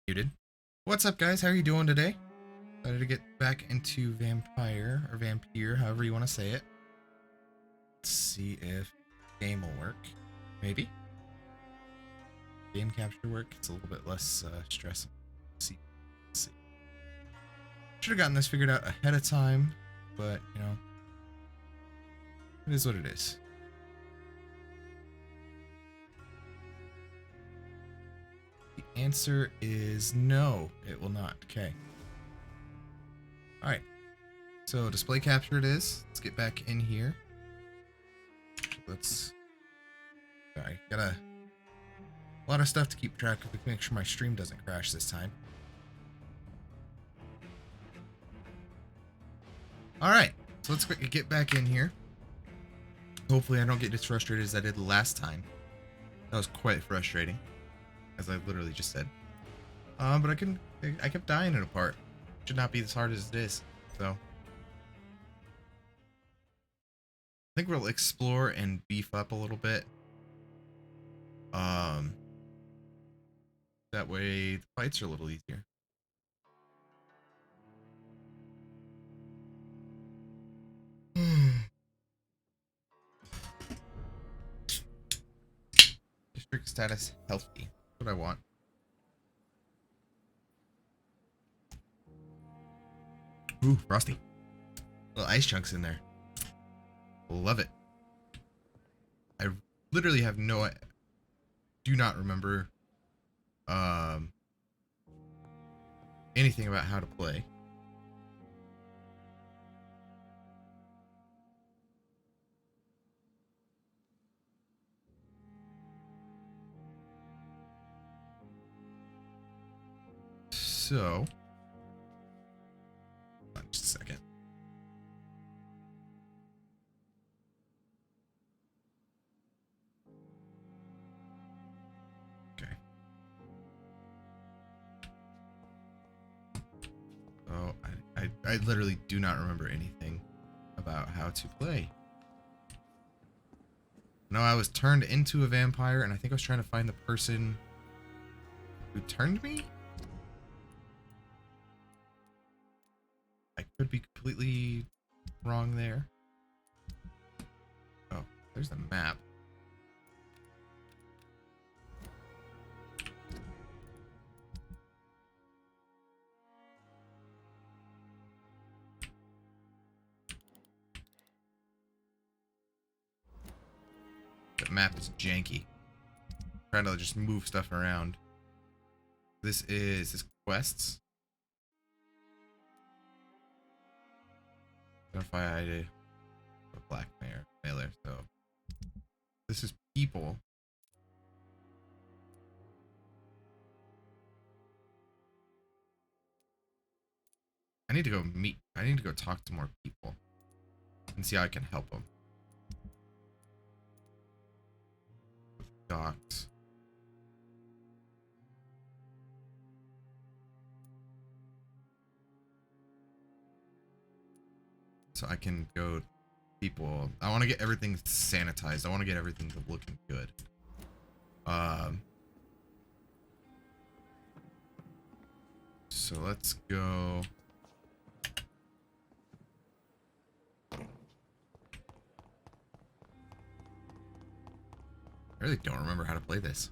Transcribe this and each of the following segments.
Muted. What's up, guys? How are you doing today? Excited to get back into Vampyr, or Vampyr, however you want to say it. Let's see if game will work. Maybe. Game capture work. It's a little bit less stress. Let's see. Should have gotten this figured out ahead of time, but, you know, it is what it is. The answer is no, it will not. Okay. Alright. So display capture it is. Let's get back in here. Sorry, got a lot of stuff to keep track of to make sure my stream doesn't crash this time. Alright, so let's quickly get back in here. Hopefully I don't get as frustrated as I did last time. That was quite frustrating, as I literally just said. But I kept dying in a part. Should not be as hard as it is. So I think we'll explore and beef up a little bit. That way the fights are a little easier. District status healthy. That's what I want. Ooh, frosty. Little ice chunks in there. Love it. I literally have do not remember anything about how to play. So, just a second. Okay. So I literally do not remember anything about how to play. No, I was turned into a vampire, and I think I was trying to find the person who turned me. I could be completely wrong there. Oh, there's the map. The map is janky. I'm trying to just move stuff around. This quests. Identify a blackmailer. So this is people. I need to go talk to more people and see how I can help them. Docs. So I can go people. I want to get everything sanitized. I want to get everything looking good. So let's go. I really don't remember how to play this.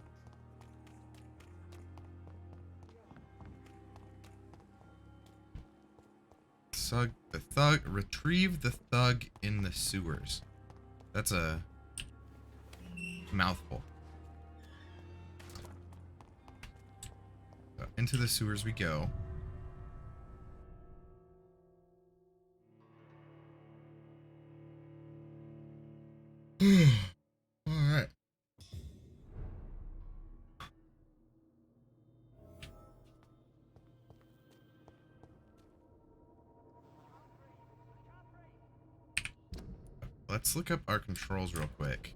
Retrieve the thug in the sewers. That's a mouthful. So into the sewers we go. Alright. Let's look up our controls real quick.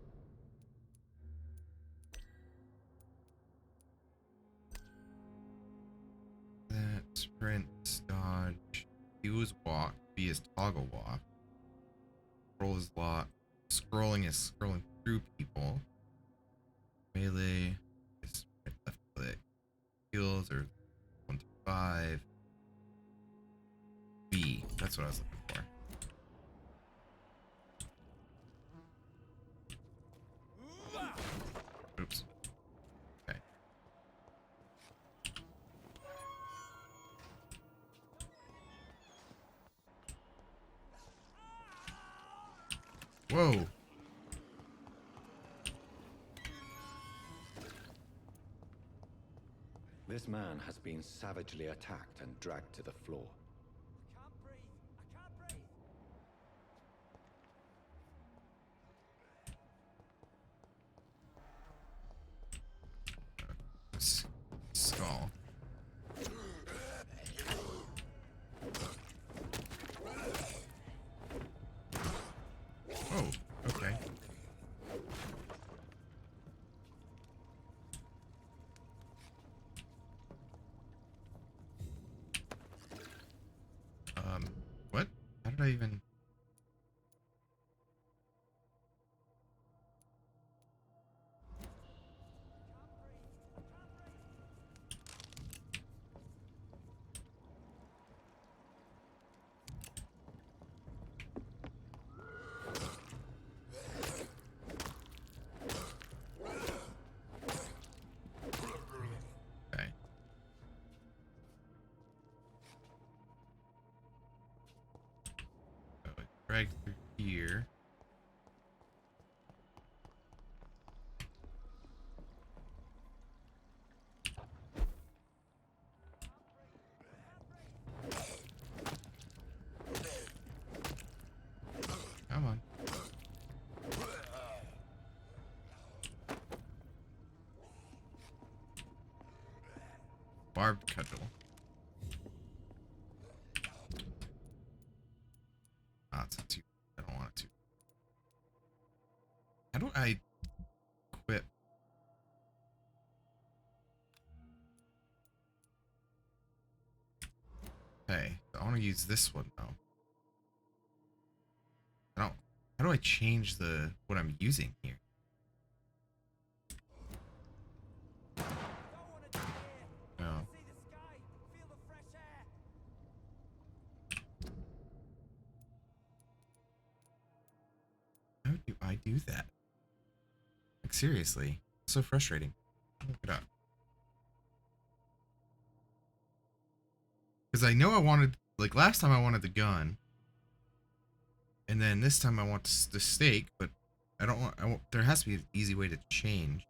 That sprint, dodge. Q is walk. B is toggle walk. Scroll is lock. Scrolling is scrolling through people. Melee is right, left click. Heals are 1 to 5. B. That's what I was looking for. Oops. Okay. Whoa. This man has been savagely attacked and dragged to the floor. I can't breathe. I can't breathe. Skull. Oh, okay. What? How did I even... Okay. So I drag through here. Come on. Barbed cudgel. Ah, it's too. I don't want it to. How do I equip? Okay, I want to use this one though. I don't. How do I change the what I'm using here? Don't want to die here. No. See the sky. Feel the fresh air. How do I do that? Like seriously, it's so frustrating. Look it up. Because I know I wanted, like last time I wanted the gun, and then this time I want the stake, but I don't want. There has to be an easy way to change.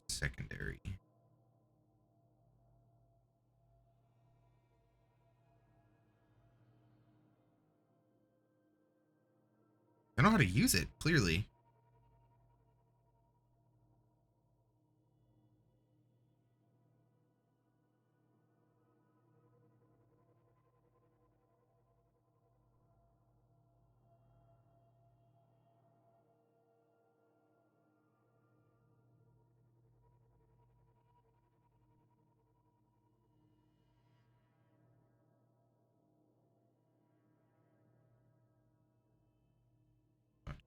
Secondary. I know how to use it, clearly.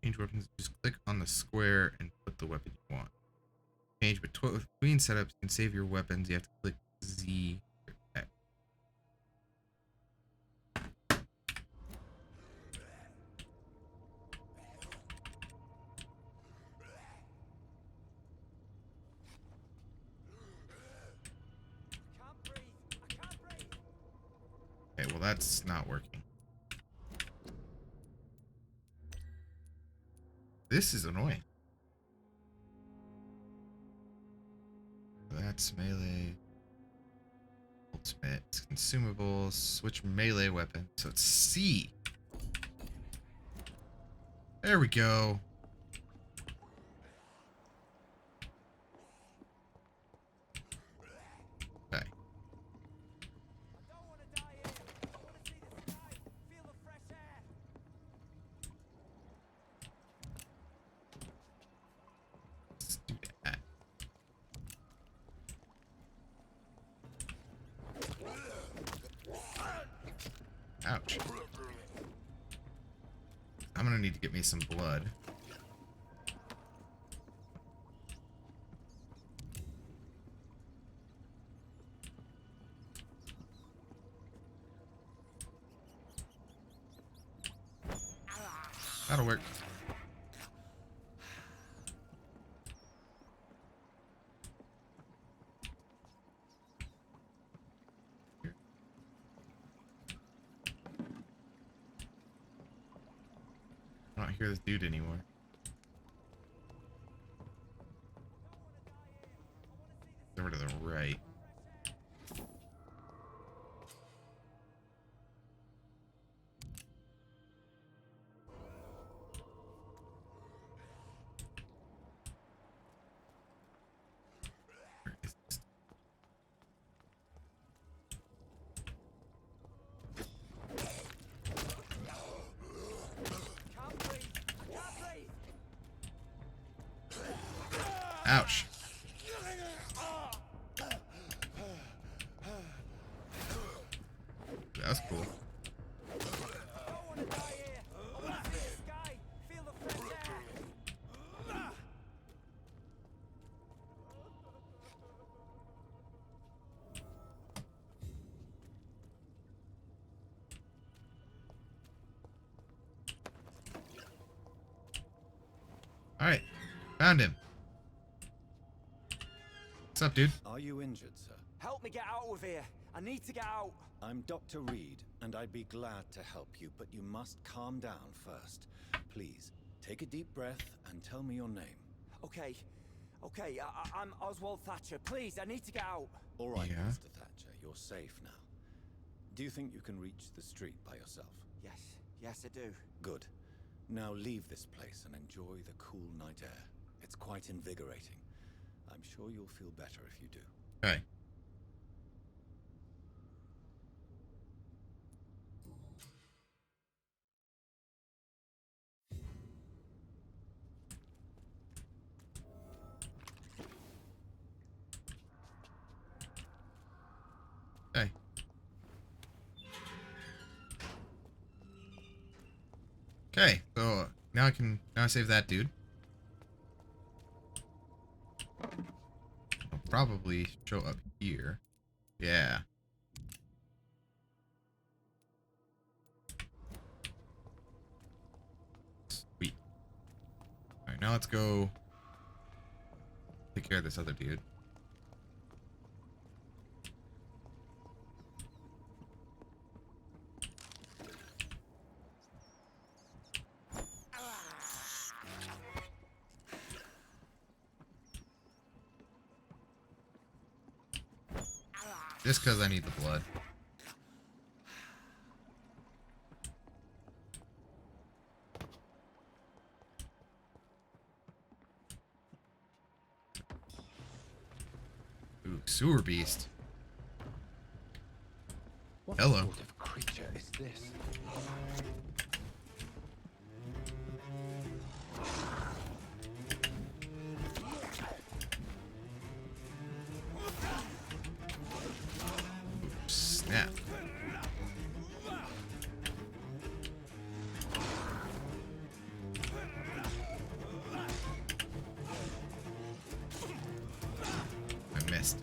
Change weapons. Just click on the square and put the weapon you want. Change between setups. You can save your weapons. You have to click Z or X. well, that's not working. This is annoying. That's melee. Ultimate. Consumables. Switch melee weapon. So it's C. There we go. Okay. I don't want to die here. I want to see the sky, feel the fresh air. Let's do that. Ouch. I'm gonna need to get me some blood. That'll work. I don't hear this dude anymore. Over to the right. Where is this? Can't breathe. I can't breathe. Ouch. That's cool. I don't want to die here. I want to see the sky, feel the fresh air. Alright. Found him. What's up, dude? Are you injured, sir? Help me get out of here. I need to get out. I'm Dr. Reed, and I'd be glad to help you, but you must calm down first. Please, take a deep breath and tell me your name. Okay. Okay, I'm Oswald Thatcher. Please, I need to get out. All right, Yeah. Mr. Thatcher, you're safe now. Do you think you can reach the street by yourself? Yes. Yes, I do. Good. Now leave this place and enjoy the cool night air. It's quite invigorating. I'm sure you'll feel better if you do. Okay. Okay. Okay, so now I save that dude. I'll probably show up here. Yeah. Sweet. Alright, now let's go take care of this other dude. Just because I need the blood. Ooh, sewer beast. What Hello. sort of creature is this? Snap. I missed.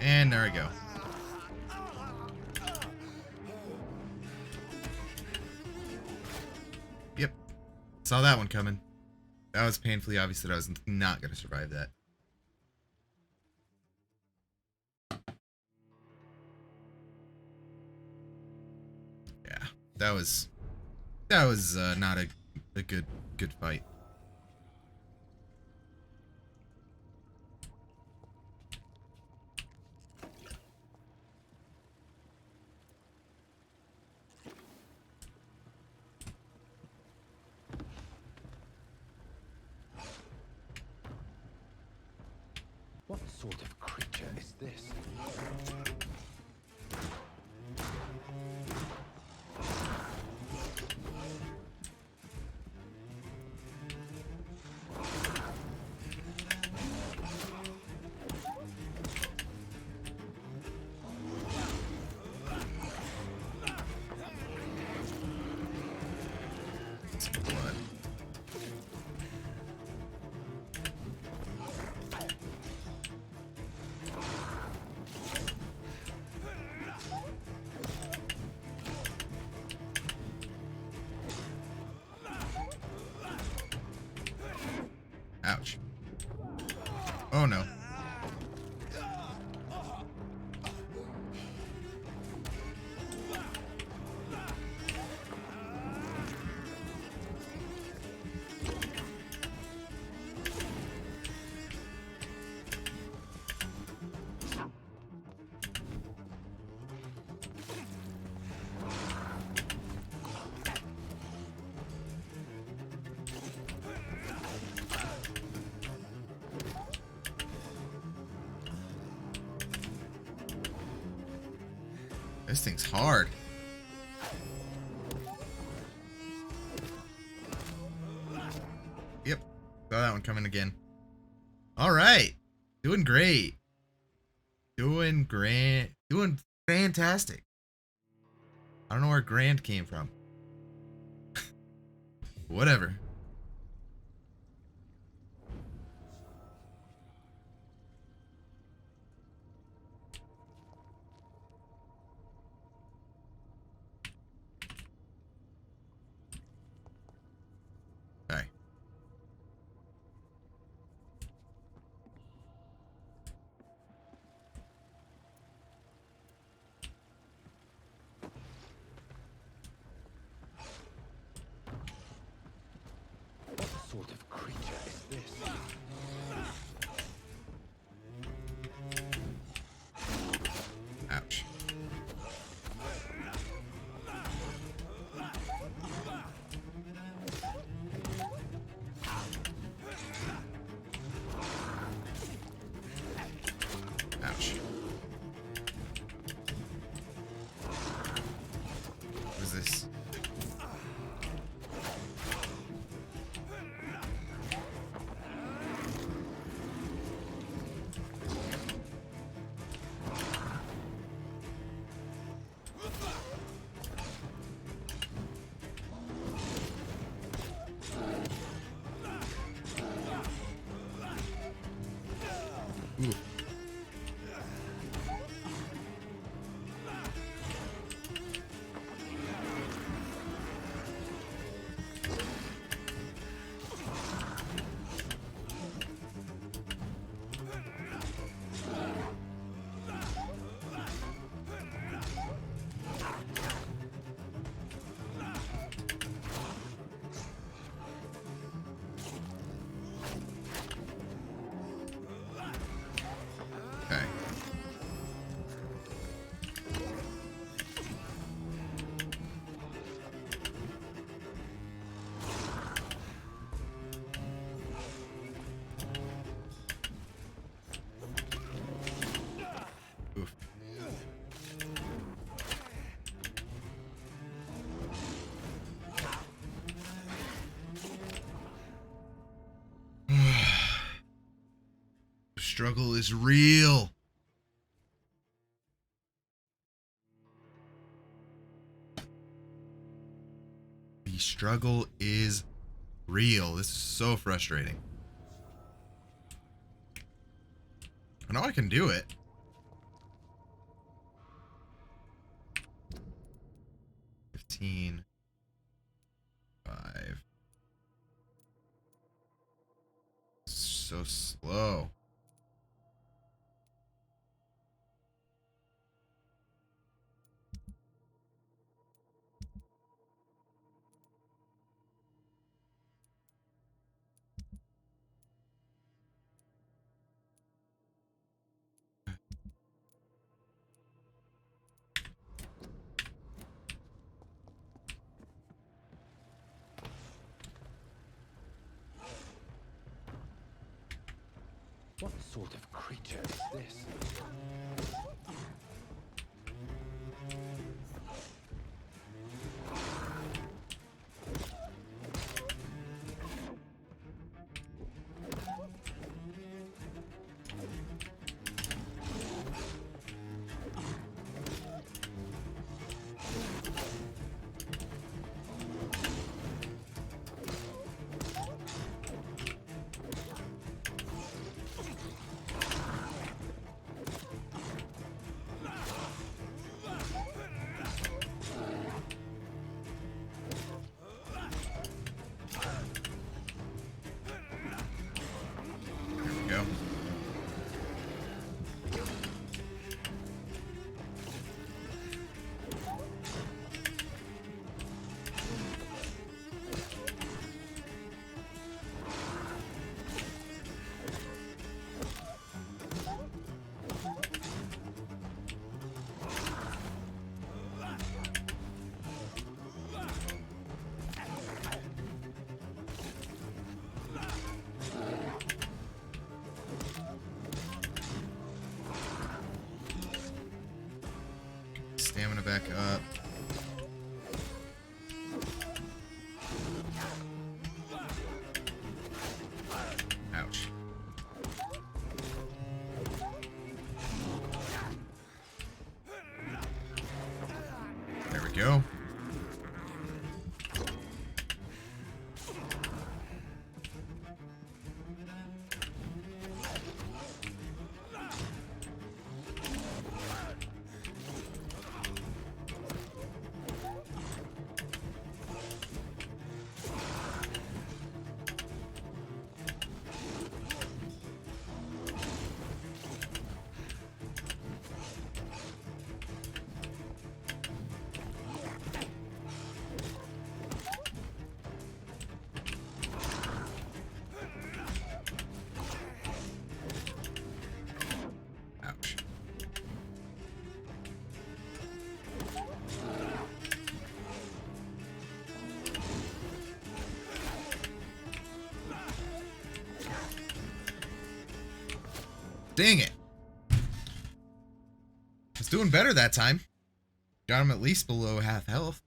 And there we go. Yep. Saw that one coming. That was painfully obvious that I was not going to survive that. Yeah. That was not a good fight. What sort of creature is this? Some blood. Ouch. Oh no. This thing's hard. Yep. Saw that one coming again. Alright. Doing great. Doing grand. Doing fantastic. I don't know where grand came from. Whatever. Okay. What sort of creature is this? Ouch. Ouch. What is this? Ooh. Okay. Oof. The struggle is real. The struggle is real. This is so frustrating. I know I can do it. 16. 5. So slow. What sort of creature is this? Go. Stamina back up. Ouch. There we go. Ouch. Dang it. It's doing better that time. Got him at least below half health.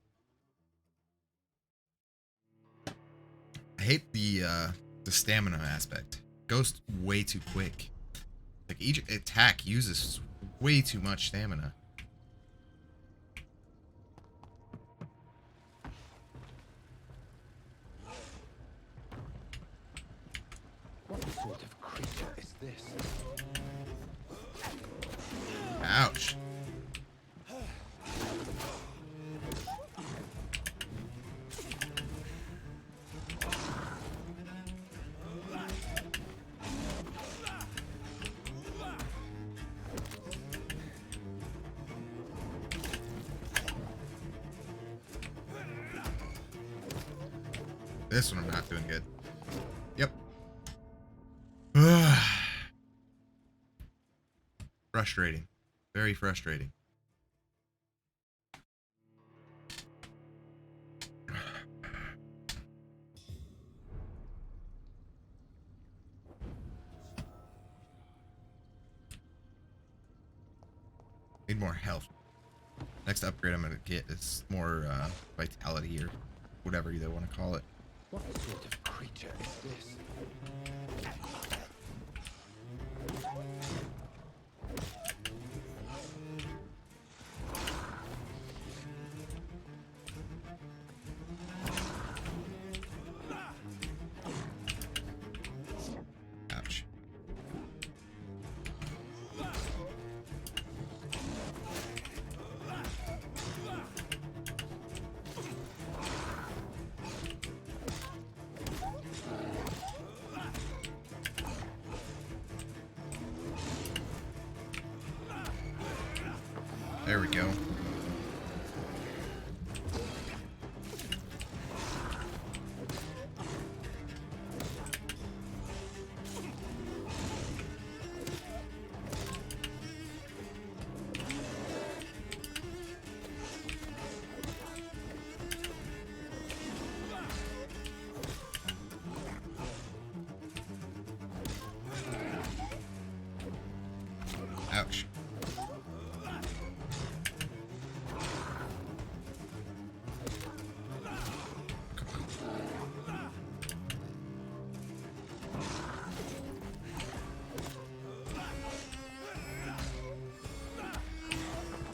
I hate the stamina aspect. Goes way too quick. Like each attack uses way too much stamina. What sort of creature is this? Ouch. This one I'm not doing good. Yep. Frustrating. Very frustrating. Need more health. Next upgrade I'm gonna get is more vitality or whatever you want to call it. What sort of creature is this? Ouch. There we go. Ouch.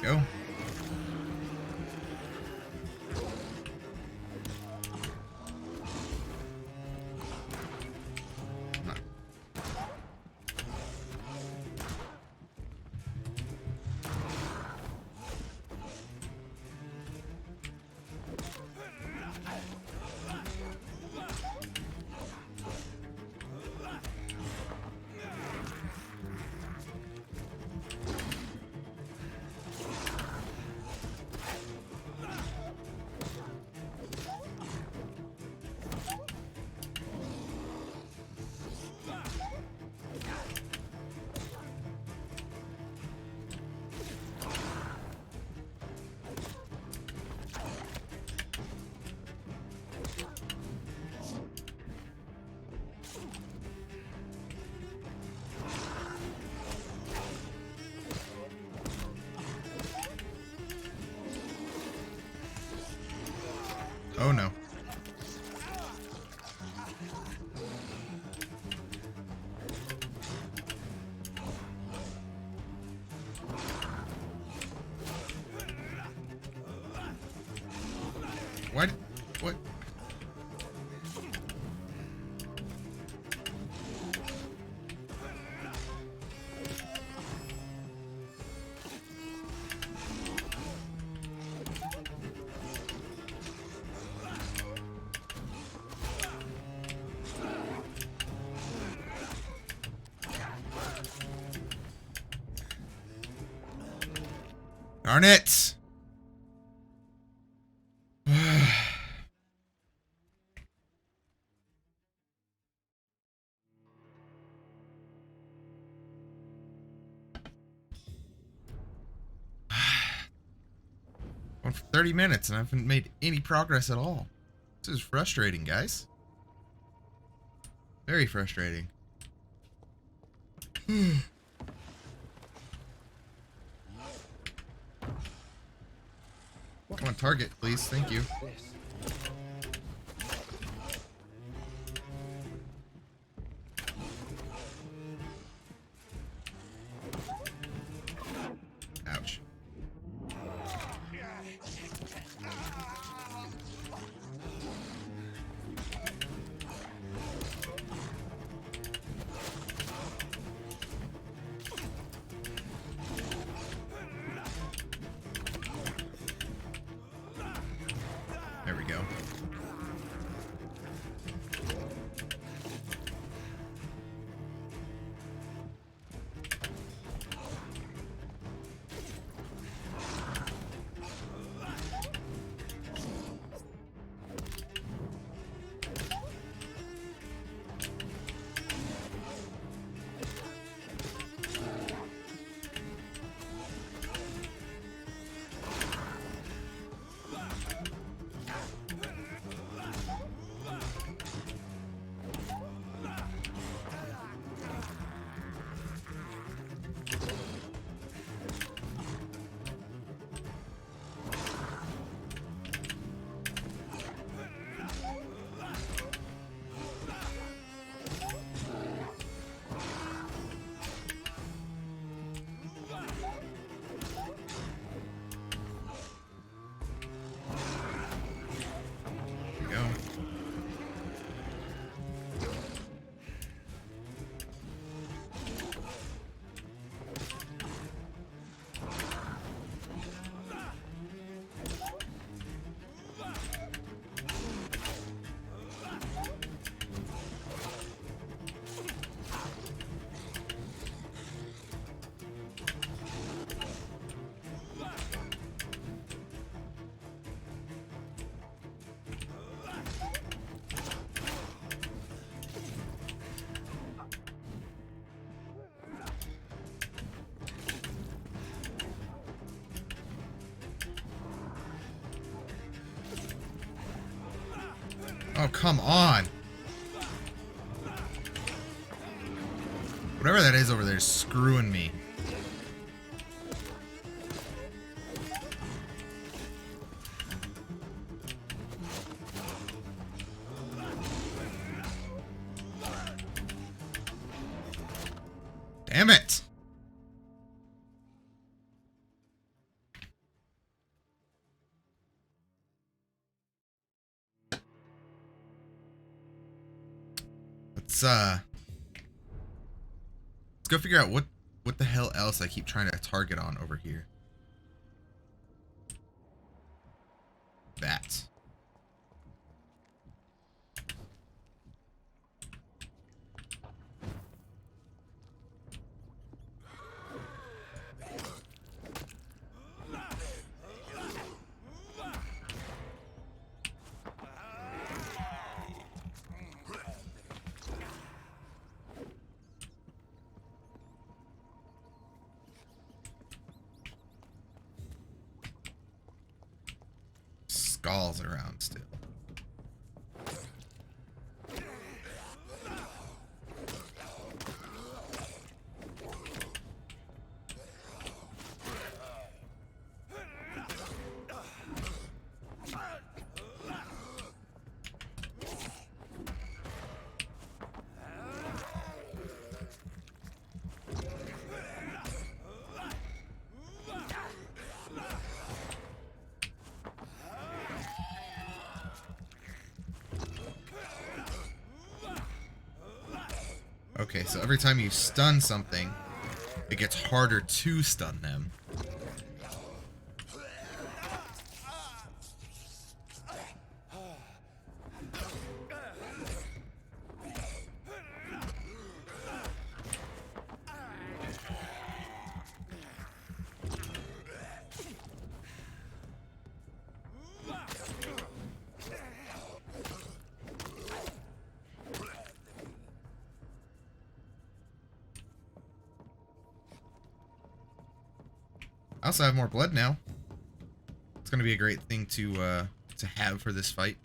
Go. Oh no. What? What? Darn it! Went for 30 minutes and I haven't made any progress at all. This is frustrating, guys. Very frustrating. Come on, target, please. Thank you. This. Ouch. There we Oh, come on. Whatever that is over there is screwing me. Damn it! Let's go figure out what the hell else I keep trying to target on over here. That. Skulls around still. Okay, so every time you stun something, it gets harder to stun them. I also have more blood now. It's gonna be a great thing to have for this fight.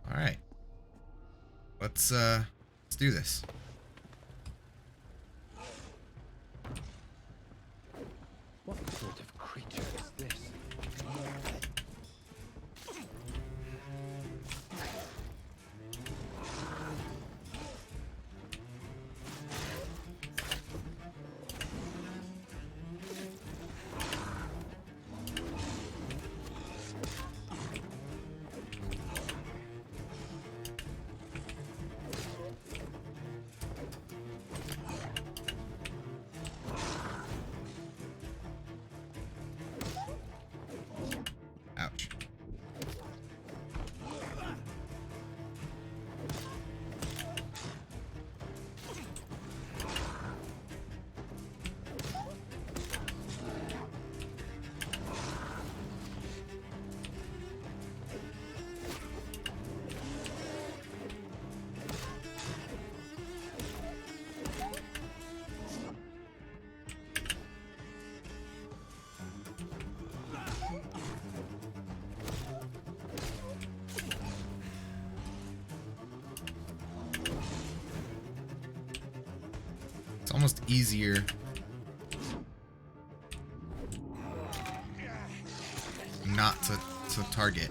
All right, let's do this. What sort of creature is this? Ouch. It's almost easier not to target.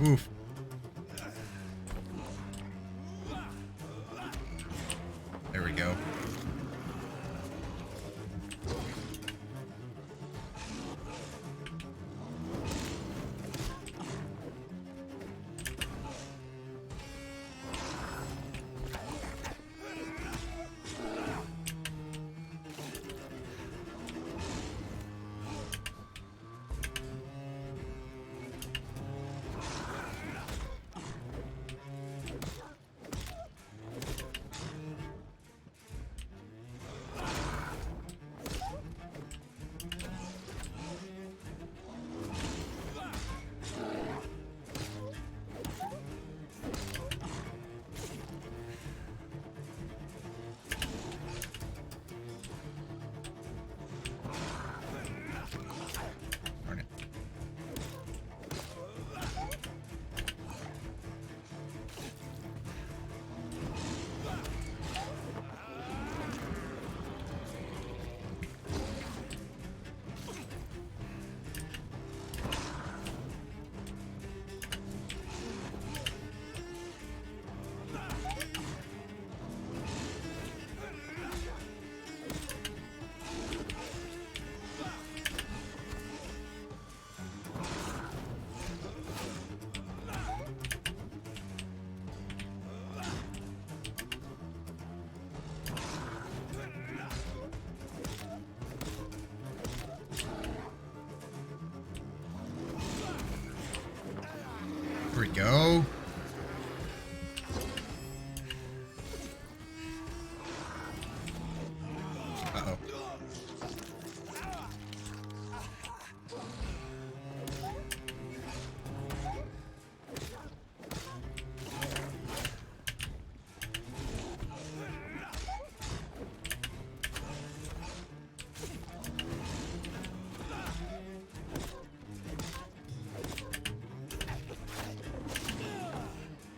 Oof. There we go. Darn it. Here we go. Uh-oh.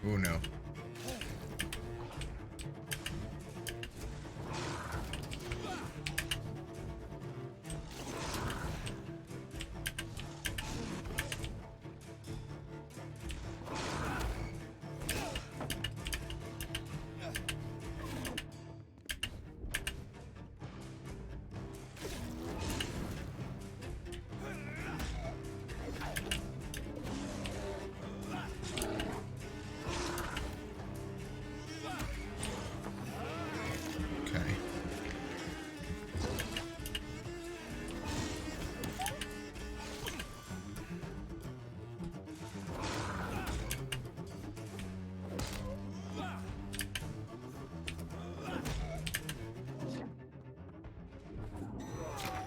Oh no. Okay.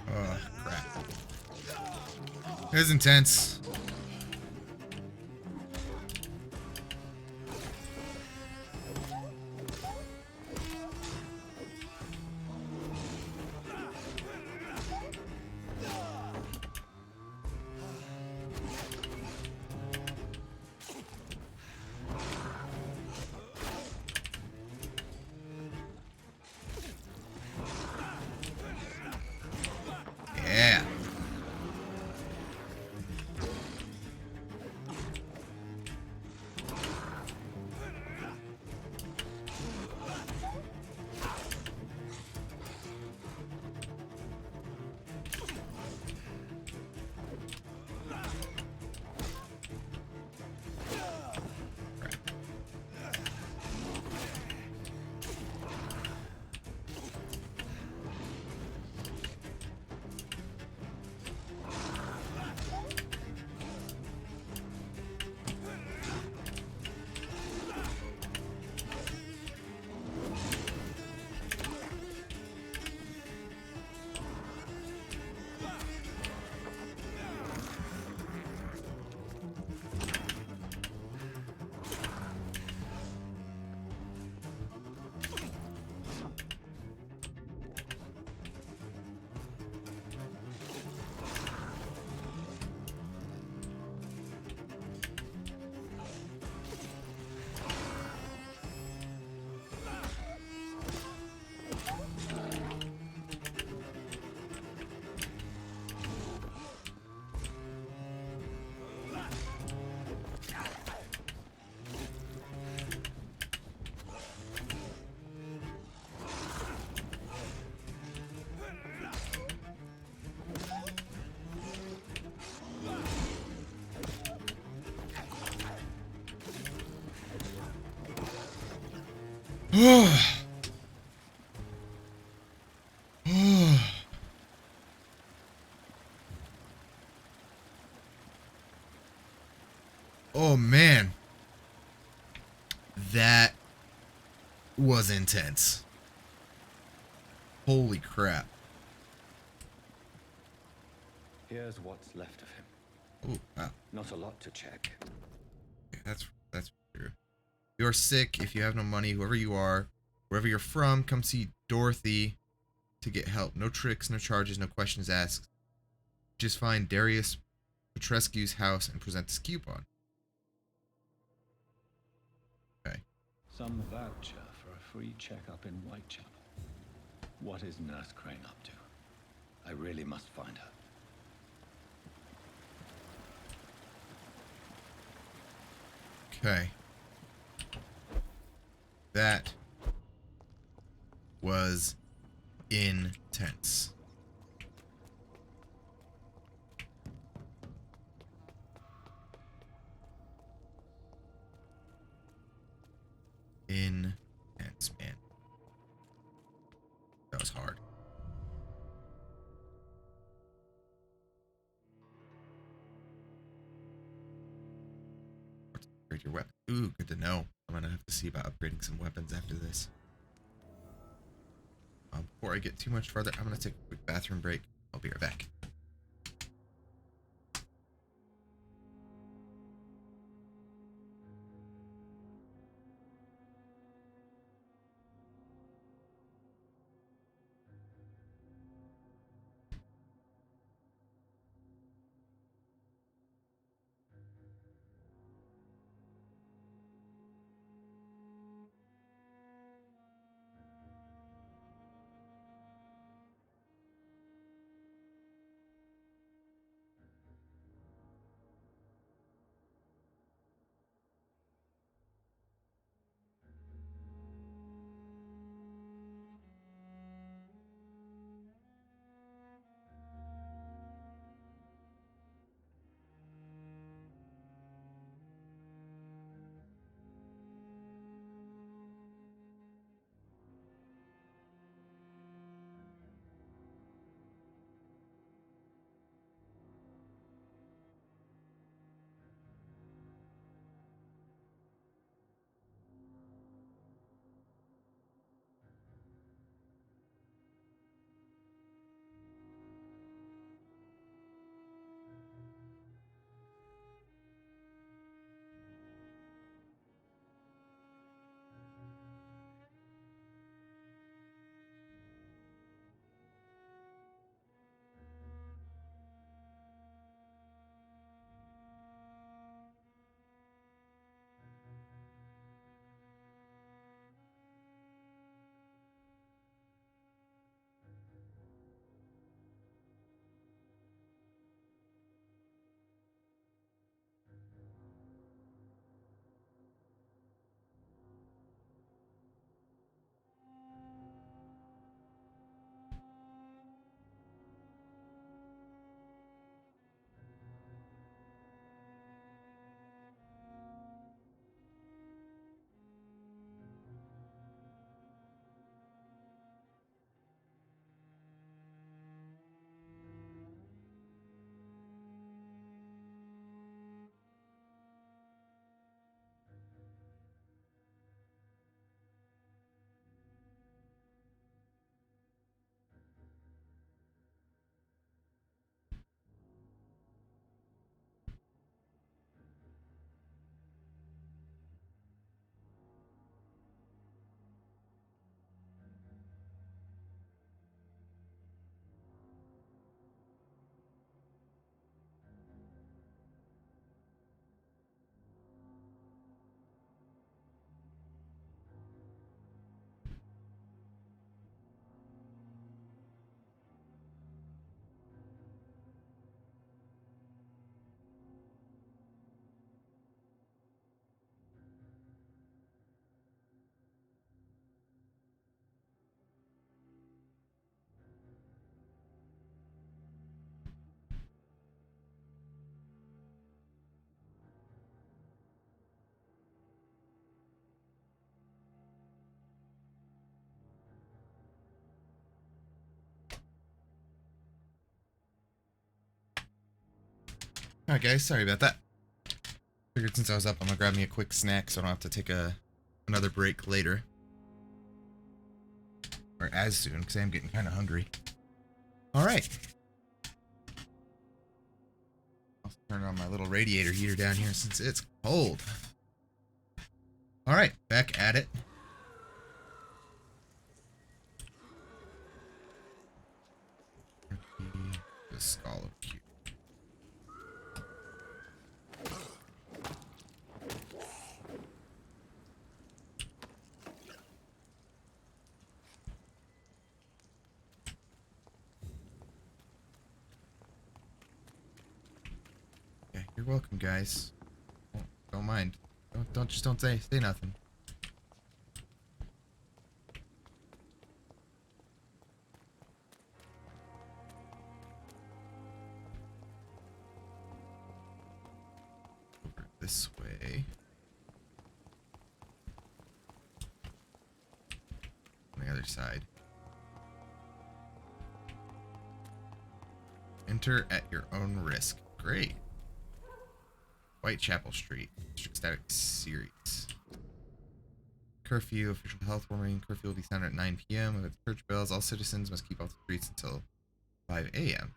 Oh, crap. It was intense. Yeah. Oh man, that was intense. Holy crap. Here's what's left of him. Oh wow. Not a lot to check. Okay, that's true. You're sick. If you have no money, whoever you are, wherever you're from, come see Dorothy to get help. No tricks, no charges, no questions asked. Just find Darius Petrescu's house and present this coupon. Okay. Some voucher for a free checkup in Whitechapel. What is Nurse Crane up to? I really must find her. Okay. That was intense. Intense, man. That was hard. Upgrade your weapon. Ooh, good to know. I'm gonna have to see about upgrading some weapons after this. Before I get too much further, I'm gonna take a quick bathroom break. I'll be right back. Alright guys, sorry about that. Figured since I was up, I'm gonna grab me a quick snack so I don't have to take another break later. Or as soon, because I am getting kind of hungry. Alright. I'll turn on my little radiator heater down here since it's cold. Alright, back at it. The skull of Q. Okay, you're welcome, guys. Don't mind. Don't say nothing. Over this way. On the other side. Enter at your own risk. Great. Whitechapel Street. District Static Series. Curfew. Official health warning. Curfew will be sounded at 9 p.m. With church bells, all citizens must keep off the streets until 5 a.m.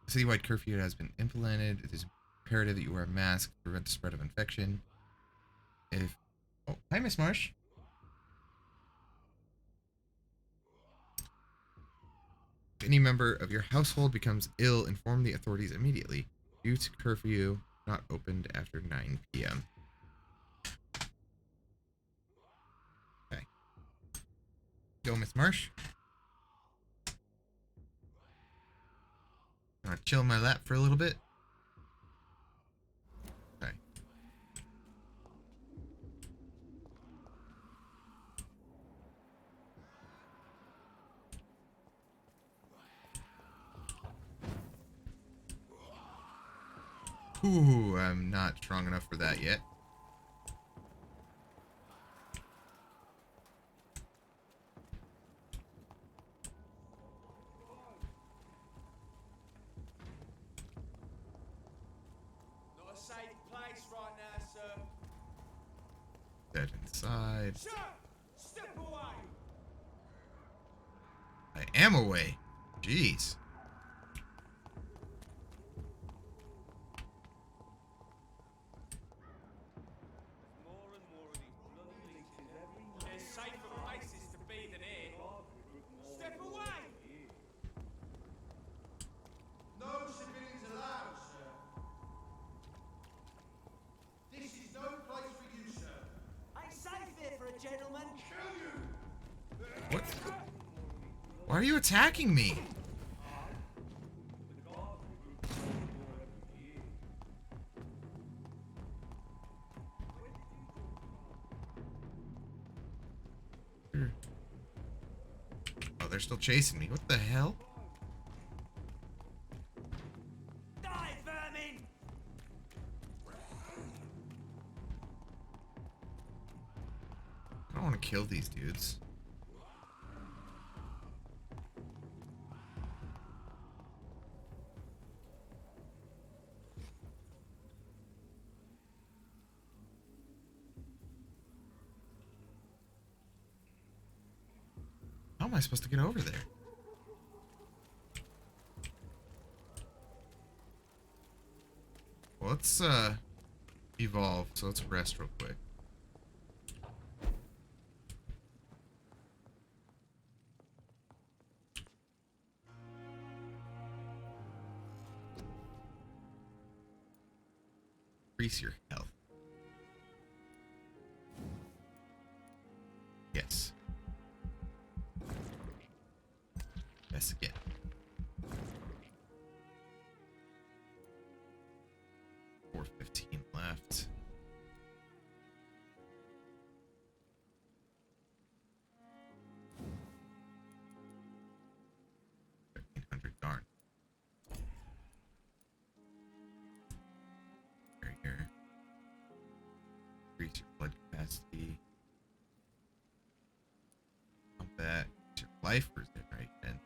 A citywide curfew has been implemented. It is imperative that you wear a mask to prevent the spread of infection. If... Oh, hi, Miss Marsh. If any member of your household becomes ill, inform the authorities immediately. Due to curfew, not opened after 9 p.m. Okay. Go, Miss Marsh. Wanna chill in my lap for a little bit? Okay. Ooh, I'm not strong enough for that yet. Not a safe place right now, sir. Dead inside. Sir, step away. I am away. Jeez. There's safer places to be than here. Step away. No civilians allowed, sir. This is no place for you, sir. Ain't safe here for a gentleman. Kill you! What? Why are you attacking me? Oh, they're still chasing me. What the hell? Die, vermin. I don't want to kill these dudes. How am I supposed to get over there? Well, let's evolve, so let's rest real quick. Increase your health. Yes. Yes again. 415 left. Darn. Right here. Increase your blood capacity. Combat. Your life or is it right then?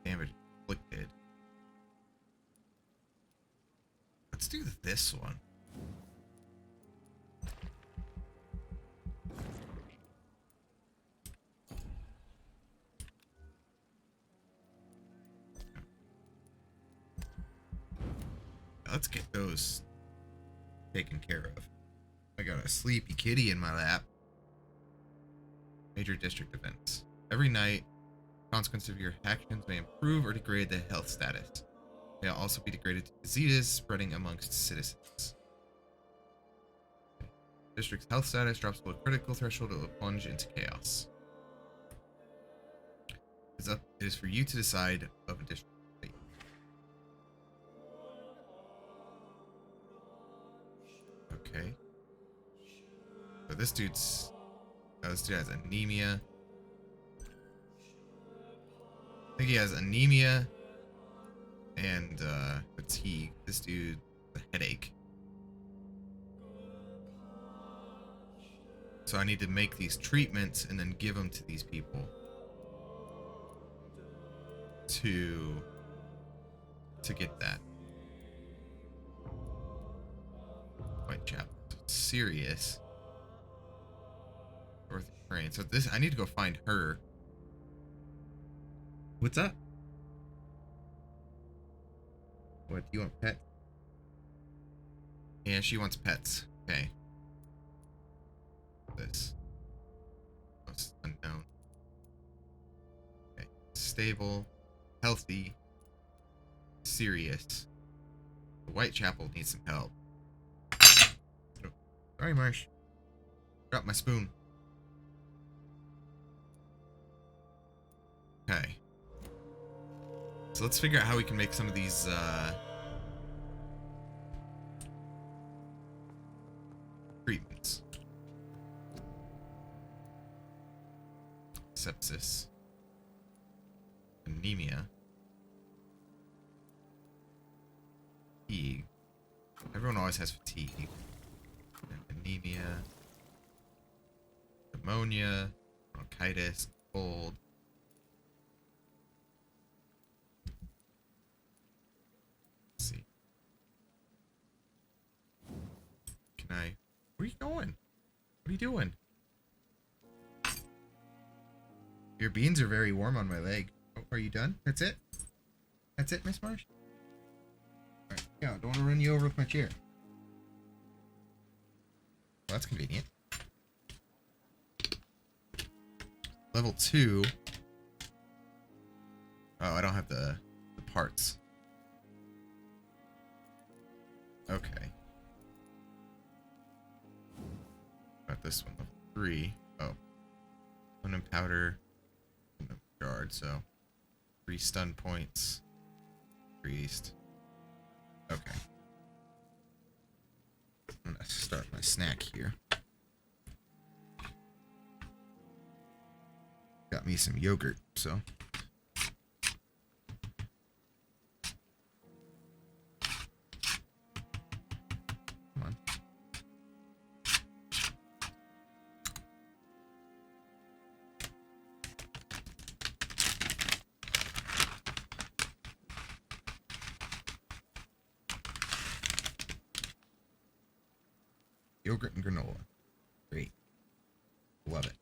Damage inflicted. this one. Let's get those taken care of. I got a sleepy kitty in my lap. Major district events. Every night, consequences of your actions may improve or degrade the health status. May also be degraded to diseases spreading amongst citizens. District's health status drops below critical threshold to plunge into chaos. It is for you to decide of a district. Okay. So this dude has anemia. I think he has anemia and fatigue. This dude, a headache. So I need to make these treatments and then give them to these people to get that. Whitechapel. Serious. North Train. So this, I need to go find her. What's up? What, do you want pets? Yeah, she wants pets. Okay. This. Most unknown. Okay. Stable. Healthy. Serious. Whitechapel needs some help. Oh, sorry, Marsh. Dropped my spoon. Okay. So let's figure out how we can make some of these treatments. Sepsis. Anemia. Fatigue. Everyone always has fatigue. Anemia. Pneumonia. Bronchitis. Cold. Let's see. Can I... Where are you going? What are you doing? Your beans are very warm on my leg. Oh, are you done? That's it? That's it, Miss Marsh? Alright, yeah, don't want to run you over with my chair. Well, that's convenient. Level 2. Oh, I don't have the parts. Okay. Got this one, level 3. Oh. Aluminum powder. Aluminum shard, so 3 stun points. Increased. Okay. I'm gonna start my snack here. Got me some yogurt, so. Come on. Yogurt and granola. Great. Love it.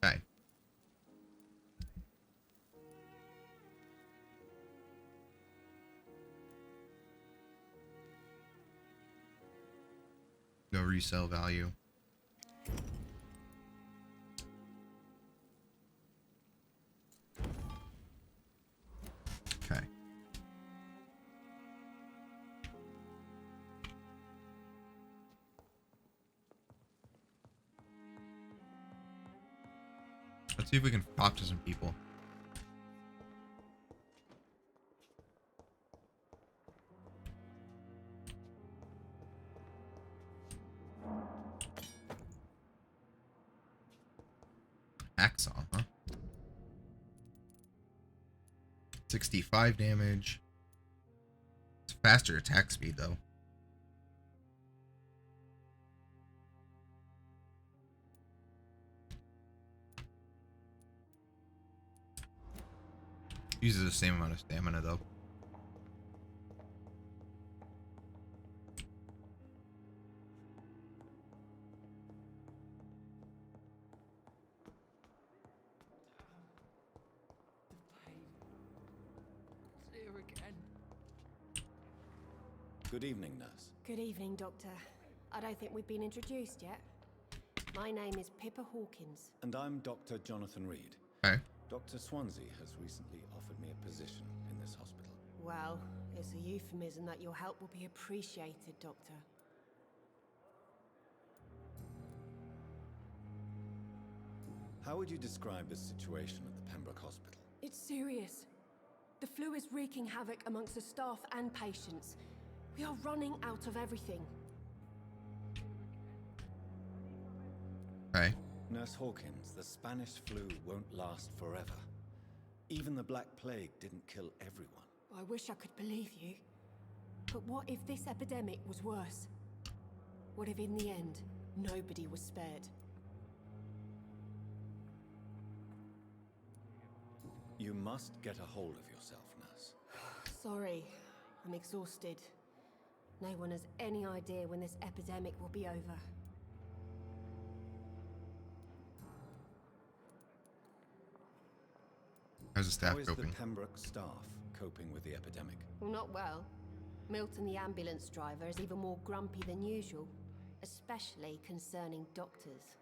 Okay. No resale value. Okay. Let's see if we can talk to some people. Hacksaw, huh? 65 damage. It's faster attack speed, though. Uses the same amount of stamina though. Good evening, nurse. Good evening, Doctor. I don't think we've been introduced yet. My name is Pippa Hawkins. And I'm Dr. Jonathan Reed. Okay. Dr. Swansea has recently offered me a position in this hospital. Well, it's a euphemism that your help will be appreciated, Doctor. How would you describe the situation at the Pembroke Hospital? It's serious. The flu is wreaking havoc amongst the staff and patients. We are running out of everything. Okay. Nurse Hawkins, the Spanish flu won't last forever. Even the Black Plague didn't kill everyone. I wish I could believe you. But what if this epidemic was worse? What if in the end, nobody was spared? You must get a hold of yourself, nurse. Sorry, I'm exhausted. No one has any idea when this epidemic will be over. How's the staff How is coping? the Pembroke staff coping with the epidemic? Well, not well. Milton, the ambulance driver, is even more grumpy than usual, especially concerning doctors.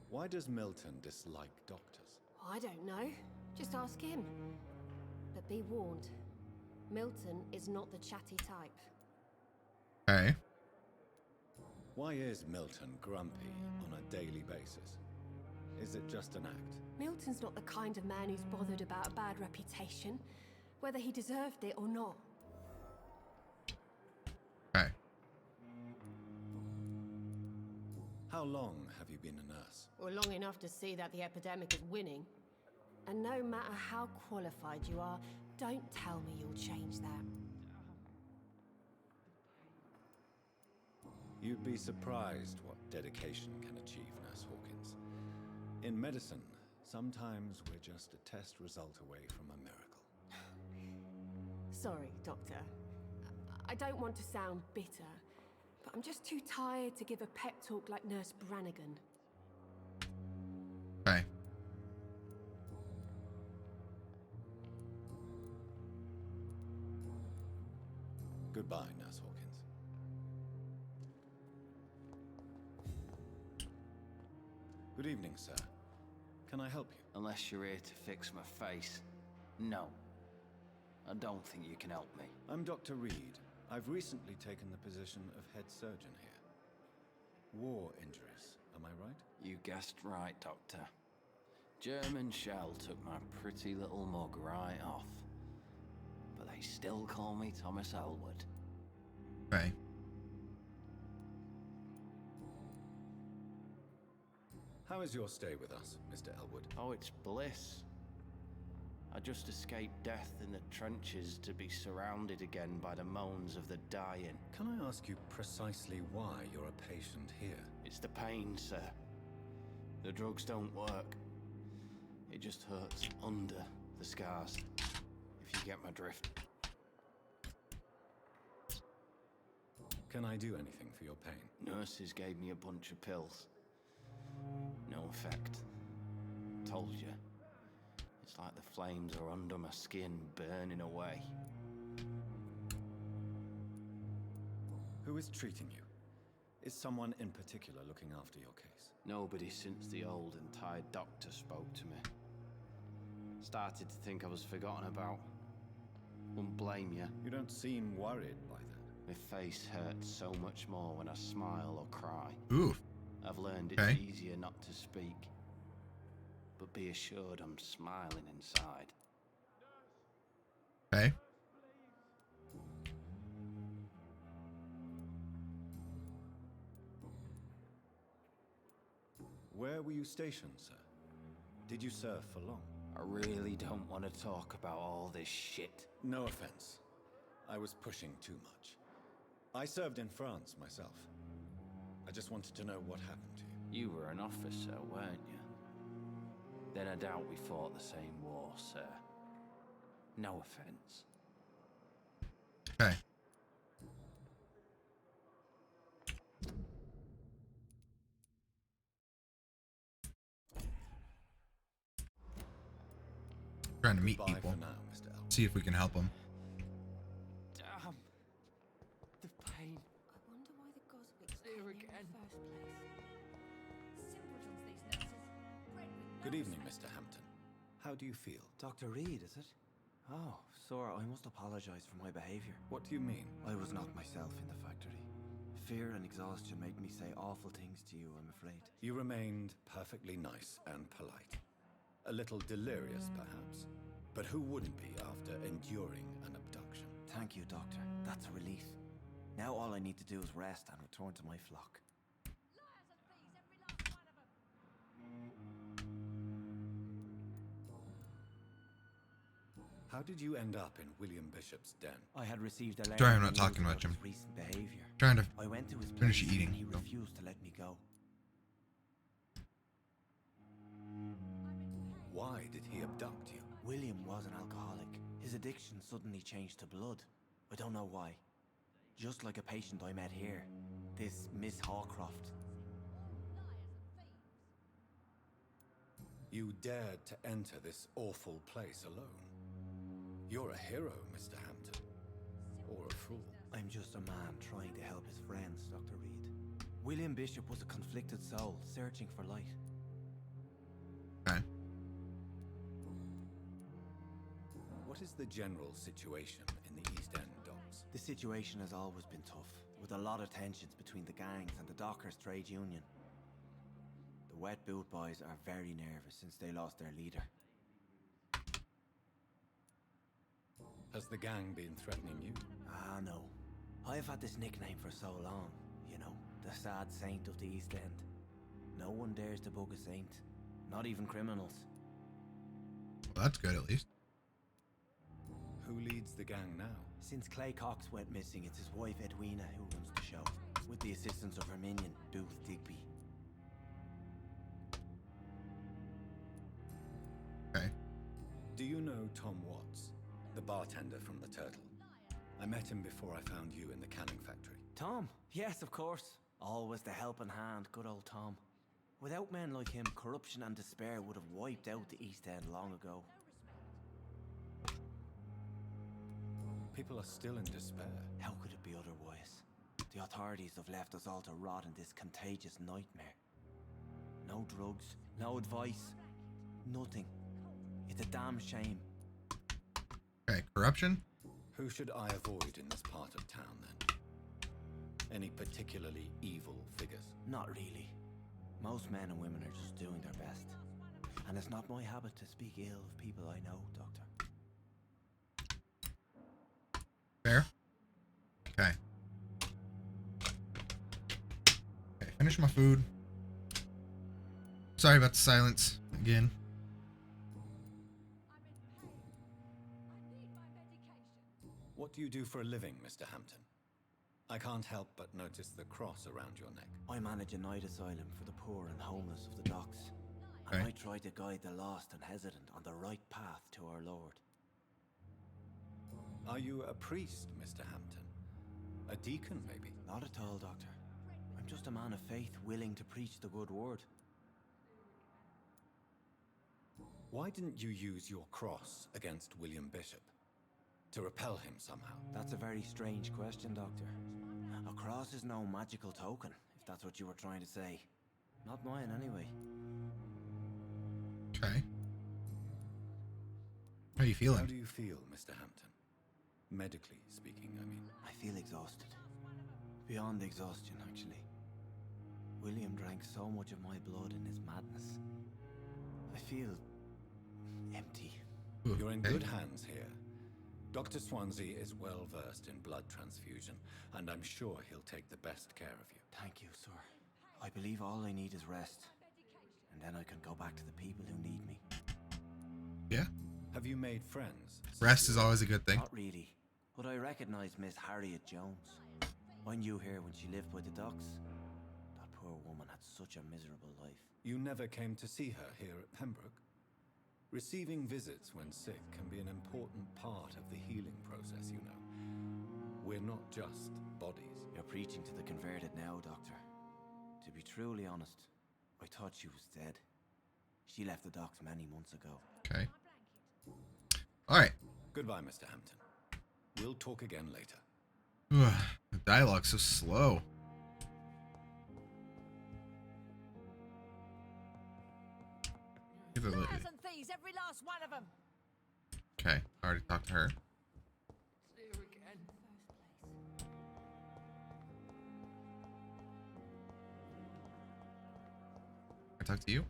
Why does Milton dislike doctors? I don't know. Just ask him. But be warned, Milton is not the chatty type. Okay. Why is Milton grumpy on a daily basis? Is it just an act? Milton's not the kind of man who's bothered about a bad reputation, whether he deserved it or not. Okay. How long have you been a nurse? Well, long enough to see that the epidemic is winning. And no matter how qualified you are, don't tell me you'll change that. You'd be surprised what dedication can achieve, Nurse Hawkins. In medicine, sometimes we're just a test result away from a miracle. Sorry, Doctor. I don't want to sound bitter, but I'm just too tired to give a pep talk like Nurse Brannigan. Okay. Goodbye, Nurse Hawkins. Good evening, sir. Can I help you? Unless you're here to fix my face. No. I don't think you can help me. I'm Dr. Reed. I've recently taken the position of head surgeon here. War injuries, am I right? You guessed right, Doctor. German shell took my pretty little mug right off. But they still call me Thomas Elwood. Okay. How is your stay with us, Mr. Elwood? Oh, it's bliss. I just escaped death in the trenches to be surrounded again by the moans of the dying. Can I ask you precisely why you're a patient here? It's the pain, sir. The drugs don't work. It just hurts under the scars, if you get my drift. Can I do anything for your pain? Nurses gave me a bunch of pills. No effect. Told you. It's like the flames are under my skin, burning away. Who is treating you? Is someone in particular looking after your case? Nobody since the old and tired doctor spoke to me. Started to think I was forgotten about. Wouldn't blame you. You don't seem worried by that. My face hurts so much more when I smile or cry. Oof. I've learned it's Okay. easier not to speak. But be assured I'm smiling inside. Okay. Where were you stationed, sir? Did you serve for long? I really don't want to talk about all this shit. No offense. I was pushing too much. I served in France myself. I just wanted to know what happened to you. You were an officer, weren't you? then I doubt we fought the same war, sir. No offense. Okay. Trying to meet Goodbye people. for now, Mr. Elm. See if we can help them. Damn. The pain. I wonder why the Goswicks Here came again. in the first place. Simpletons, these nurses. Bred with Good no evening, respect. Mr. Hampton. How do you feel? Dr. Reed, is it? Oh, sir, I must apologize for my behavior. What do you mean? I was not myself in the factory. Fear and exhaustion made me say awful things to you, I'm afraid. You remained perfectly nice and polite. A little delirious, perhaps. But who wouldn't be after enduring an abduction? Thank you, Doctor. That's a relief. Now all I need to do is rest and return to my flock. Liars and thieves, every last one of them. How did you end up in William Bishop's den? I had received a letter. Sorry, I'm from not news talking about much. I'm his recent behavior. trying to I went to his finish place eating. and he So. refused to let me go. Why did he abduct you? William was an alcoholic. His addiction suddenly changed to blood. I don't know why. Just like a patient I met here. This Miss Hawcroft. You dared to enter this awful place alone. You're a hero, Mr. Hampton. Or a fool. I'm just a man trying to help his friends, Dr. Reed. William Bishop was a conflicted soul, searching for light. Okay. What is the general situation in the East End docks? The situation has always been tough, with a lot of tensions between the gangs and the Dockers trade union. The Wet Boot Boys are very nervous since they lost their leader. Has the gang been threatening you? Ah, no. I've had this nickname for so long, you know, the sad saint of the East End. No one dares to bug a saint, not even criminals. Well, that's good at least. Who leads the gang now? Since Clay Cox went missing, it's his wife Edwina who runs the show, with the assistance of her minion, Booth Digby. Okay. Do you know Tom Watts, the bartender from the Turtle? I met him before I found you in the canning factory. Tom? Yes, of course. Always the helping hand, good old Tom. Without men like him, corruption and despair would have wiped out the East End long ago. People are still in despair. How could it be otherwise? The authorities have left us all to rot in this contagious nightmare. No drugs, no advice, nothing. It's a damn shame. Okay. Corruption. Who should I avoid in this part of town, then? Any particularly evil figures? Not really. Most men and women are just doing their best. And it's not my habit to speak ill of people I know, Doctor. Fair. Okay. Okay. Finish my food. Sorry about the silence again. What do you do for a living, Mr. Hampton? I can't help but notice the cross around your neck. I manage a night asylum for the poor and homeless of the docks. And Okay. I try to guide the lost and hesitant on the right path to our Lord. Are you a priest, Mr. Hampton? A deacon, maybe? Not at all, Doctor. I'm just a man of faith willing to preach the good word. Why didn't you use your cross against William Bishop? To repel him somehow? That's a very strange question, Doctor. A cross is no magical token, if that's what you were trying to say. Not mine, anyway. Okay. How are you How feeling? do you feel, Mr. Hampton? Medically speaking, I mean. I feel exhausted. Beyond exhaustion, actually. William drank so much of my blood in his madness. I feel empty. Ooh, You're in okay. good hands here. Dr. Swansea is well versed in blood transfusion, and I'm sure he'll take the best care of you. Thank you, sir. I believe all I need is rest. And then I can go back to the people who need me. Yeah. Have you made friends? Rest is always a good thing. Not really. But I recognize Miss Harriet Jones. I knew her when she lived by the docks. That poor woman had such a miserable life. You never came to see her here at Pembroke? Receiving visits when sick can be an important part of the healing process, you know. We're not just bodies. You're preaching to the converted now, Doctor. To be truly honest, I thought she was dead. She left the docks many months ago. Okay. Alright. Goodbye, Mr. Hampton. We'll talk again later. The dialogue's so slow. Liars and thieves, every last one of them. Okay, I already talked to her. Here again. I talked to you.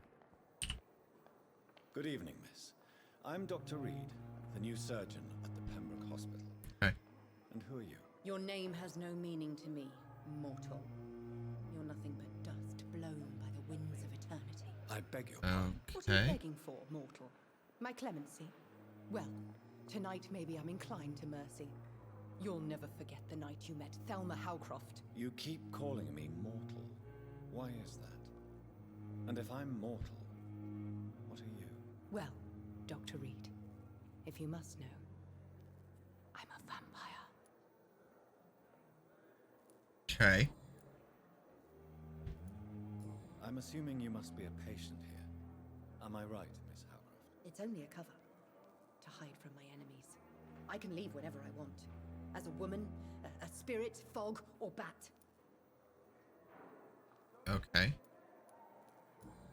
Good evening, miss. I'm Dr. Reed, the new surgeon at the Pembroke Hospital. Okay. And who are you? Your name has no meaning to me, mortal. You're nothing but dust blown by the winds of eternity. I beg your pardon. What are you Okay. begging for, mortal? My clemency? Well, tonight maybe I'm inclined to mercy. You'll never forget the night you met Thelma Howcroft. You keep calling me mortal. Why is that? And if I'm mortal, what are you? Well, Dr. Reed, if you must know, I'm a vampire. Okay. I'm assuming you must be a patient here. Am I right, Miss Howcroft? It's only a cover to hide from my enemies. I can leave whenever I want. As a woman, a spirit, fog, or bat. Okay.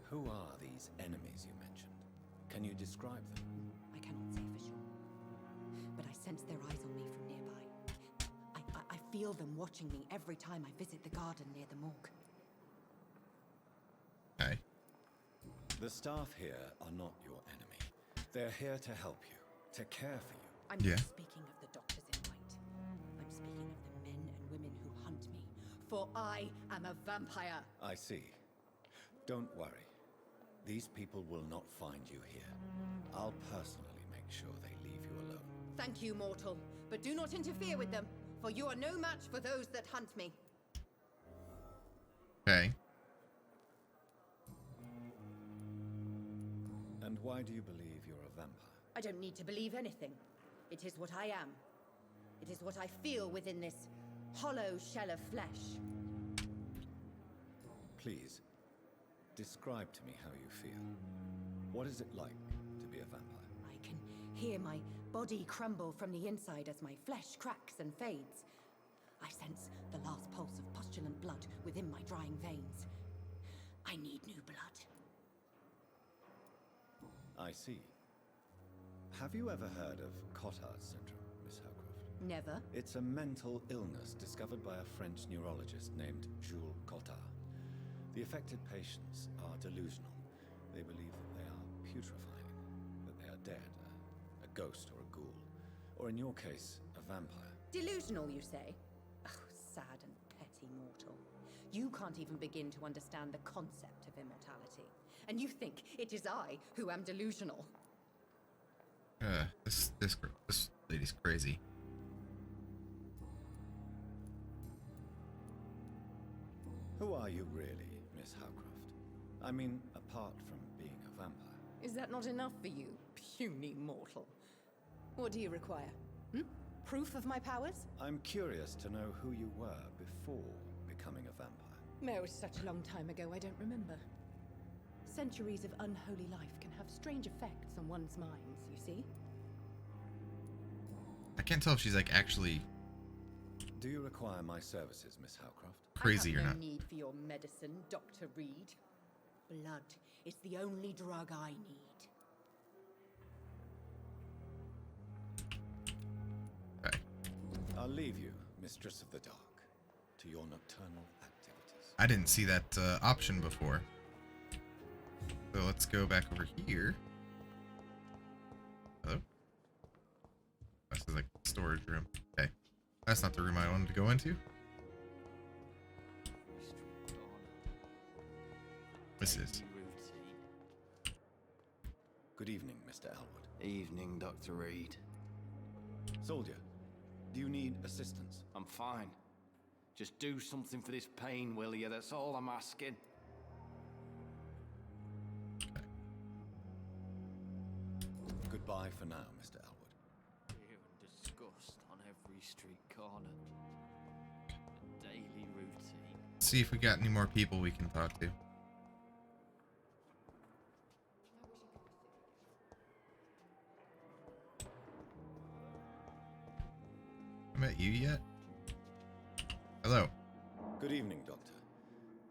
Who are these enemies you mentioned? Can you describe them? I cannot say for sure. But I sense their eyes on me from nearby. I feel them watching me every time I visit the garden near the morgue. Okay. The staff here are not your enemy. They're here to help you, to care for you. I'm Yeah. not speaking of the doctors in white. I'm speaking of the men and women who hunt me. For I am a vampire. I see. Don't worry. These people will not find you here. I'll personally make sure they leave you alone. Thank you, mortal. But do not interfere with them, for you are no match for those that hunt me. Okay. And why do you believe you're a vampire? I don't need to believe anything. It is what I am. It is what I feel within this hollow shell of flesh. Please, describe to me how you feel. What is it like to be a vampire? I can hear my body crumble from the inside as my flesh cracks and fades. I sense the last pulse of postulant blood within my drying veins. I need new blood. I see. Have you ever heard of Cotard's syndrome, Miss Howcroft? Never. It's a mental illness discovered by a French neurologist named Jules Cotard. The affected patients are delusional. They believe that they are putrefying, that they are dead, a ghost or a ghoul, or in your case, a vampire. Delusional, you say? Oh, sad and petty mortal. You can't even begin to understand the concept of immortality. And you think it is I who am delusional. This lady's crazy. Who are you really, Miss Howcroft? I mean, apart from being a vampire. Is that not enough for you, puny mortal? What do you require? Proof of my powers? I'm curious to know who you were before becoming a vampire. No, it's such a long time ago, I don't remember. Centuries of unholy life can have strange effects on one's minds, you see? I can't tell if she's like actually Do you require my services, Miss Howcroft? crazy I or have not. no need for your medicine, Dr. Reed. Blood is the only drug I need. Okay. I'll leave you, Mistress of the Dark, to your nocturnal activities. I didn't see that option before. So let's go back over here. Hello? This is like storage room. Okay. That's not the room I wanted to go into. This is. Good evening, Mr. Elwood. Evening, Dr. Reed. Soldier, do you need assistance? I'm fine. Just do something for this pain, will you? That's all I'm asking. Goodbye for now, Mr. Elwood. Fear and disgust on every street corner. A daily routine. See if we got any more people we can talk to. I met you yet? Hello. Good evening, Doctor.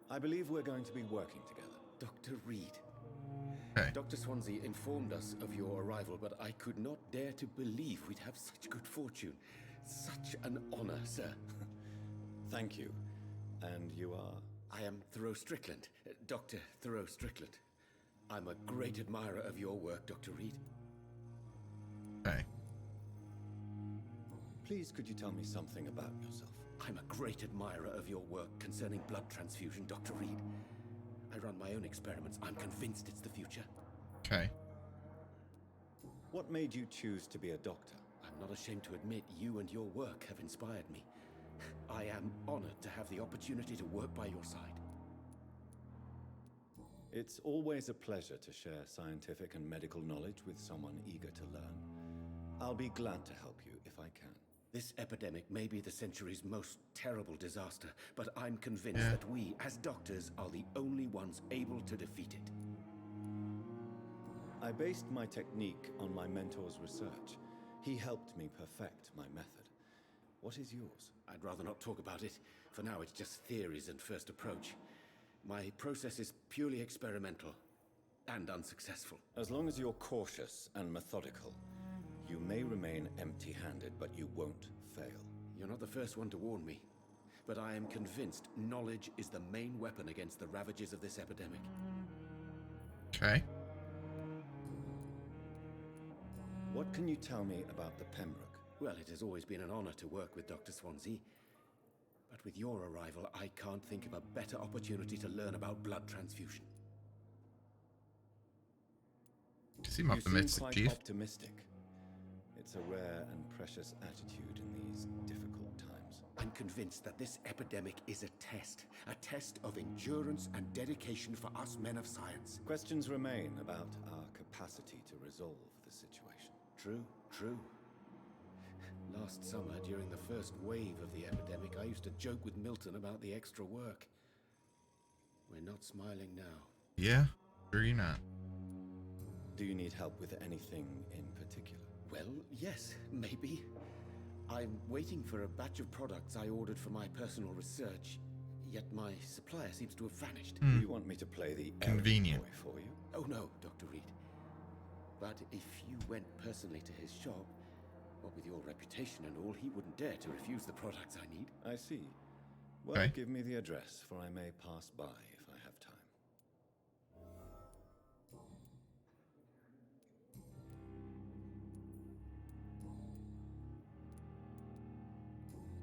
I believe we're going to be working together. Dr. Reed. Okay. Dr. Swansea informed us of your arrival, but I could not dare to believe we'd have such good fortune. Such an honor, sir. Thank you. And you are? I am Thoreau Strickland, Dr. Thoreau Strickland. I'm a great admirer of your work, Dr. Reed. Okay. Please, could you tell me something about yourself? I'm a great admirer of your work concerning blood transfusion, Dr. Reed. I run my own experiments. I'm convinced it's the future. Okay. What made you choose to be a doctor? I'm not ashamed to admit you and your work have inspired me. I am honored to have the opportunity to work by your side. It's always a pleasure to share scientific and medical knowledge with someone eager to learn. I'll be glad to help you if I can. This epidemic may be the century's most terrible disaster, but I'm convinced that we, as doctors, are the only ones able to defeat it. I based my technique on my mentor's research. He helped me perfect my method. What is yours? I'd rather not talk about it. For now, it's just theories and first approach. My process is purely experimental and unsuccessful. As long as you're cautious and methodical, you may remain empty-handed, but you won't fail. You're not the first one to warn me, but I am convinced knowledge is the main weapon against the ravages of this epidemic. Okay. What can you tell me about the Pembroke? Well, it has always been an honor to work with Dr. Swansea. But with your arrival, I can't think of a better opportunity to learn about blood transfusion. You seem optimistic, you seem quite Chief. optimistic. It's a rare and precious attitude in these difficult times. I'm convinced that this epidemic is a test of endurance and dedication for us men of science. Questions remain about our capacity to resolve the situation. True, true. Last summer, during the first wave of the epidemic, I used to joke with Milton about the extra work. We're not smiling now. Yeah, sure you're not. Do you need help with anything in particular? Well, yes, maybe. I'm waiting for a batch of products I ordered for my personal research, yet my supplier seems to have vanished. Do you want me to play the Convenient errand boy for you? Oh no, Dr. Reed. But if you went personally to his shop, what with your reputation and all, he wouldn't dare to refuse the products I need. I see. Well, Okay. give me the address, for I may pass by if I have time.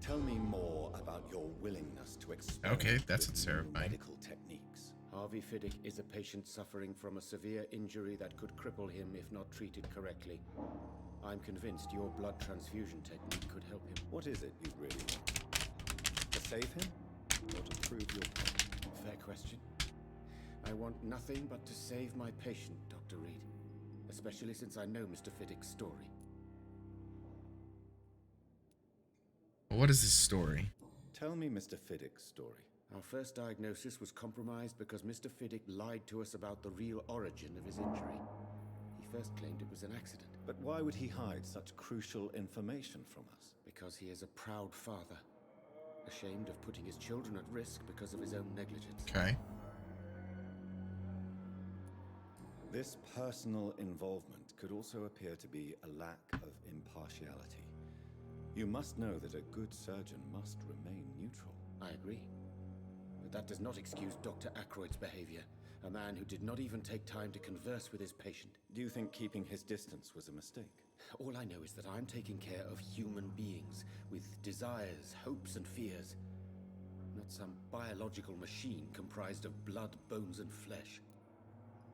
Tell me more about your willingness to experiment Okay, that's with new terrifying. medical techniques. Harvey Fiddick is a patient suffering from a severe injury that could cripple him if not treated correctly. I'm convinced your blood transfusion technique could help him. What is it you really want? To save him, or to prove your point? Fair question. I want nothing but to save my patient, Dr. Reed. Especially since I know Mr. Fiddick's story. What is this story? Tell me Mr. Fiddick's story. Our first diagnosis was compromised because Mr. Fiddick lied to us about the real origin of his injury. He first claimed it was an accident. But why would he hide such crucial information from us? Because he is a proud father, ashamed of putting his children at risk because of his own negligence. Okay. This personal involvement could also appear to be a lack of impartiality. You must know that a good surgeon must remain neutral. I agree. But that does not excuse Dr. Ackroyd's behavior, a man who did not even take time to converse with his patient. Do you think keeping his distance was a mistake? All I know is that I'm taking care of human beings with desires, hopes, and fears. Not some biological machine comprised of blood, bones, and flesh.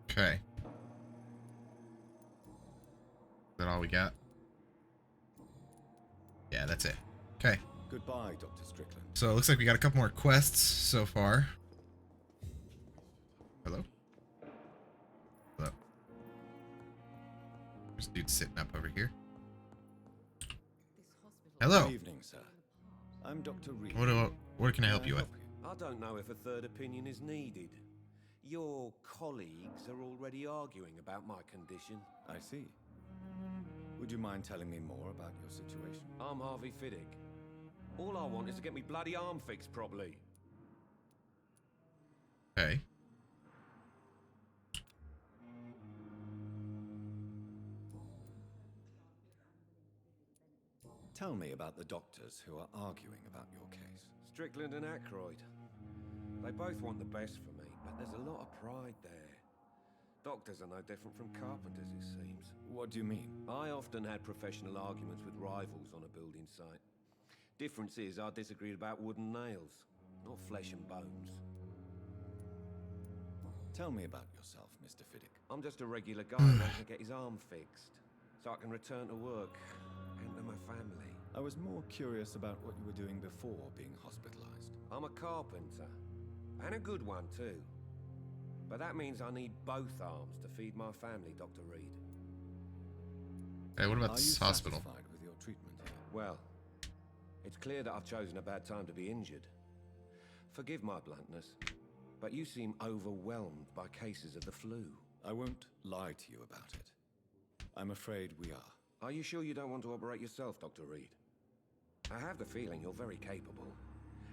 Okay. Is that all we got? Yeah, that's it. Okay. Goodbye, Dr. Strickland. So it looks like we got a couple more quests so far. Hello? Hello? There's dude's sitting up over here. This hospital. Hello. Good evening, sir. I'm Dr. Reed. What can I help you with? I don't know if a third opinion is needed. Your colleagues are already arguing about my condition. I see. Would you mind telling me more about your situation? I'm Harvey Fiddick. All I want is to get me bloody arm fixed properly. Okay. Tell me about the doctors who are arguing about your case. Strickland and Aykroyd. They both want the best for me, but there's a lot of pride there. Doctors are no different from carpenters, it seems. What do you mean? I often had professional arguments with rivals on a building site. Difference is I disagreed about wooden nails, not flesh and bones. Tell me about yourself, Mr. Fiddick. I'm just a regular guy wanting to get his arm fixed, so I can return to work and to my family. I was more curious about what you were doing before being hospitalized. I'm a carpenter, and a good one too. But that means I need both arms to feed my family, Dr. Reed. Hey, what about this hospital? Are you satisfied with your treatment here? Well, it's clear that I've chosen a bad time to be injured. Forgive my bluntness, but you seem overwhelmed by cases of the flu. I won't lie to you about it. I'm afraid we are. Are you sure you don't want to operate yourself, Dr. Reed? I have the feeling you're very capable,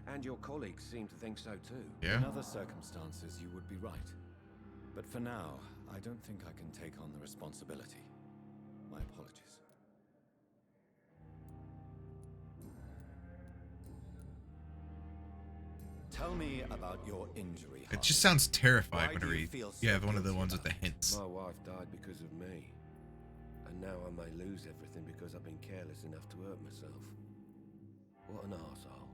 and your colleagues seem to think so too. Yeah. In other circumstances, you would be right. But for now, I don't think I can take on the responsibility. My apologies. Tell me about your injury. It just sounds terrifying Why whenever do you you feel so have one of the guilty ones with the about it? hints. My wife died because of me. And now I may lose everything because I've been careless enough to hurt myself. What an arsehole.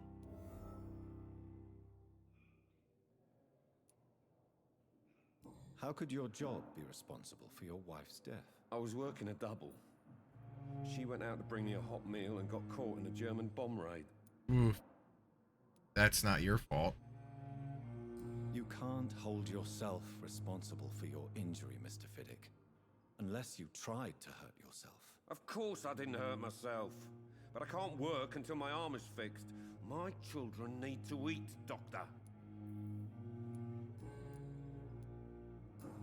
How could your job be responsible for your wife's death? I was working a double. She went out to bring me a hot meal and got caught in a German bomb raid. Oof. That's not your fault. You can't hold yourself responsible for your injury, Mr. Fiddick. Unless you tried to hurt yourself. Of course I didn't hurt myself. But I can't work until my arm is fixed. My children need to eat, Doctor.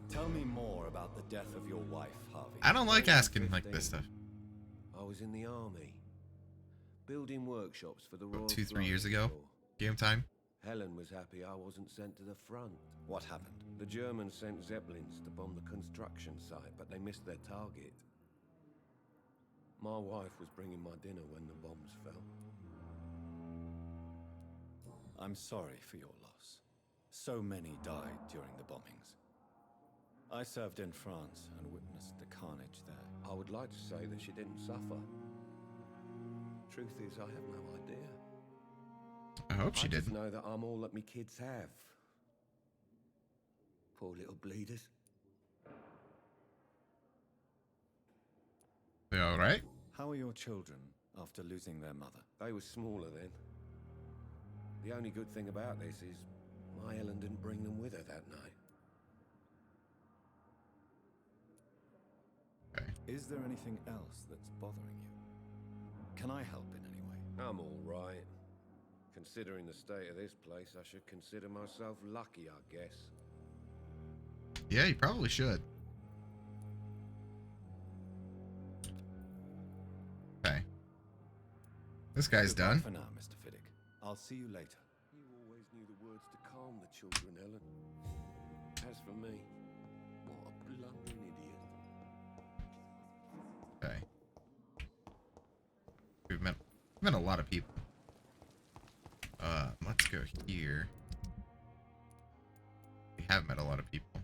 Tell me more about the death of your wife, Harvey. I don't like asking like this 15. stuff. I was in the army. Building workshops for the Royal 2-3 years Flying ago. Corps. Game time. Helen was happy I wasn't sent to the front. What happened? The Germans sent Zeppelins to bomb the construction site, but they missed their target. My wife was bringing my dinner when the bombs fell. I'm sorry for your loss. So many died during the bombings. I served in France and witnessed the carnage there. I would like to say that she didn't suffer. Truth is, I have no idea. I hope she I just didn't. know that I'm all that me kids have. Poor little bleeders. They all right? How are your children after losing their mother? They were smaller then. The only good thing about this is my Ellen didn't bring them with her that night. Okay. Is there anything else that's bothering you? Can I help in any way? I'm all right. Considering the state of this place, I should consider myself lucky, I guess. Yeah, you probably should. Okay. This guy's Goodbye done. for now, Mr. Fiddick. I'll see you later. You always knew the words to calm the children, Ellen. As for me, what a blundering idiot. Okay. We've met a lot of people. Let's go here. We have met a lot of people.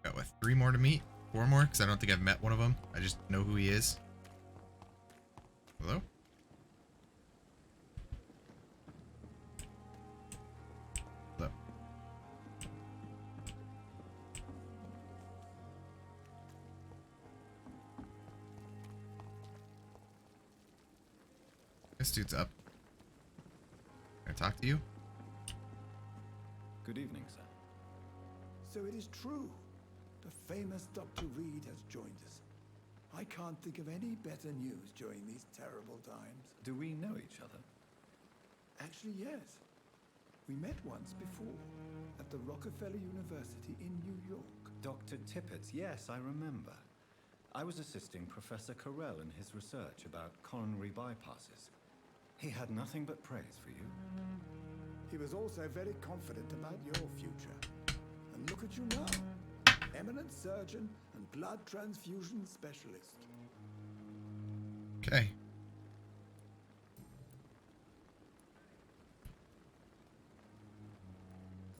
Got what, 3 more to meet? 4 more? Because I don't think I've met one of them. I just know who he is. Hello? Hello. This dude's up. Okay. talk to you? Good evening, sir. So it is true. The famous Dr. Reed has joined us. I can't think of any better news during these terrible times. Do we know each other? Actually, yes. We met once before at the Rockefeller University in New York. Dr. Tippett, yes, I remember. I was assisting Professor Carell in his research about coronary bypasses. He had nothing but praise for you. He was also very confident about your future. And look at you now. Eminent surgeon and blood transfusion specialist. Okay.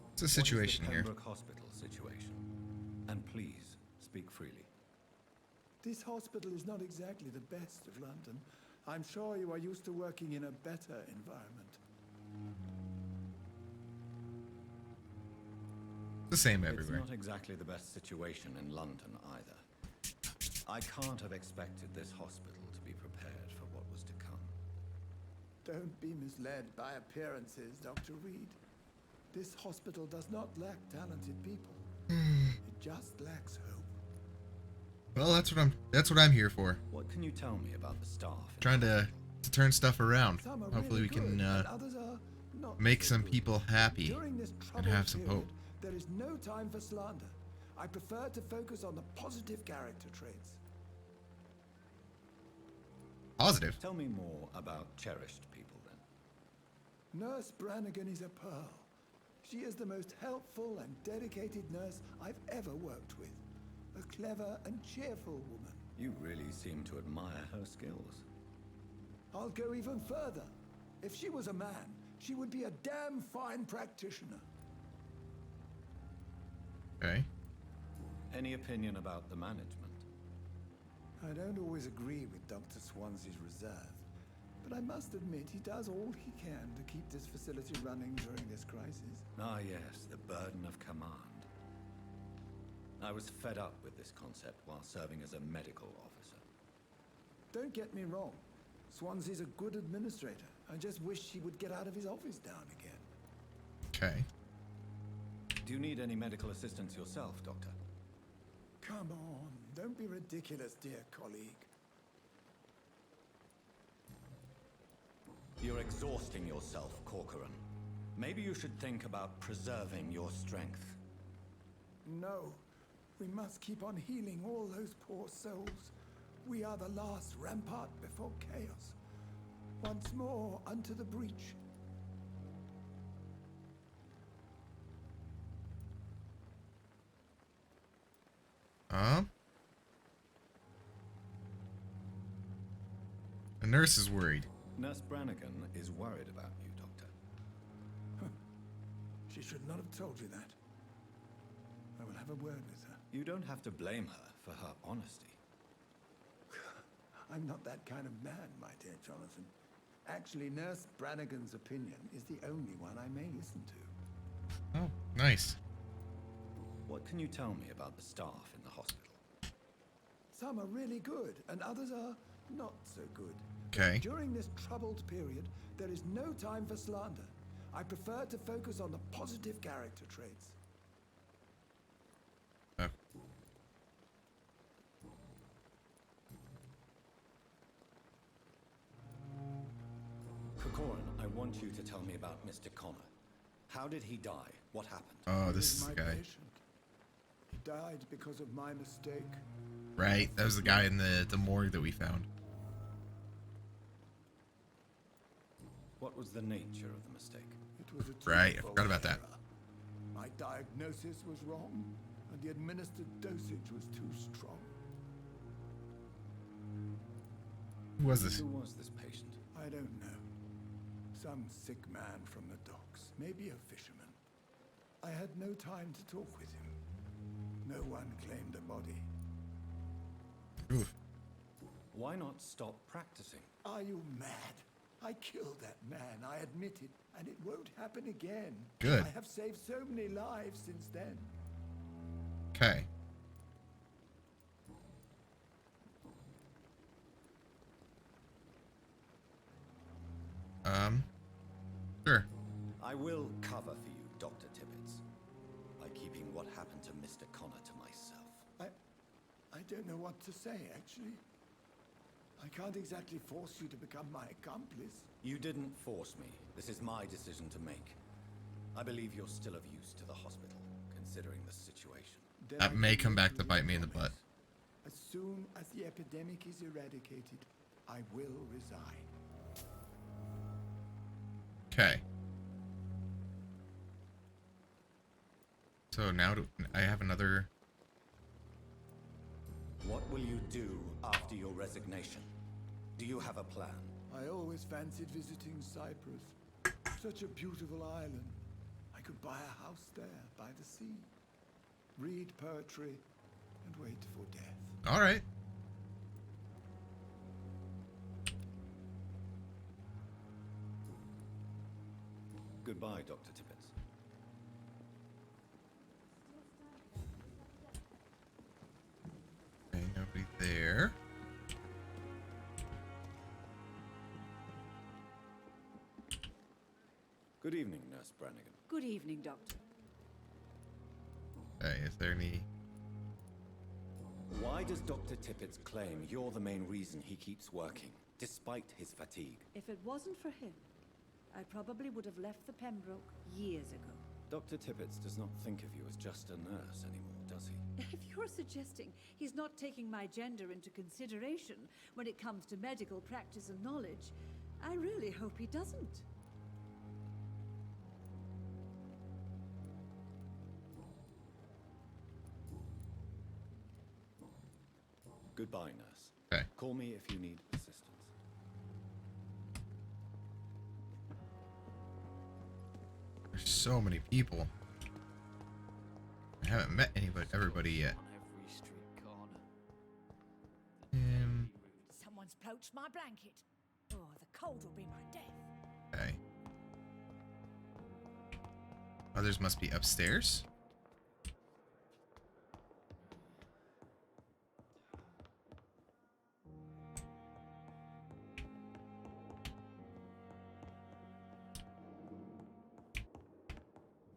What's the situation What is the here? Pembroke Hospital situation? And please, speak freely. This hospital is not exactly the best of London. I'm sure you are used to working in a better environment. The same everywhere. It's not exactly the best situation in London either. I can't have expected this hospital to be prepared for what was to come. Don't be misled by appearances, Dr. Reed. This hospital does not lack talented people. It just lacks hope. Well, that's what I'm here for. What can you tell me about the staff? Trying to turn stuff around. Some are Hopefully really we can good, and others are not make so some good. people happy During this and troubled have some period, hope. there is no time for slander. I prefer to focus on the positive character traits. Positive. Tell me more about cherished people then. Nurse Brannigan is a pearl. She is the most helpful and dedicated nurse I've ever worked with. A clever and cheerful woman. You really seem to admire her skills. I'll go even further. If she was a man, she would be a damn fine practitioner. Okay. Any opinion about the management? I don't always agree with Dr. Swansea's reserve, but I must admit he does all he can to keep this facility running during this crisis. Ah yes, the burden of command. I was fed up with this concept while serving as a medical officer. Don't get me wrong. Swansea's a good administrator. I just wish he would get out of his office now and again. Okay. Do you need any medical assistance yourself, Doctor? Come on, don't be ridiculous, dear colleague. You're exhausting yourself, Corcoran. Maybe you should think about preserving your strength. No, we must keep on healing all those poor souls. We are the last rampart before chaos. Once more unto the breach. The nurse is worried. Nurse Brannigan is worried about you, Doctor. She should not have told you that. I will have a word with her. You don't have to blame her for her honesty. I'm not that kind of man, my dear Jonathan. Actually, Nurse Brannigan's opinion is the only one I may listen to. Oh, nice. What can you tell me about the staff in the hospital? Some are really good, and others are not so good. Okay. During this troubled period, there is no time for slander. I prefer to focus on the positive character traits. Oh. Corcoran, I want you to tell me about Mr. Connor. How did he die? What happened? Oh, He this is my the guy. patient. He died because of my mistake. Right, that was the guy in the morgue that we found. What was the nature of the mistake? It was a Right, I twofold forgot about that. error. My diagnosis was wrong, and the administered dosage was too strong. Who was this? Who was this patient? I don't know. Some sick man from the docks, maybe a fisherman. I had no time to talk with him. No one claimed a body. Oof. Why not stop practicing? Are you mad? I killed that man, I admit it, and it won't happen again. Good. I have saved so many lives since then. Okay. Sure. will cover for you, Dr. Tibbets, by keeping what happened to Mr. Connor to myself. I don't know what to say, actually. I can't exactly force you to become my accomplice. You didn't force me. This is my decision to make. I believe you're still of use to the hospital, considering the situation. Then That I may give come you back a to bite me in the promise. butt. As soon as the epidemic is eradicated, I will resign. Okay. So now I have another... What will you do after your resignation? Do you have a plan? I always fancied visiting Cyprus. Such a beautiful island. I could buy a house there by the sea, read poetry, and wait for death. All right. Goodbye, Dr. Tibbets. Okay, nobody there. Good evening, Nurse Brannigan. Good evening, Doctor. Okay, is there any... Why does Dr. Tippett claim you're the main reason he keeps working, despite his fatigue? If it wasn't for him, I probably would have left the Pembroke years ago. Dr. Tippett does not think of you as just a nurse anymore, does he? If you're suggesting he's not taking my gender into consideration when it comes to medical practice and knowledge, I really hope he doesn't. Goodbye, nurse. Okay. Call me if you need assistance. There's so many people. I haven't met everybody yet. Someone's poached my blanket. Oh, the cold will be my death. Okay. Others must be upstairs.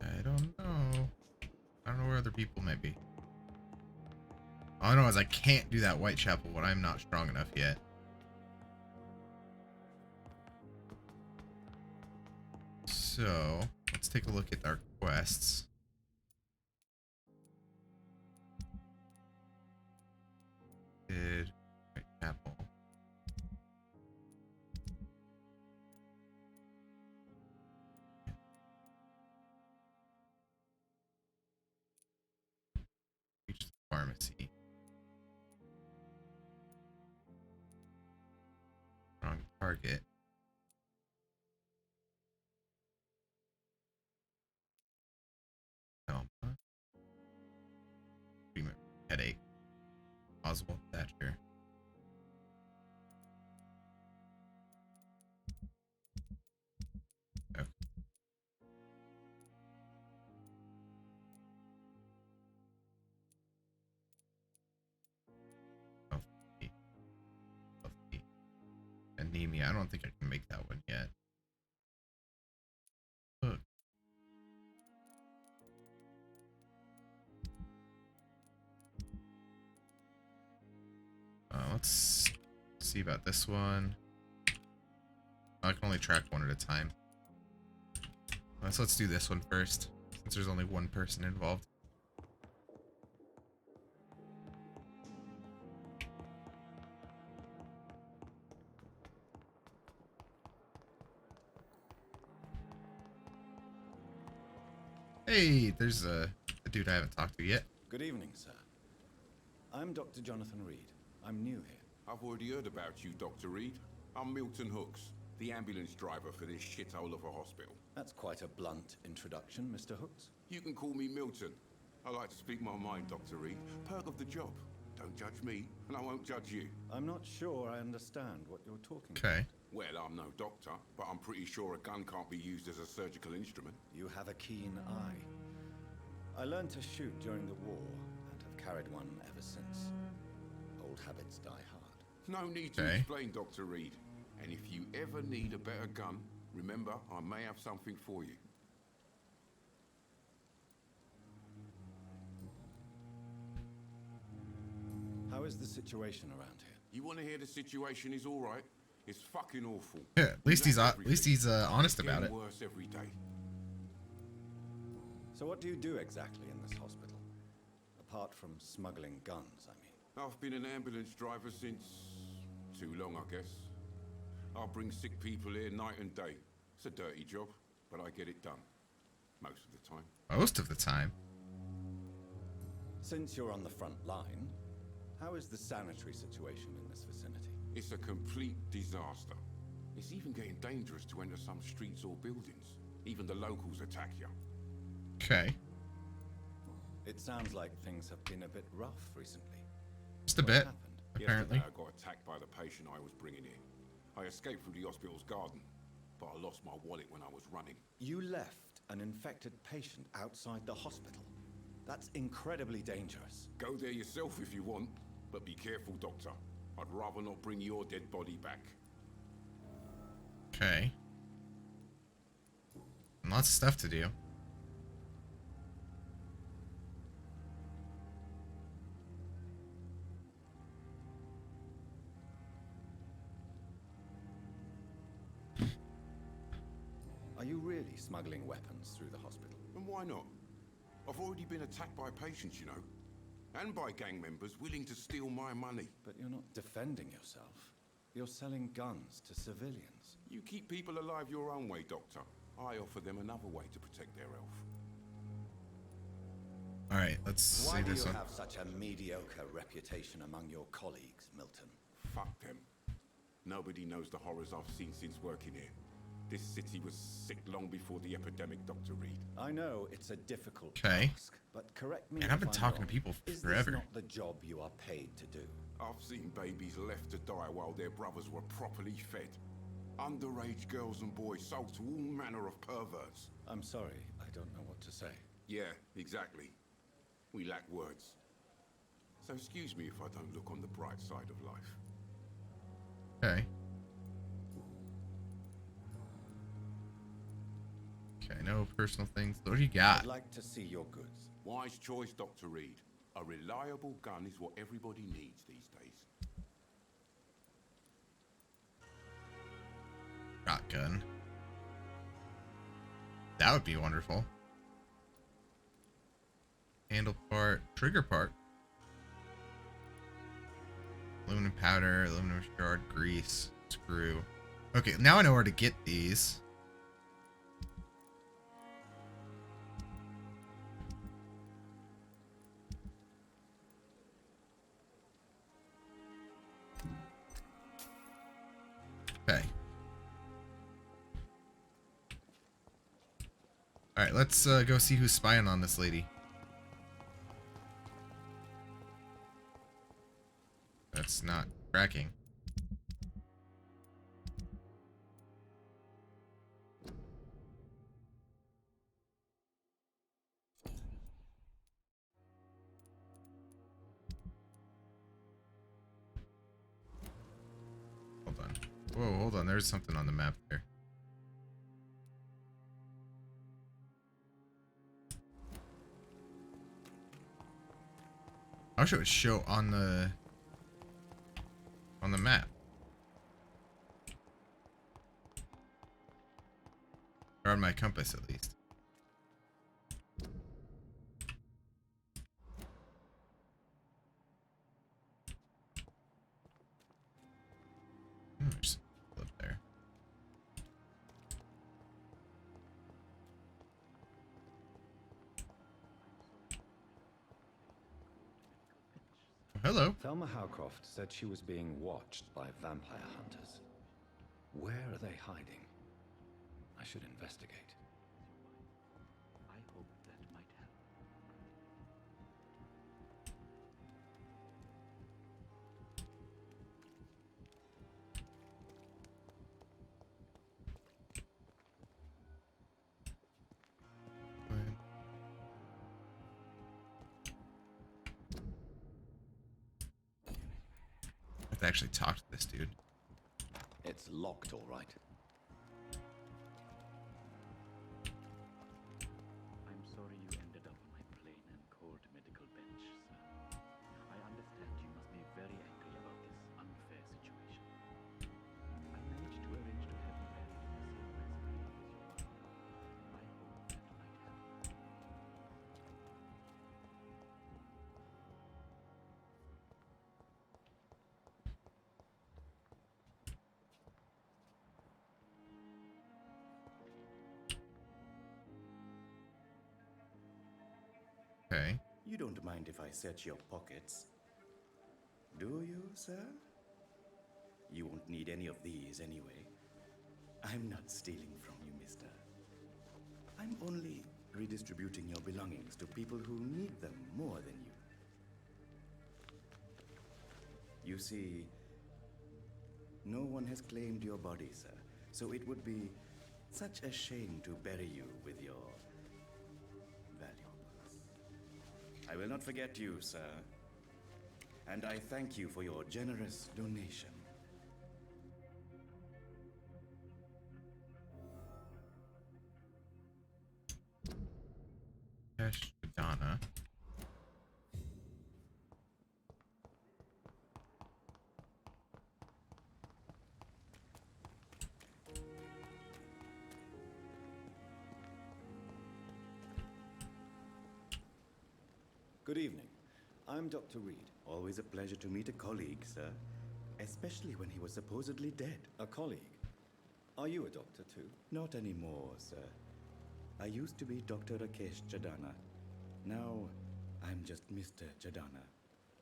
I don't know. I don't know where other people might be. All I know is I can't do that Whitechapel when I'm not strong enough yet. So, let's take a look at our quests. Did Whitechapel. Reach the pharmacy. Wrong target. Treatment for headache. Oswald Thatcher. Okay. Healthy. Anemia. I don't think I can make that one yet. Look. Let's see about this one. I can only track one at a time. Let's do this one first, since there's only one person involved. Hey, there's a dude I haven't talked to yet. Good evening, sir. I'm Dr. Jonathan Reed. I'm new here. I've already heard about you, Dr. Reed. I'm Milton Hooks, the ambulance driver for this shithole of a hospital. That's quite a blunt introduction, Mr. Hooks. You can call me Milton. I like to speak my mind, Dr. Reed. Perk of the job. Don't judge me, and I won't judge you. I'm not sure I understand what you're talking about. Okay. Well, I'm no doctor, but I'm pretty sure a gun can't be used as a surgical instrument. You have a keen eye. I learned to shoot during the war, and have carried one ever since. Old habits die hard. No need to explain, Dr. Reed. And if you ever need a better gun, remember, I may have something for you. is the situation around here? You want to hear the situation is all right? It's fucking awful. Yeah, at least he's honest about it. It's getting worse every day. So what do you do exactly in this hospital? Apart from smuggling guns, I mean. I've been an ambulance driver since too long, I guess. I'll bring sick people here night and day. It's a dirty job, but I get it done. Most of the time. Most of the time. Since you're on the front line, how is the sanitary situation in this vicinity? It's a complete disaster. It's even getting dangerous to enter some streets or buildings. Even the locals attack you. Okay. It sounds like things have been a bit rough recently. Just a bit, apparently. Yesterday I got attacked by the patient I was bringing in. I escaped through the hospital's garden, but I lost my wallet when I was running. You left an infected patient outside the hospital? That's incredibly dangerous. Go there yourself if you want, but be careful, Doctor. I'd rather not bring your dead body back. Okay. Lots of stuff to do. Are you really smuggling weapons through the hospital? And why not? I've already been attacked by patients, you know. And by gang members willing to steal my money. But you're not defending yourself. You're selling guns to civilians. You keep people alive your own way, Doctor. I offer them another way to protect their health. Alright, let's see this one. Why do you have such a mediocre reputation among your colleagues, Milton? Fuck them. Nobody knows the horrors I've seen since working here. This city was sick long before the epidemic, Dr. Reed. I know it's a difficult task, but correct me and I've been if I'm talking wrong. to people Is forever. this not the job you are paid to do? I've seen babies left to die while their brothers were properly fed. Underage girls and boys sold to all manner of perverts. I'm sorry, I don't know what to say. Yeah, exactly. We lack words. So excuse me if I don't look on the bright side of life. Okay. Okay, no personal things. What do you got? I'd like to see your goods. Wise choice, Dr. Reed. A reliable gun is what everybody needs these days. Shotgun. That would be wonderful. Handle part, trigger part. Aluminum powder, aluminum shard, grease, screw. Okay, now I know where to get these. Okay. Alright, let's go see who's spying on this lady. That's not tracking. Hold on. Whoa, hold on. There's something on the map there. I wish it would show on the map. Or on my compass at least. There's a clip there. Oh, hello. Thelma Howcroft said she was being watched by vampire hunters. Where are they hiding? I should investigate. I hope that might help. I have to actually talk to this dude. It's locked, all right. I'm sorry you ended up on my plain and cold medical bench, sir. I understand you must be very You don't mind if I search your pockets, do you, sir? You won't need any of these anyway. I'm not stealing from you, mister. I'm only redistributing your belongings to people who need them more than you. You see, no one has claimed your body, sir, so it would be such a shame to bury you with your valuables. I will not forget you, sir, and I thank you for your generous donation. Donna. Good evening. I'm Dr. Reed. Always a pleasure to meet a colleague, sir. Especially when he was supposedly dead. A colleague? Are you a doctor too? Not anymore, sir. I used to be Dr. Rakesh Chadana. Now, I'm just Mr. Chadana,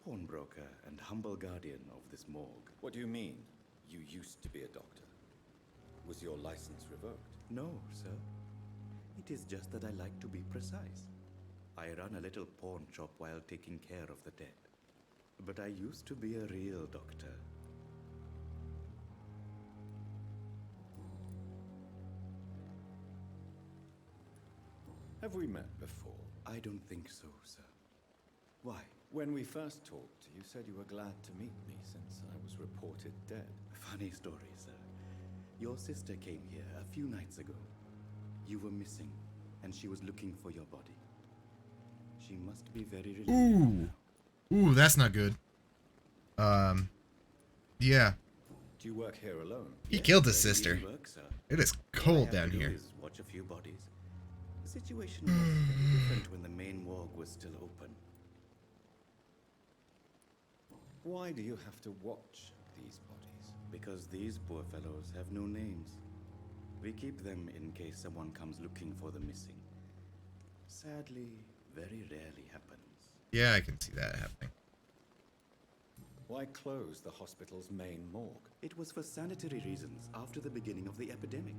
pawnbroker and humble guardian of this morgue. What do you mean, you used to be a doctor? Was your license revoked? No, sir. It is just that I like to be precise. I run a little pawn shop while taking care of the dead. But I used to be a real doctor. Have we met before? I don't think so, sir. Why? When we first talked, you said you were glad to meet me since I was reported dead. Funny story, sir. Your sister came here a few nights ago. You were missing, and she was looking for your body. She must be very relieved. Ooh. Ooh, that's not good. Yeah. Do you work here alone? He killed his Where do sister. you work, sir? It is All I cold have down to do here. is watch a few bodies. The situation was very different when the main morgue was still open. Why do you have to watch these bodies? Because these poor fellows have no names. We keep them in case someone comes looking for the missing. Sadly, very rarely happens. Yeah, I can see that happening. Why close the hospital's main morgue? It was for sanitary reasons after the beginning of the epidemic.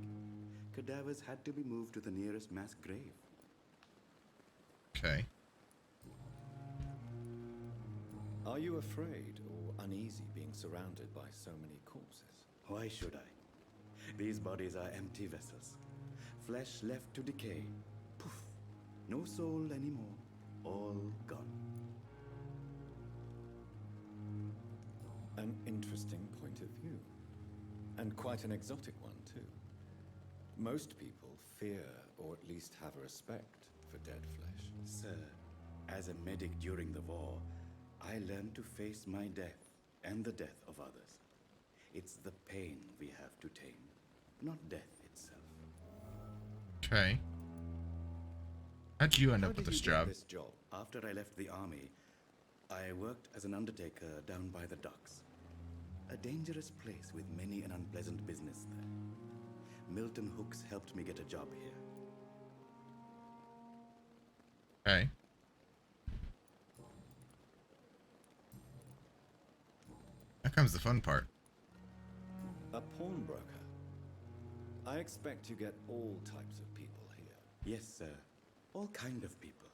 Cadavers had to be moved to the nearest mass grave. Okay. Are you afraid or uneasy being surrounded by so many corpses? Why should I? These bodies are empty vessels. Flesh left to decay. Poof. No soul anymore. All gone. An interesting point of view. And quite an exotic one, too. Most people fear, or at least have a respect, for dead flesh. Sir, as a medic during the war, I learned to face my death and the death of others. It's the pain we have to tame, not death itself. Okay. How'd you end up with this job? This job? After I left the army, I worked as an undertaker down by the docks. A dangerous place with many an unpleasant business there. Milton Hooks helped me get a job here. Okay. Here comes the fun part. A pawnbroker. I expect you get all types of people here. Yes, sir. All kind of people.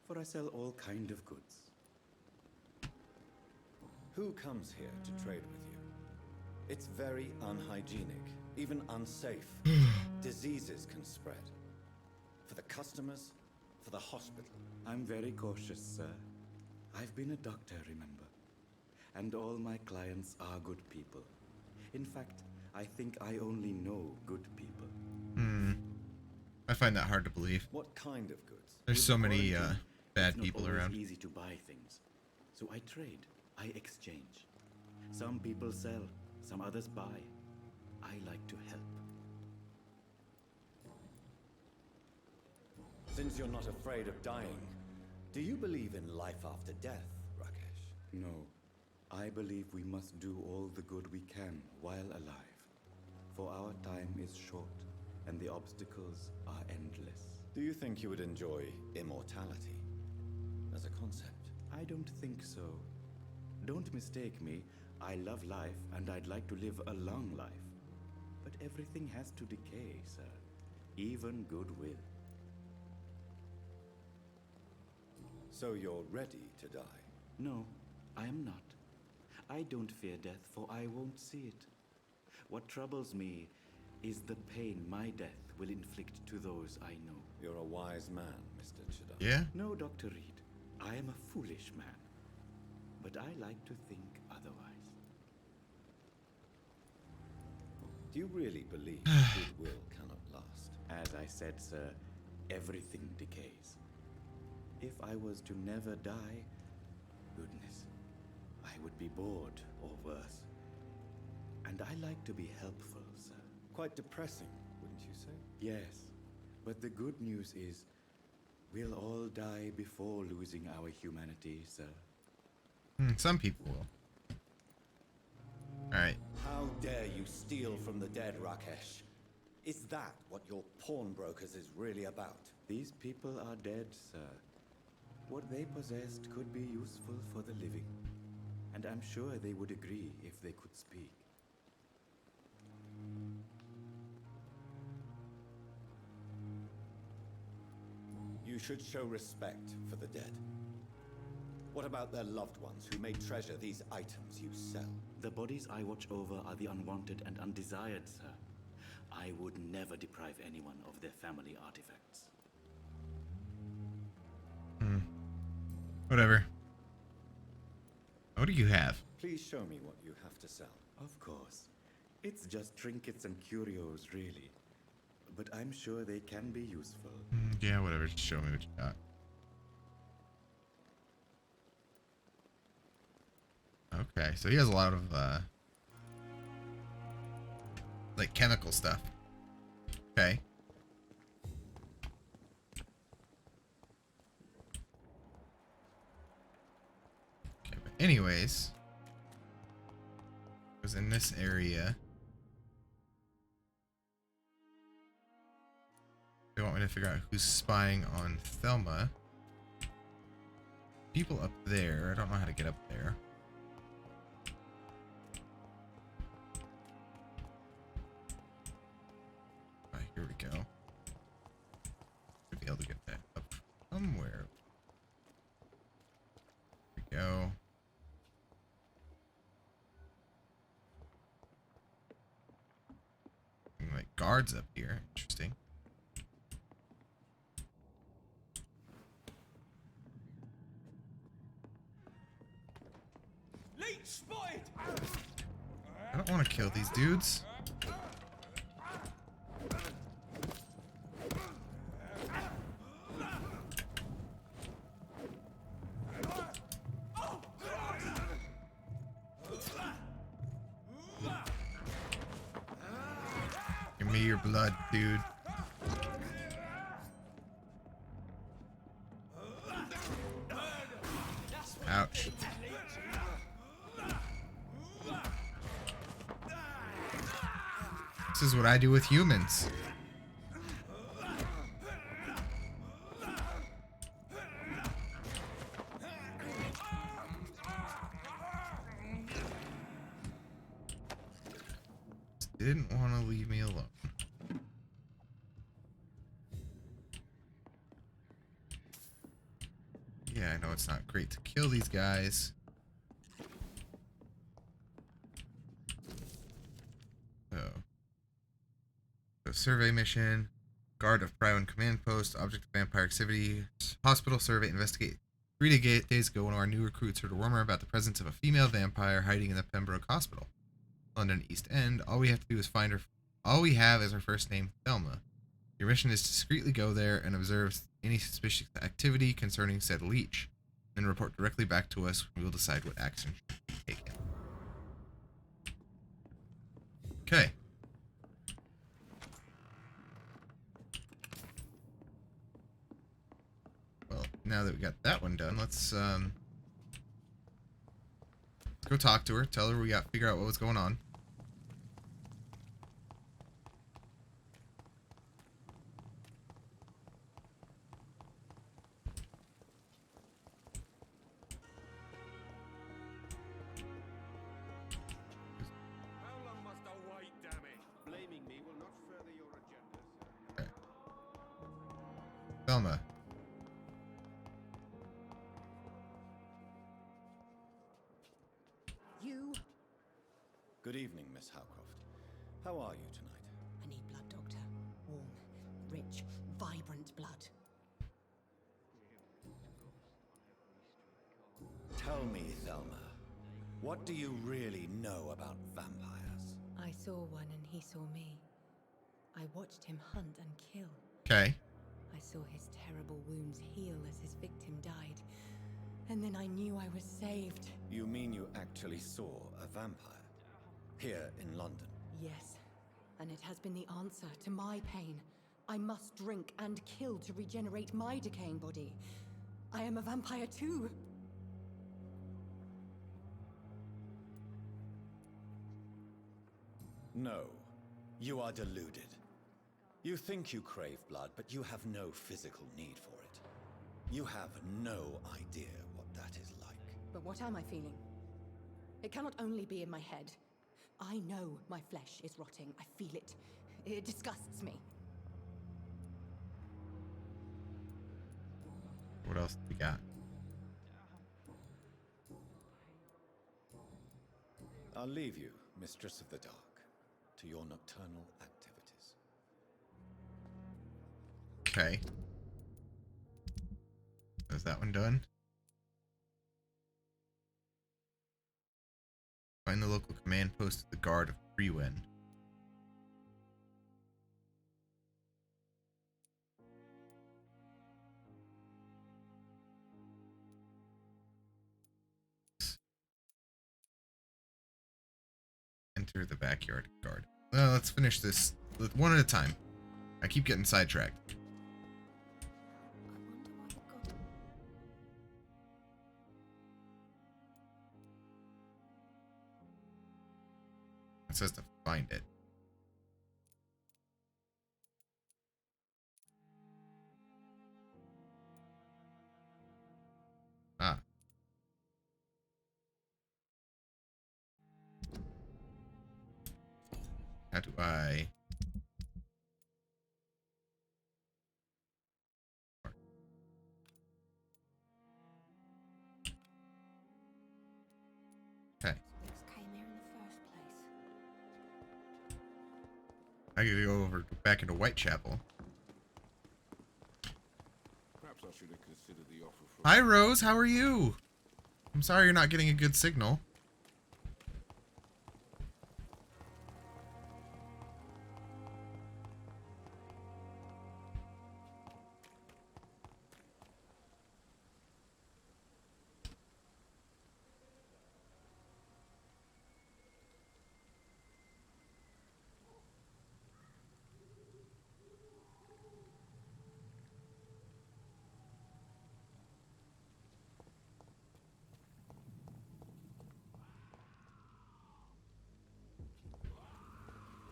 For I sell all kind of goods. Who comes here to trade with you? It's very unhygienic, even unsafe. Diseases can spread. For the customers, for the hospital. I'm very cautious, sir. I've been a doctor, remember? And all my clients are good people. In fact, I think I only know good people. I find that hard to believe. What kind of goods? There's so many Quarantine, bad it's not people always around. Easy to buy things. So I trade. I exchange. Some people sell, some others buy. I like to help. Since you're not afraid of dying, do you believe in life after death, Rakesh? No. I believe we must do all the good we can while alive. For our time is short, and the obstacles are endless. Do you think you would enjoy immortality? as a concept. I don't think so. Don't mistake me. I love life and I'd like to live a long life. But everything has to decay, sir. Even goodwill. So you're ready to die? No, I am not. I don't fear death, for I won't see it. What troubles me is the pain my death will inflict to those I know. You're a wise man, Mr. Chidok. Yeah? No, Dr. Reed. I am a foolish man. But I like to think otherwise. Do you really believe goodwill cannot last? As I said, sir, everything decays. If I was to never die, goodness, I would be bored or worse. And I like to be helpful, sir. Quite depressing, wouldn't you say? Yes, but the good news is we'll all die before losing our humanity, sir. Some people will. Alright. How dare you steal from the dead, Rakesh? Is that what your pawnbrokers is really about? These people are dead, sir. What they possessed could be useful for the living. And I'm sure they would agree if they could speak. You should show respect for the dead. What about their loved ones who may treasure these items you sell? The bodies I watch over are the unwanted and undesired, sir. I would never deprive anyone of their family artifacts. Whatever. What do you have? Please show me what you have to sell. Of course. It's just trinkets and curios, really. But I'm sure they can be useful. Yeah, whatever. Just show me what you got. Okay, so he has a lot of, like, chemical stuff. Okay. Okay, but anyways, it was in this area. They want me to figure out who's spying on Thelma. People up there. I don't know how to get up there. Alright, here we go. Should be able to get that up somewhere. There we go. Like guards up here. Interesting. I don't want to kill these dudes. Give me your blood, dude. Ouch. This is what I do with humans. Just didn't want to leave me alone. Yeah, I know it's not great to kill these guys. So survey mission, guard of Private Command Post, object of vampire activity, hospital survey, investigate. 3 days ago, one of our new recruits heard a rumor about the presence of a female vampire hiding in the Pembroke Hospital, London East End. All we have to do is find her. All we have is her first name, Thelma. Your mission is to discreetly go there and observe any suspicious activity concerning said leech, then report directly back to us. We will decide what action should be taken. Okay. Well, now that we got that one done, let's go talk to her. Tell her we got to figure out what was going on. Thelma. You? Good evening, Miss Howcroft. How are you tonight? I need blood, Doctor. Warm, rich, vibrant blood. Tell me, Thelma, what do you really know about vampires? I saw one and he saw me. I watched him hunt and kill. Okay. I saw his terrible wounds heal as his victim died. And then I knew I was saved. You mean you actually saw a vampire? Here in London? Yes. And it has been the answer to my pain. I must drink and kill to regenerate my decaying body. I am a vampire too. No. You are deluded. You think you crave blood, but you have no physical need for it. You have no idea what that is like. But what am I feeling? It cannot only be in my head. I know my flesh is rotting. I feel it. It disgusts me. What else do we got? I'll leave you, Mistress of the Dark, to your nocturnal activities. Okay. Is that one done? Find the local command post of the Guard of Freewind. Enter the backyard guard. Well, let's finish this one at a time. I keep getting sidetracked. It says to find it. Ah. How do I... Okay. I gotta go back into Whitechapel. Perhaps I should have considered the offer from... Hi, Rose. How are you? I'm sorry you're not getting a good signal.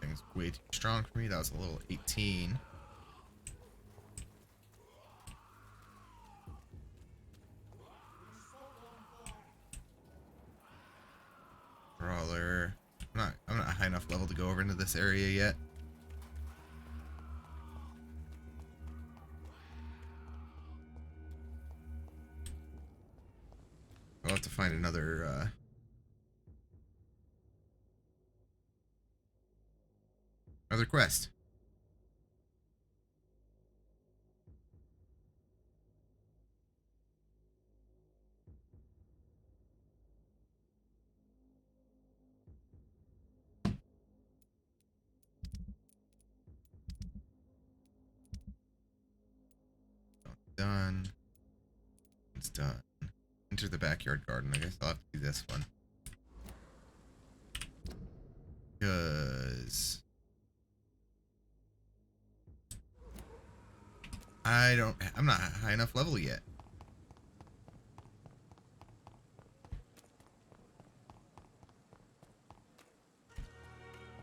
Thing's way too strong for me. That was a little 18. Brawler. I'm not high enough level to go over into this area yet. I'll have to find another quest. Done. It's done. Enter the backyard garden. I guess I'll have to do this one. Because I'm not high enough level yet.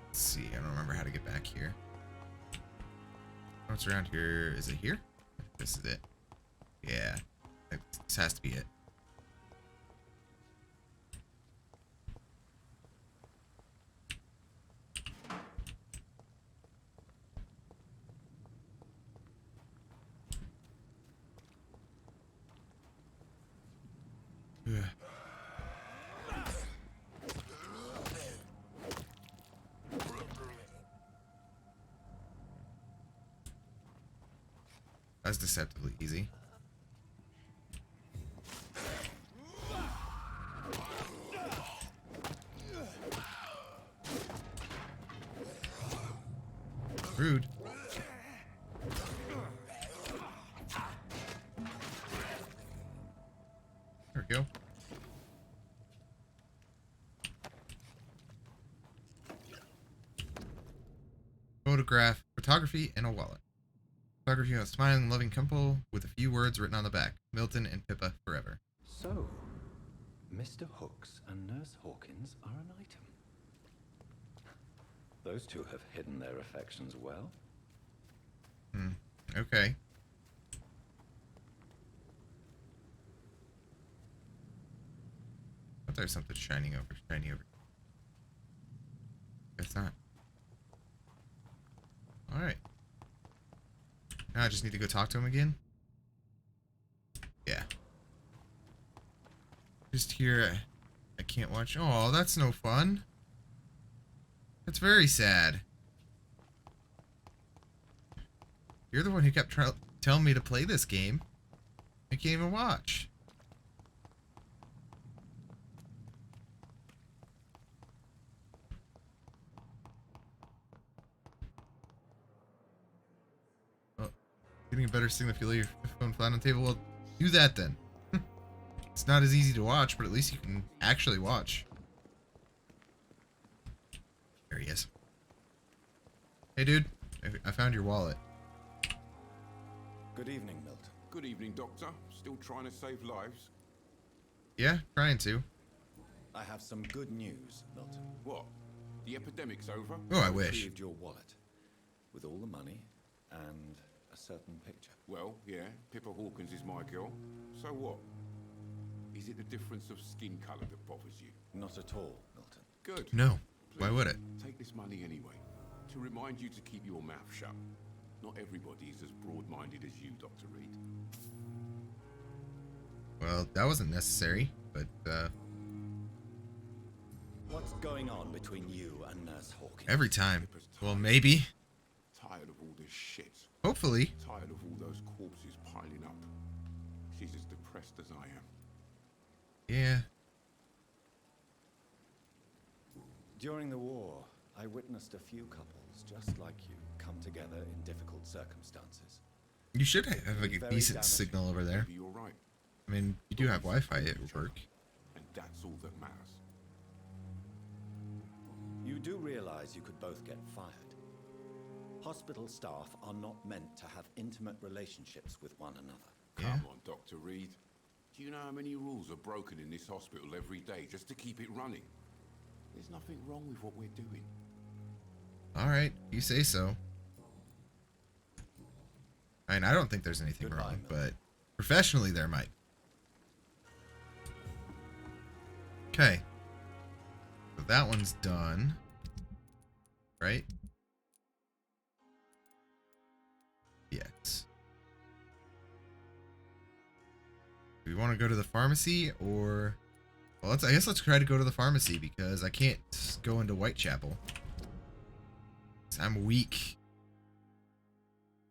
Let's see, I don't remember how to get back here. What's around here? Is it here? This is it. Yeah. This has to be it. That's deceptively easy. Rude. There we go. Photography, and a wallet. Photography of a smiling, loving couple with a few words written on the back. Milton and Pippa forever. So, Mr. Hooks and Nurse Hawkins are an item. Those two have hidden their affections well. Okay. I thought there's something shiny over. Guess not. Alright. Now I just need to go talk to him again? Yeah. Just here, I can't watch. Oh, that's no fun. That's very sad. You're the one who kept telling me to play this game. I can't even watch. Getting a better signal if you lay your phone flat on the table. Well, do that then. It's not as easy to watch, but at least you can actually watch. There he is. Hey, dude. I found your wallet. Good evening, Milton. Good evening, Doctor. Still trying to save lives? Yeah, trying to. I have some good news, Milton. What? The epidemic's over? Oh, I wish. Retrieved your wallet with all the money and a certain picture. Well, yeah, Pippa Hawkins is my girl. So what? Is it the difference of skin color that bothers you? Not at all, Milton. Good. No. Please, Why would it? Take this money anyway, to remind you to keep your mouth shut. Not everybody is as broad-minded as you, Dr. Reed. Well, that wasn't necessary, but, What's going on between you and Nurse Hawkins? every time. Well, maybe. Tired of all this shit. Hopefully. Tired of all those corpses piling up. She's as depressed as I am. Yeah. During the war, I witnessed a few couples just like you come together in difficult circumstances. You should have like a Very decent damaging. signal over there. Maybe you're right. I mean, you do have Wi-Fi at work. And that's all that matters. You do realize you could both get fired. Hospital staff are not meant to have intimate relationships with one another. Come on, Dr. Reed. Do you know how many rules are broken in this hospital every day just to keep it running? There's nothing wrong with what we're doing. Alright, you say so. I mean, I don't think there's anything Goodbye, wrong, Milton. but professionally there might. Okay. So that one's done. Right? Yes. Do we want to go to the pharmacy or... Well, I guess let's try to go to the pharmacy because I can't go into Whitechapel. I'm weak.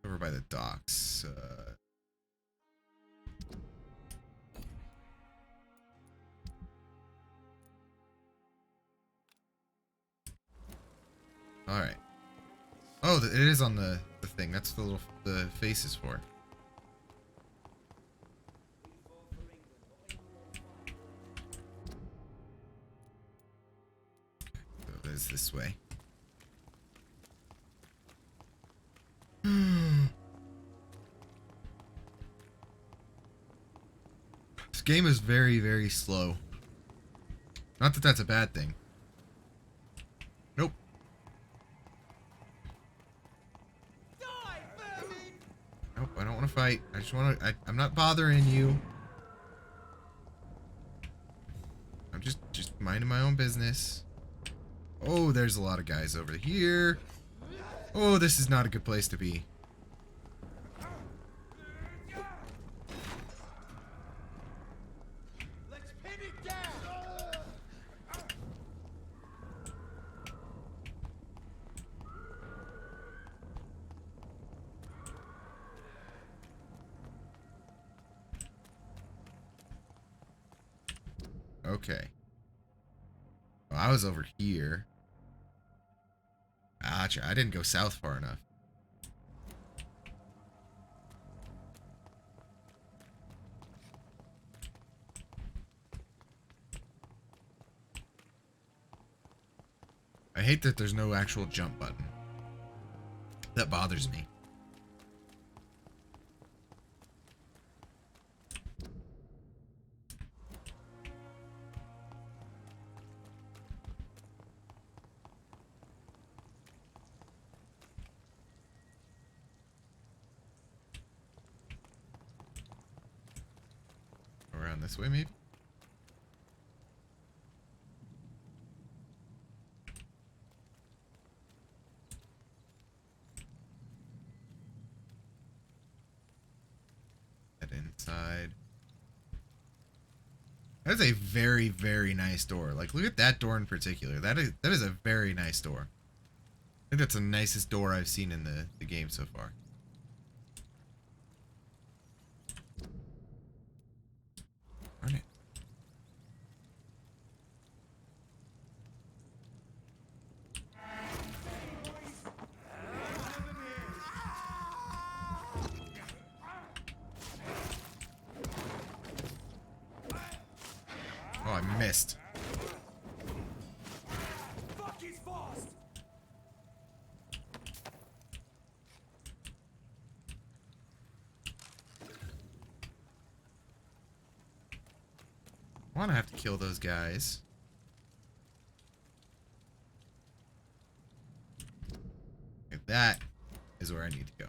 Over by the docks. All right. Oh, it is on the thing. That's the face is for. So it is this way. This game is very, very slow. Not that that's a bad thing. Nope. Nope, I don't want to fight. I just want to... I'm not bothering you. I'm just minding my own business. Oh, there's a lot of guys over here. Oh, this is not a good place to be. Let's pin it down! Okay. Well, I was over here. Gotcha. I didn't go south far enough. I hate that there's no actual jump button. That bothers me. Around this way, maybe? Head inside. That is a very, very nice door. Like, look at that door in particular. That is a very nice door. I think that's the nicest door I've seen in the game so far. Darn it. Oh, I missed. Fuck, he's fast! I want to have to kill those guys. Okay, that is where I need to go.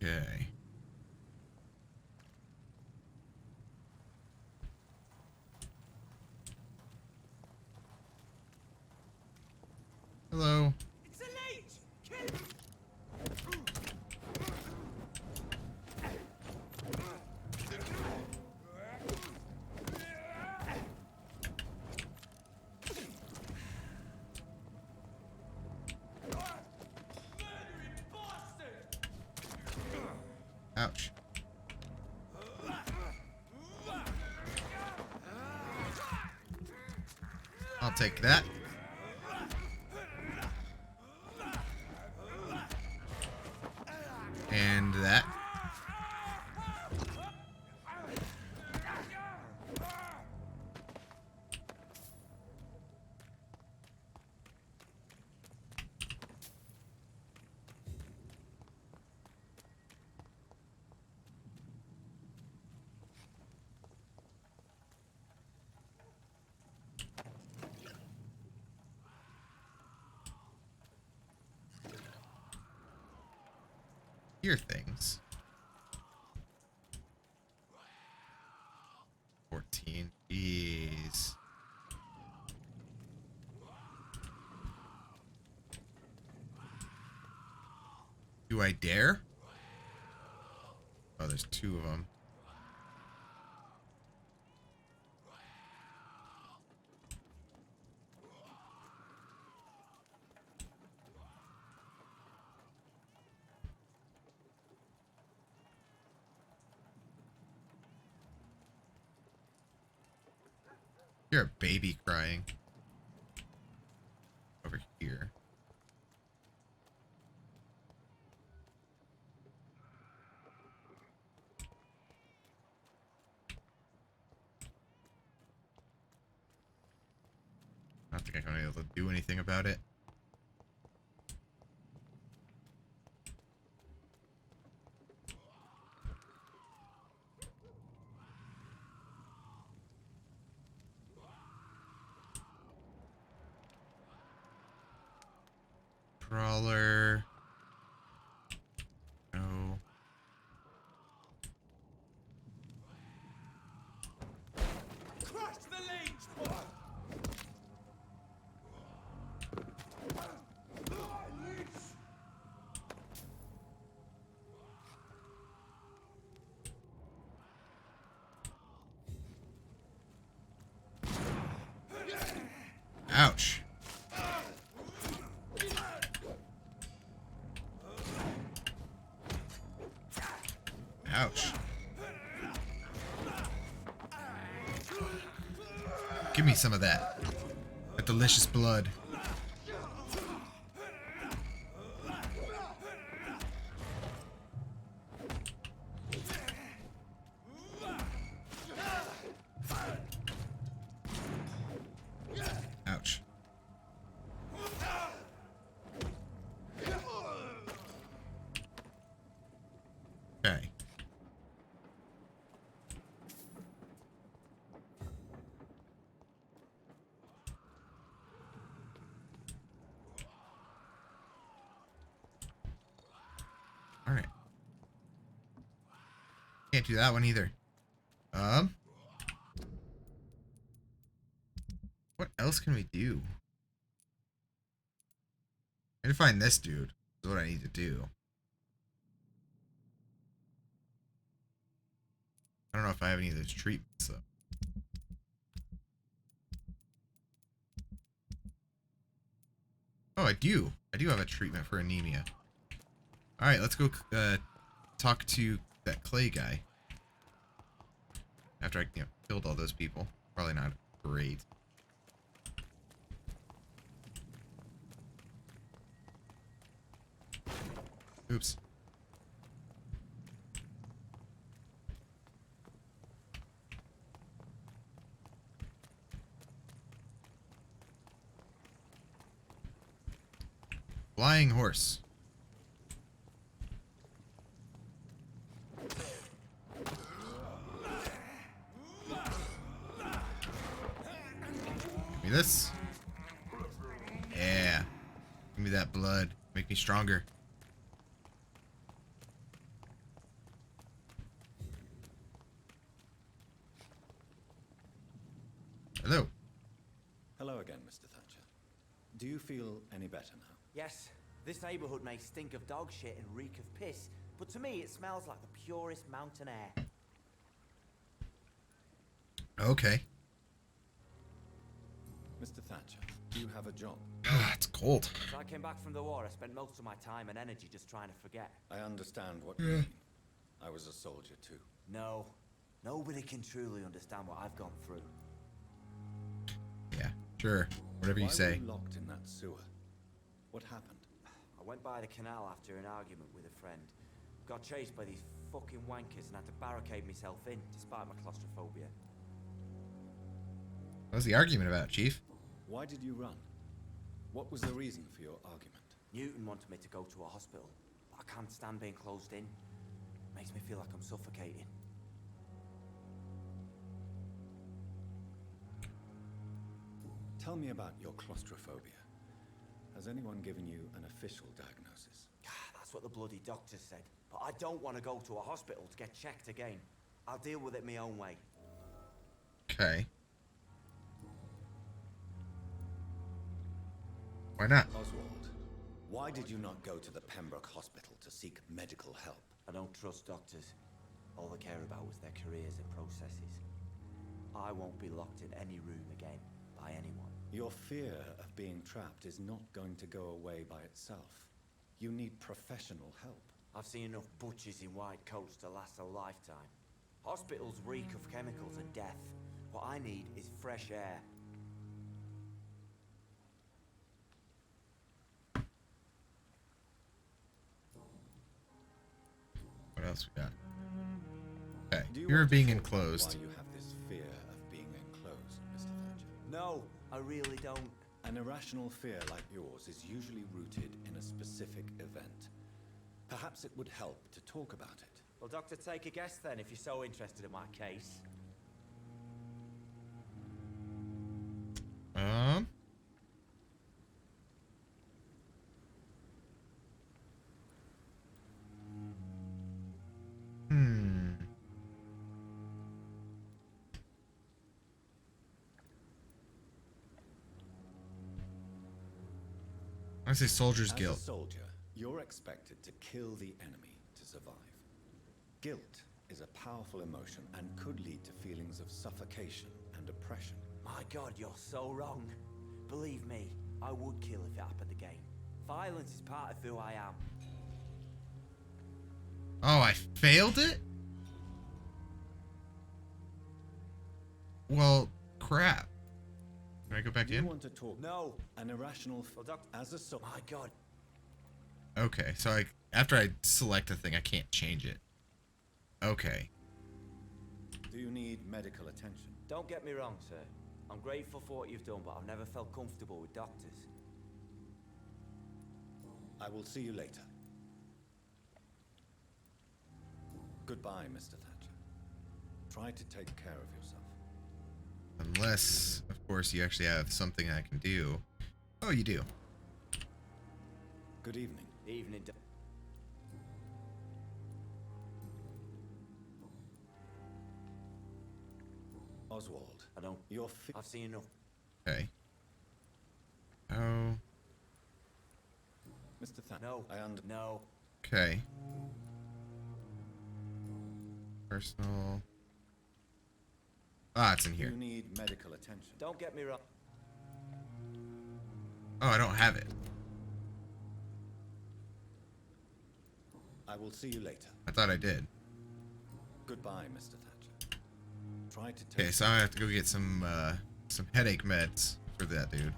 Okay. Hello. It's a leech! Kill him! Ouch. I'll take that. And that. Hear things. 14. Jeez. Do I dare? Oh, there's two of them. You're a baby crying. Over here. I don't think I'm gonna be able to do anything about it. Crawler. No. Crush the leech, boy! Ouch. Ouch. Give me some of that. That delicious blood. Ouch. Okay. All right. Can't do that one either. What else can we do? I need to find this dude. Is what I need to do. I don't know if I have any of those treatments though. Oh, I do. I do have a treatment for anemia. All right, let's go talk to that clay guy. After I killed all those people. Probably not great. Oops. Flying horse. Give me this. Yeah. Give me that blood. Make me stronger. Hello. Hello again, Mr. Thatcher. Do you feel any better now? Yes, this neighborhood may stink of dog shit and reek of piss, but to me it smells like the purest mountain air. Okay. Mr. Thatcher, do you have a job? It's cold. Since I came back from the war, I spent most of my time and energy just trying to forget. I understand what you mean. I was a soldier too. No, nobody can truly understand what I've gone through. Yeah, sure. Whatever you say. Why were you locked in that sewer? What happened? I went by the canal after an argument with a friend. Got chased by these fucking wankers and had to barricade myself in, despite my claustrophobia. What was the argument about, Chief? Why did you run? What was the reason for your argument? Newton wanted me to go to a hospital, but I can't stand being closed in. Makes me feel like I'm suffocating. Tell me about your claustrophobia. Has anyone given you an official diagnosis? That's what the bloody doctor said. But I don't want to go to a hospital to get checked again. I'll deal with it my own way. Okay. Why not? Oswald, why did you not go to the Pembroke Hospital to seek medical help? I don't trust doctors. All they care about was their careers and processes. I won't be locked in any room again by anyone. Your fear of being trapped is not going to go away by itself. You need professional help. I've seen enough butchers in white coats to last a lifetime. Hospitals reek of chemicals and death. What I need is fresh air. What else we got? Okay, you're being enclosed. Why you have this fear of being enclosed, Mr. Thatcher? No, I really don't. An irrational fear like yours is usually rooted in a specific event. Perhaps it would help to talk about it. Well, Doctor, take a guess then if you're so interested in my case. I say soldier's As guilt. a soldier, you're expected to kill the enemy to survive. Guilt is a powerful emotion and could lead to feelings of suffocation and oppression. My God, you're so wrong. Believe me, I would kill if it happened again. Violence is part of who I am. Oh, I failed it? Well, crap. Can I go back You in? want to talk? No. An irrational as a soul. My God. Okay, so after I select a thing, I can't change it. Okay. Do you need medical attention? Don't get me wrong, sir. I'm grateful for what you've done, but I've never felt comfortable with doctors. I will see you later. Goodbye, Mr. Thatcher. Try to take care of yourself. Unless, of course, you actually have something I can do. Oh, you do. Good evening. Evening. Oswald. I don't. I've seen enough. Okay. Oh. Mr. Thatcher. No. No. Okay. Personal. Ah, it's in here. You need medical attention. Don't get me wrong. Oh, I don't have it. I will see you later. I thought I did. Goodbye, Mr. Thatcher. Try to take. Okay, so I'm gonna have to go get some headache meds for that dude.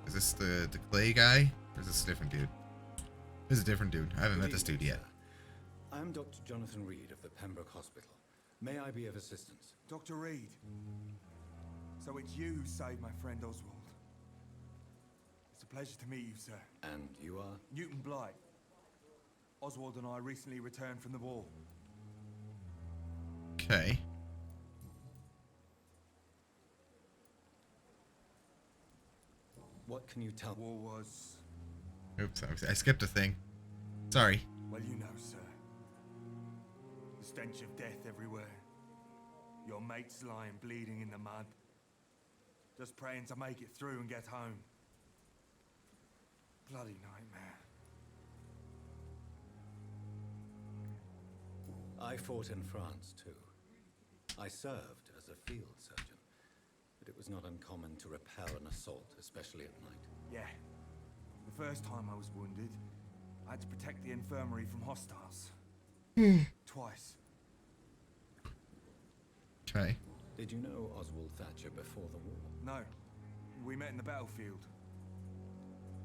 Is this the clay guy? Or is this a different dude? This is a different dude. I haven't met this dude yet. I'm Dr. Jonathan Reed of the Pembroke Hospital. May I be of assistance? Dr. Reed. So it's you who saved my friend Oswald. It's a pleasure to meet you, sir. And you are? Newton Blight. Oswald and I recently returned from the war. Okay. What can you tell? War was... Oops, I skipped a thing. Sorry. Well, you know, sir. The stench of death everywhere. Your mates lying bleeding in the mud. Just praying to make it through and get home. Bloody nightmare. I fought in France, too. I served as a field surgeon, but it was not uncommon to repel an assault, especially at night. Yeah. The first time I was wounded, I had to protect the infirmary from hostiles. Twice. Okay. Did you know Oswald Thatcher before the war? No. We met in the battlefield.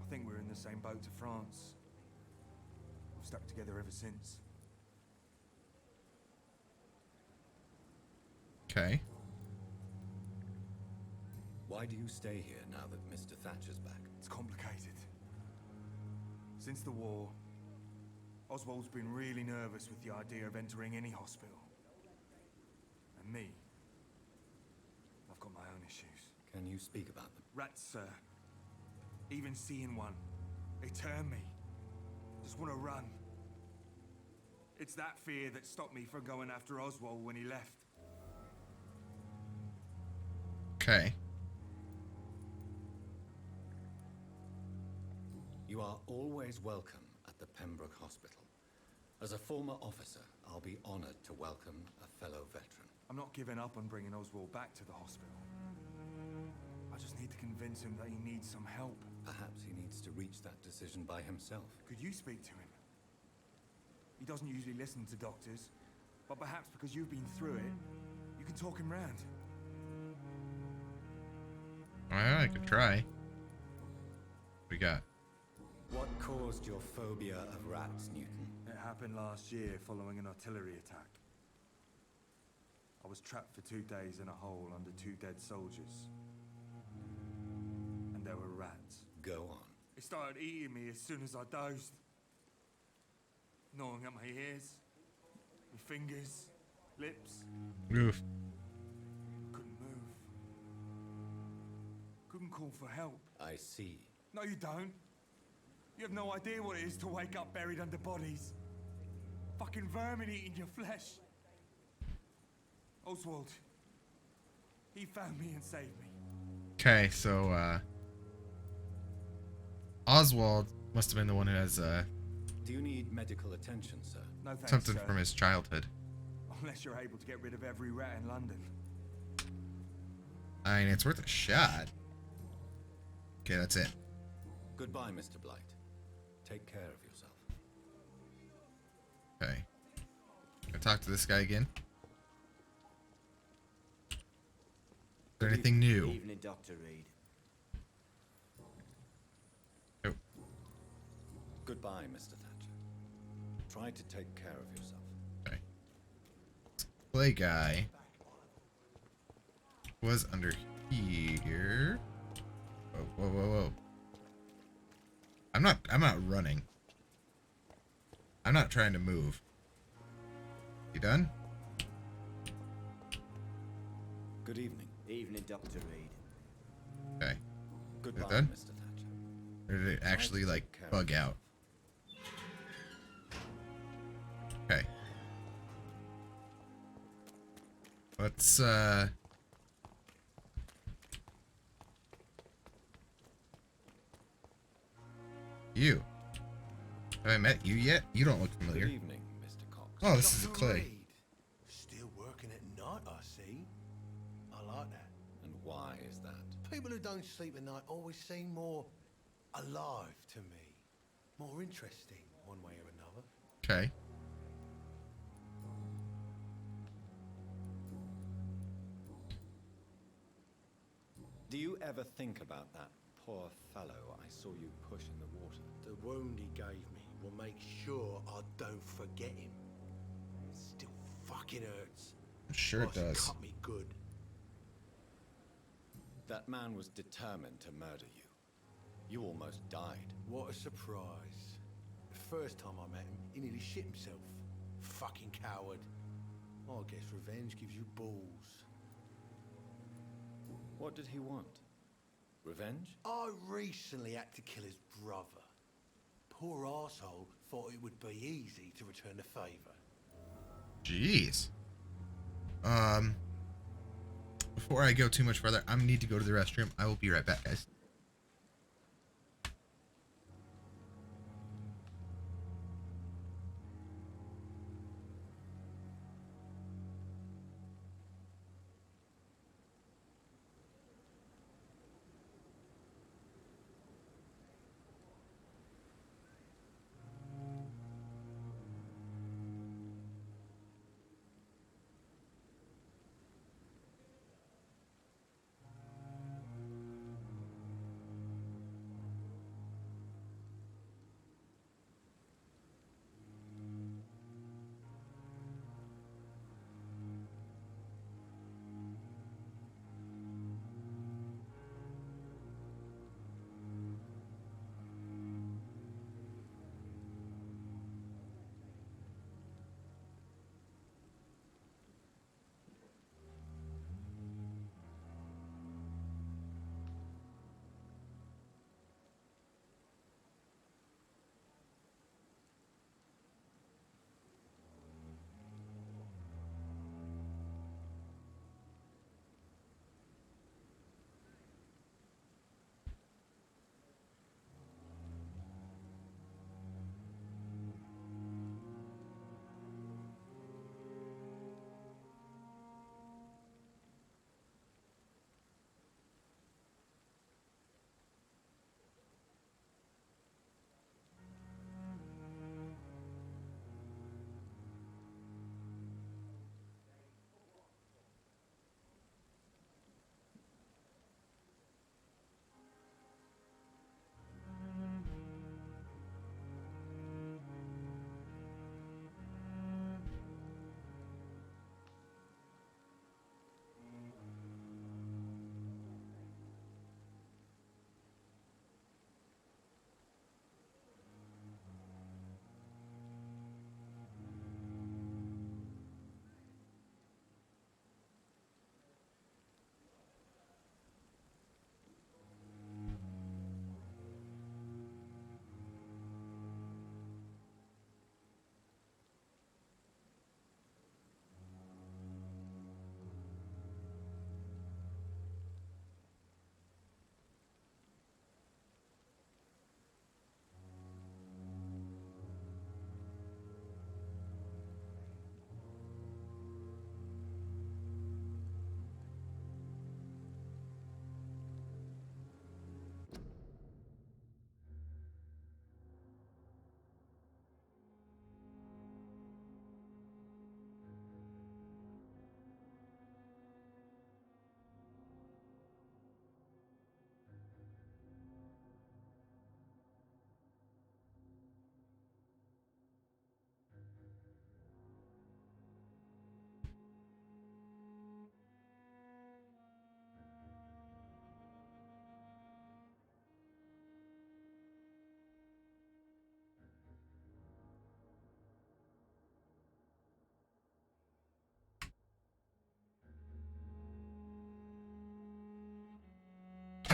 I think we're in the same boat to France. We've stuck together ever since. Okay. Why do you stay here now that Mr. Thatcher's back? It's complicated. Since the war, Oswald's been really nervous with the idea of entering any hospital. And me, I've got my own issues. Can you speak about them? Rats, sir. Even seeing one, they turn me. Just want to run. It's that fear that stopped me from going after Oswald when he left. Okay. You are always welcome at the Pembroke Hospital. As a former officer, I'll be honored to welcome a fellow veteran. I'm not giving up on bringing Oswald back to the hospital. I just need to convince him that he needs some help. Perhaps he needs to reach that decision by himself. Could you speak to him? He doesn't usually listen to doctors, but perhaps because you've been through it, you can talk him round. I could try. We got. What caused your phobia of rats, Newton? It happened last year following an artillery attack. I was trapped for 2 days in a hole under 2 dead soldiers. And there were rats. Go on. It started eating me as soon as I dozed. Gnawing at my ears, my fingers, lips. Oof. Couldn't move. Couldn't call for help. I see. No, you don't. You have no idea what it is to wake up buried under bodies. Fucking vermin eating your flesh. Oswald. He found me and saved me. Okay, so Oswald must have been the one who has Do you need medical attention, sir? No thanks, something sir. from his childhood. Unless you're able to get rid of every rat in London. I mean, it's worth a shot. Okay, that's it. Goodbye, Mr. Blight. Take care of yourself. Okay. I talk to this guy again. Is there anything new? Evening, Dr. Reed. Oh. Goodbye, Mr. Thatcher. Try to take care of yourself. Okay. Play guy was under here. Whoa, whoa, whoa, whoa. I'm not running. I'm not trying to move. You done? Good evening. Evening, Dr. Reed. Okay. Goodbye, done? Mr. Thatcher. Or did it actually like bug out? Okay. Let's you. Have I met you yet? You don't look familiar. Good evening, Mr. Cox. Oh, this is Clay. Reed. Still working at night, I see. I like that. And why is that? People who don't sleep at night always seem more alive to me. More interesting, one way or another. Okay. Do you ever think about that poor fellow I saw you push in the water? The wound he gave me will make sure I don't forget him. It still fucking hurts. Sure it Boss does. cut me good. That man was determined to murder you. You almost died. What a surprise. The first time I met him, he nearly shit himself. Fucking coward. I guess revenge gives you balls. What did he want? Revenge? I recently had to kill his brother. Poor arsehole thought it would be easy to return the favor. Jeez. Before I go too much further, I need to go to the restroom. I will be right back, guys.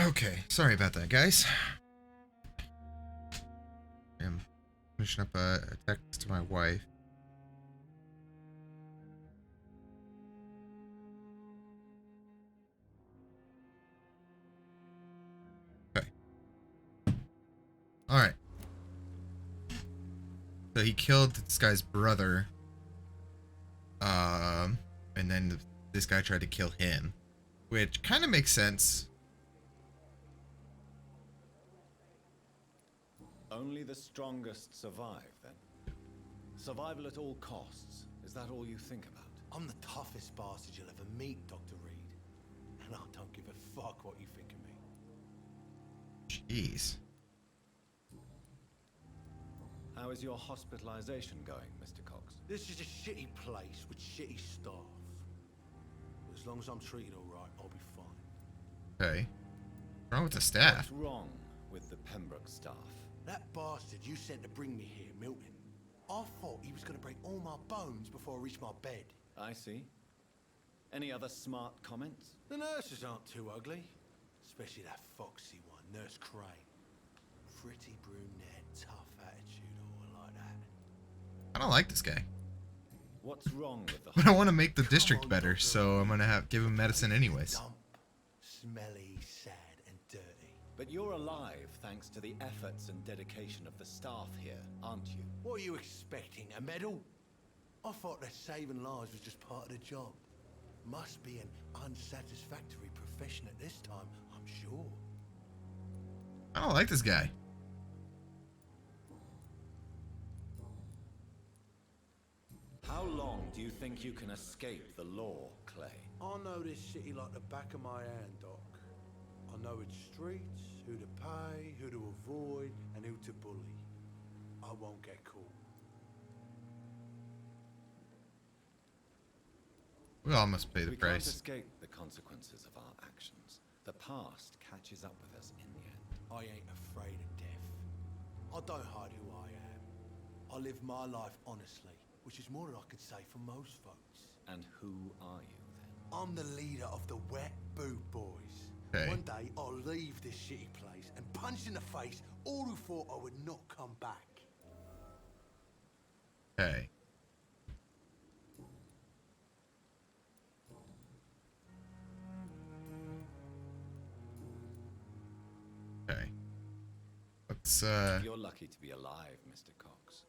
Okay, sorry about that, guys. I'm finishing up a text to my wife. Okay. Alright. So he killed this guy's brother. And then this guy tried to kill him. Which kind of makes sense. Only the strongest survive, then? Survival at all costs. Is that all you think about? I'm the toughest bastard you'll ever meet, Dr. Reed. And I don't give a fuck what you think of me. Jeez. How is your hospitalization going, Mr. Cox? This is a shitty place with shitty staff. But as long as I'm treated alright, I'll be fine. Okay. What's wrong with the staff? What's wrong with the Pembroke staff? That bastard you sent to bring me here, Milton. I thought he was going to break all my bones before I reached my bed. I see. Any other smart comments? The nurses aren't too ugly. Especially that foxy one, Nurse Crane. Pretty brunette, tough attitude, all like that. I don't like this guy. What's wrong with the... But I want to make the district better, so I'm going to give him medicine anyways. Dump, smelly, sad, and dirty. But you're alive thanks to the efforts and dedication of the staff here, aren't you? What are you expecting, a medal? I thought that saving lives was just part of the job. Must be an unsatisfactory profession at this time, I'm sure. I don't like this guy. How long do you think you can escape the law, Clay? I know this city like the back of my hand, Doc. I know its streets, who to pay, who to avoid, and who to bully. I won't get caught. We all must pay the We price. can't escape the consequences of our actions. The past catches up with us in the end. I ain't afraid of death. I don't hide who I am. I live my life honestly, which is more than I could say for most folks. And who are you, then? I'm the leader of the Wet Boot Boys. Okay. One day, I'll leave this shitty place and punch in the face all who thought I would not come back. Okay. Okay. Let's You're lucky to be alive, Mr. Cox.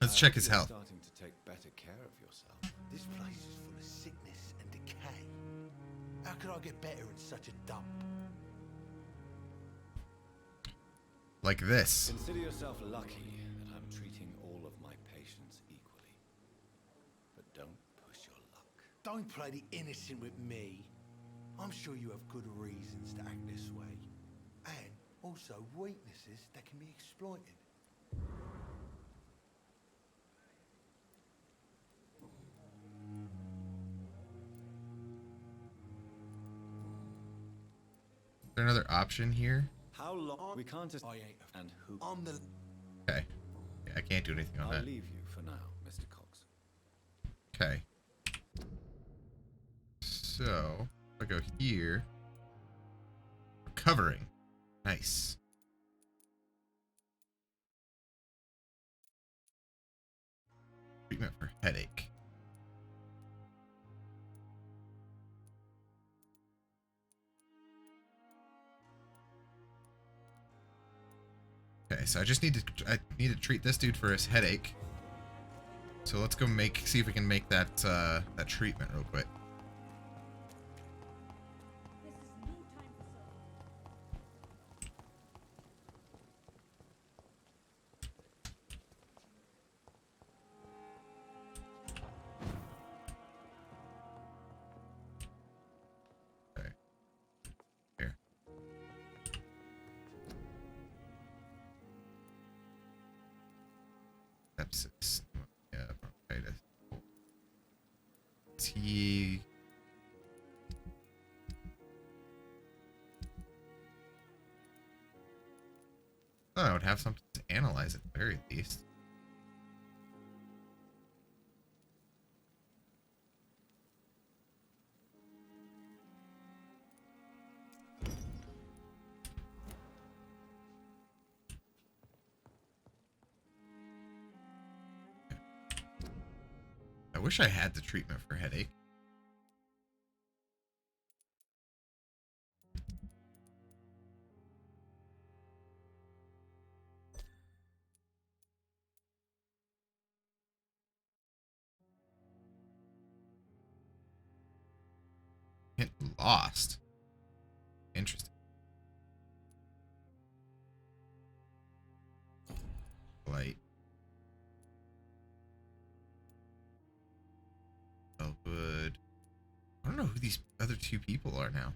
let's check his You're health. Starting to take better care of yourself. This place is full of sickness and decay. How could I get better in such a dump? Like this. Consider yourself lucky that I'm treating all of my patients equally. But don't push your luck. Don't play the innocent with me. I'm sure you have good reasons to act this way. And also weaknesses that can be exploited. Is there another option here? How long? We can't just... I ain't And who... I'm the... Okay. Yeah, I can't do anything on I'll that. leave you for now, Mr. Cox. Okay. So, if I go here. Recovering. Nice. Treatment for headache. Okay, so I just need to treat this dude for his headache. So let's go see if we can make that that treatment real quick. Okay. Here. Sepsis. Yeah, bronchitis. Fatigue. I thought I would have something to analyze at the very least. I wish I had the treatment for headache. Get lost. Interesting. Light. Elwood. I don't know who these other two people are now.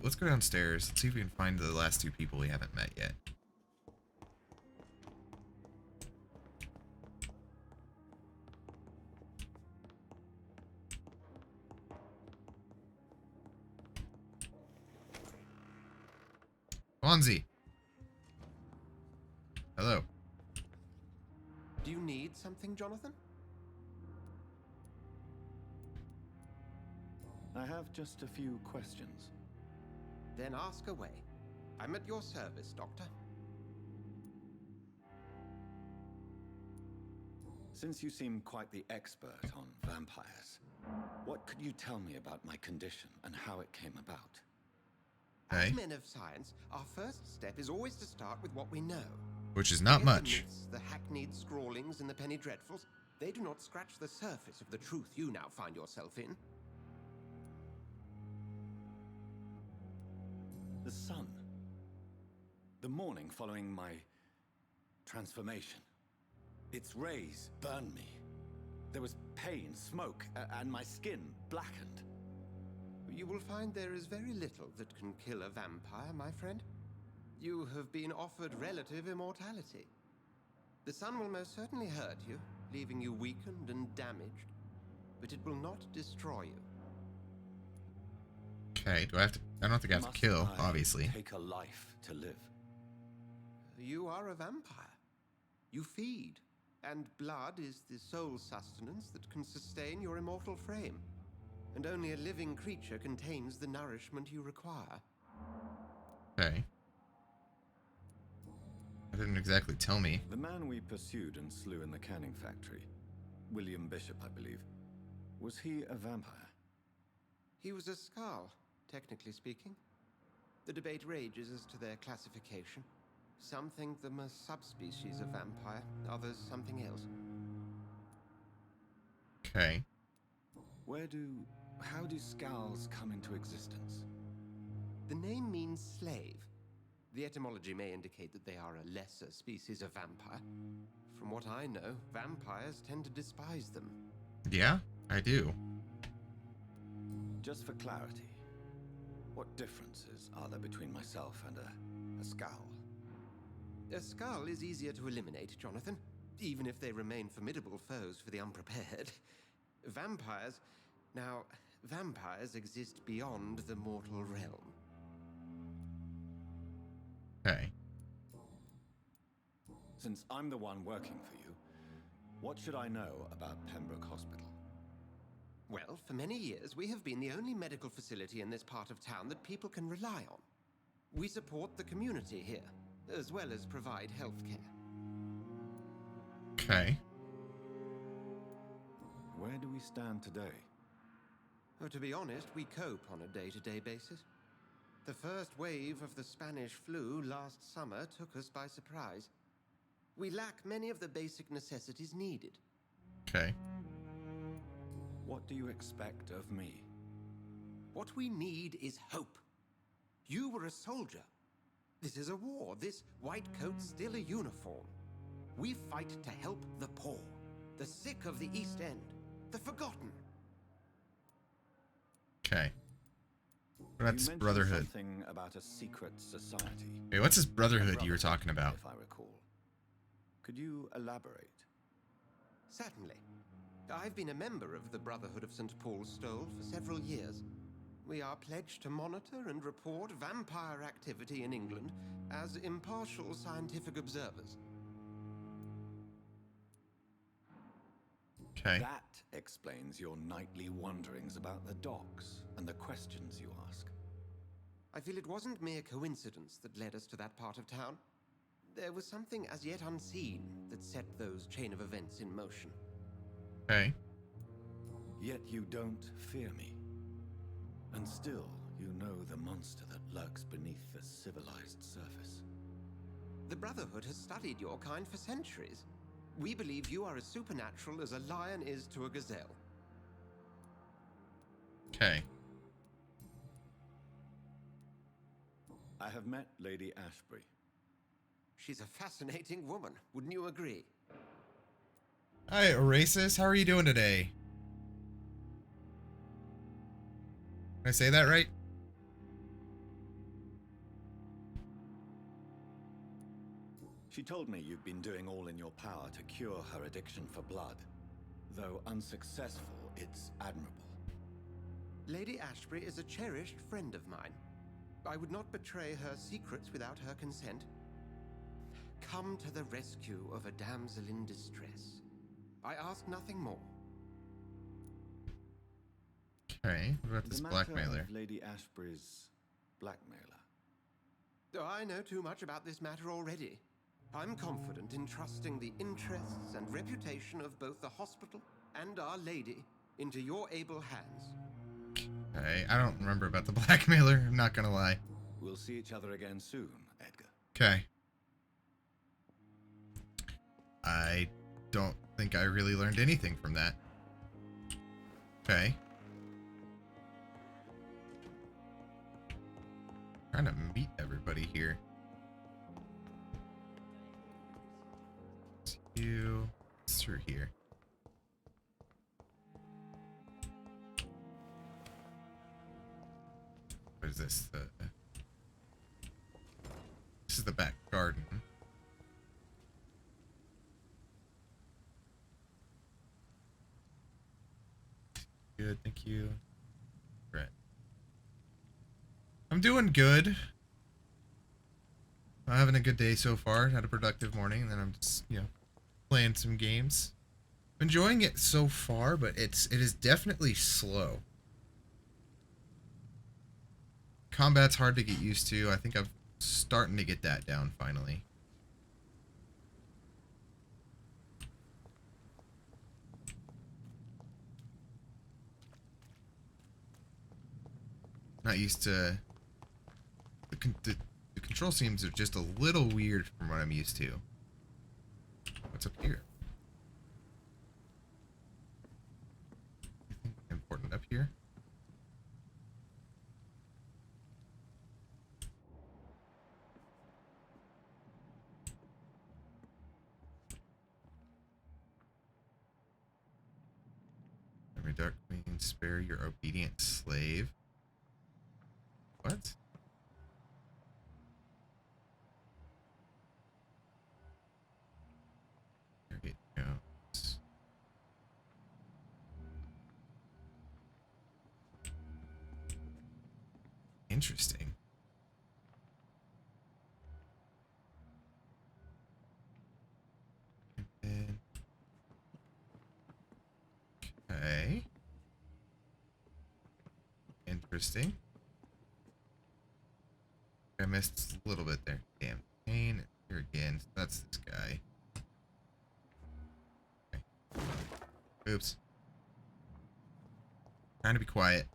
Let's go downstairs. Let's see if we can find the last two people we haven't met yet. Fonzie. Hello. Do you need something, Jonathan? I have just a few questions. Then ask away. I'm at your service, Doctor. Since you seem quite the expert on vampires, what could you tell me about my condition and how it came about? As men of science, our first step is always to start with what we know. Which is not Forget much. The myths, the hackneyed scrawlings, and the penny dreadfuls. They do not scratch the surface of the truth you now find yourself in. The sun. The morning following my transformation. Its rays burned me. There was pain, smoke, and my skin blackened. You will find there is very little that can kill a vampire, my friend. You have been offered relative immortality. The sun will most certainly hurt you, leaving you weakened and damaged, but it will not destroy you. Okay, do I have to? I don't think I have to kill, obviously. Take a life to live. You are a vampire. You feed, and blood is the sole sustenance that can sustain your immortal frame. And only a living creature contains the nourishment you require. Okay. That didn't exactly tell me. The man we pursued and slew in the canning factory, William Bishop, I believe, was he a vampire? He was a Skull, technically speaking. The debate rages as to their classification. Some think them a subspecies of vampire, others something else. Okay. How do Skulls come into existence? The name means slave. The etymology may indicate that they are a lesser species of vampire. From what I know, vampires tend to despise them. Yeah, I do. Just for clarity, what differences are there between myself and a Skull? A Skull is easier to eliminate, Jonathan, even if they remain formidable foes for the unprepared. Vampires... Now, vampires exist beyond the mortal realm. Okay. Since I'm the one working for you, what should I know about Pembroke Hospital? Well, for many years, we have been the only medical facility in this part of town that people can rely on. We support the community here, as well as provide health care. Okay. Where do we stand today? Oh, to be honest, we cope on a day-to-day basis. The first wave of the Spanish flu last summer took us by surprise. We lack many of the basic necessities needed. Okay. What do you expect of me? What we need is hope. You were a soldier. This is a war. This white coat's still a uniform. We fight to help the poor, the sick of the East End, the forgotten. Okay. That's Brotherhood. Something about a secret society. Hey, what's this Brotherhood you were talking about? If I recall. Could you elaborate? Certainly. I've been a member of the Brotherhood of St. Paul's Stole for several years. We are pledged to monitor and report vampire activity in England as impartial scientific observers. Okay. That explains your nightly wanderings about the docks and the questions you ask. I feel it wasn't mere coincidence that led us to that part of town. There was something as yet unseen that set those chain of events in motion. Okay. Yet you don't fear me. And still, you know the monster that lurks beneath the civilized surface. The Brotherhood has studied your kind for centuries. We believe you are as supernatural as a lion is to a gazelle. Okay. I have met Lady Ashbury. She's a fascinating woman, wouldn't you agree? Hi, Oasis. How are you doing today? Did I say that right? She told me you've been doing all in your power to cure her addiction for blood. Though unsuccessful, it's admirable. Lady Ashbury is a cherished friend of mine. I would not betray her secrets without her consent. Come to the rescue of a damsel in distress. I ask nothing more. Okay, what about this blackmailer? Of Lady Ashbury's blackmailer. Oh, I know too much about this matter already. I'm confident in trusting the interests and reputation of both the hospital and Our Lady into your able hands. Okay, I don't remember about the blackmailer, I'm not gonna lie. We'll see each other again soon, Edgar. Okay. I don't think I really learned anything from that. Okay. Trying to meet everybody here. You through here. What is this? This is the back garden. Good, thank you. Right. I'm doing good. I'm having a good day so far. Had a productive morning, and then I'm just, playing some games. Enjoying it so far, but it is definitely slow. Combat's hard to get used to. I think I'm starting to get that down finally. Not used to the control seems are just a little weird from what I'm used to. What's up here? Anything important up here? Every dark queen, spare your obedient slave. What? There it goes. Interesting. And then, okay. Interesting. I missed a little bit there. Damn. Pain. Here again. So that's this guy. Okay. Oops. Trying to be quiet.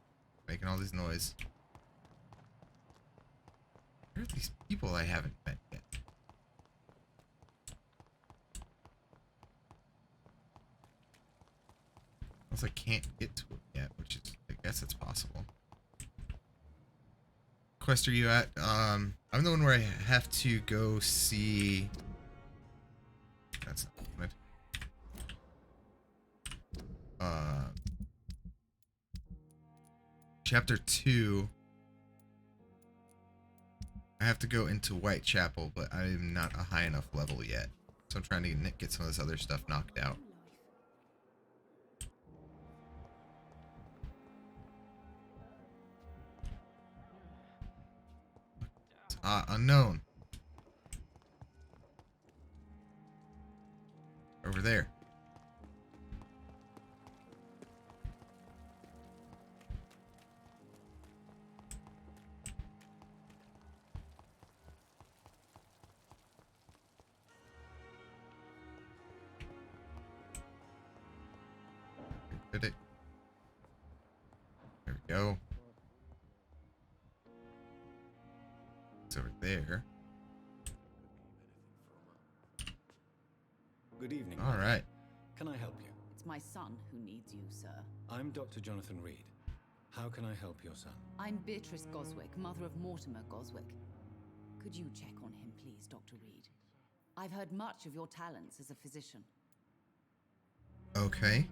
Making all this noise. Where are these people I haven't met yet? Unless I can't get to it yet, which is, I guess it's possible. Quest are you at? I'm the one where I have to go see. That's not good. Chapter 2. I have to go into Whitechapel, but I'm not a high enough level yet. So I'm trying to get some of this other stuff knocked out. Unknown. Over there. Did it? There we go. It's over there. Good evening. All right. Can I help you? It's my son who needs you, sir. I'm Dr. Jonathan Reed. How can I help your son? I'm Beatrice Goswick, mother of Mortimer Goswick. Could you check on him, please, Dr. Reed? I've heard much of your talents as a physician. Okay.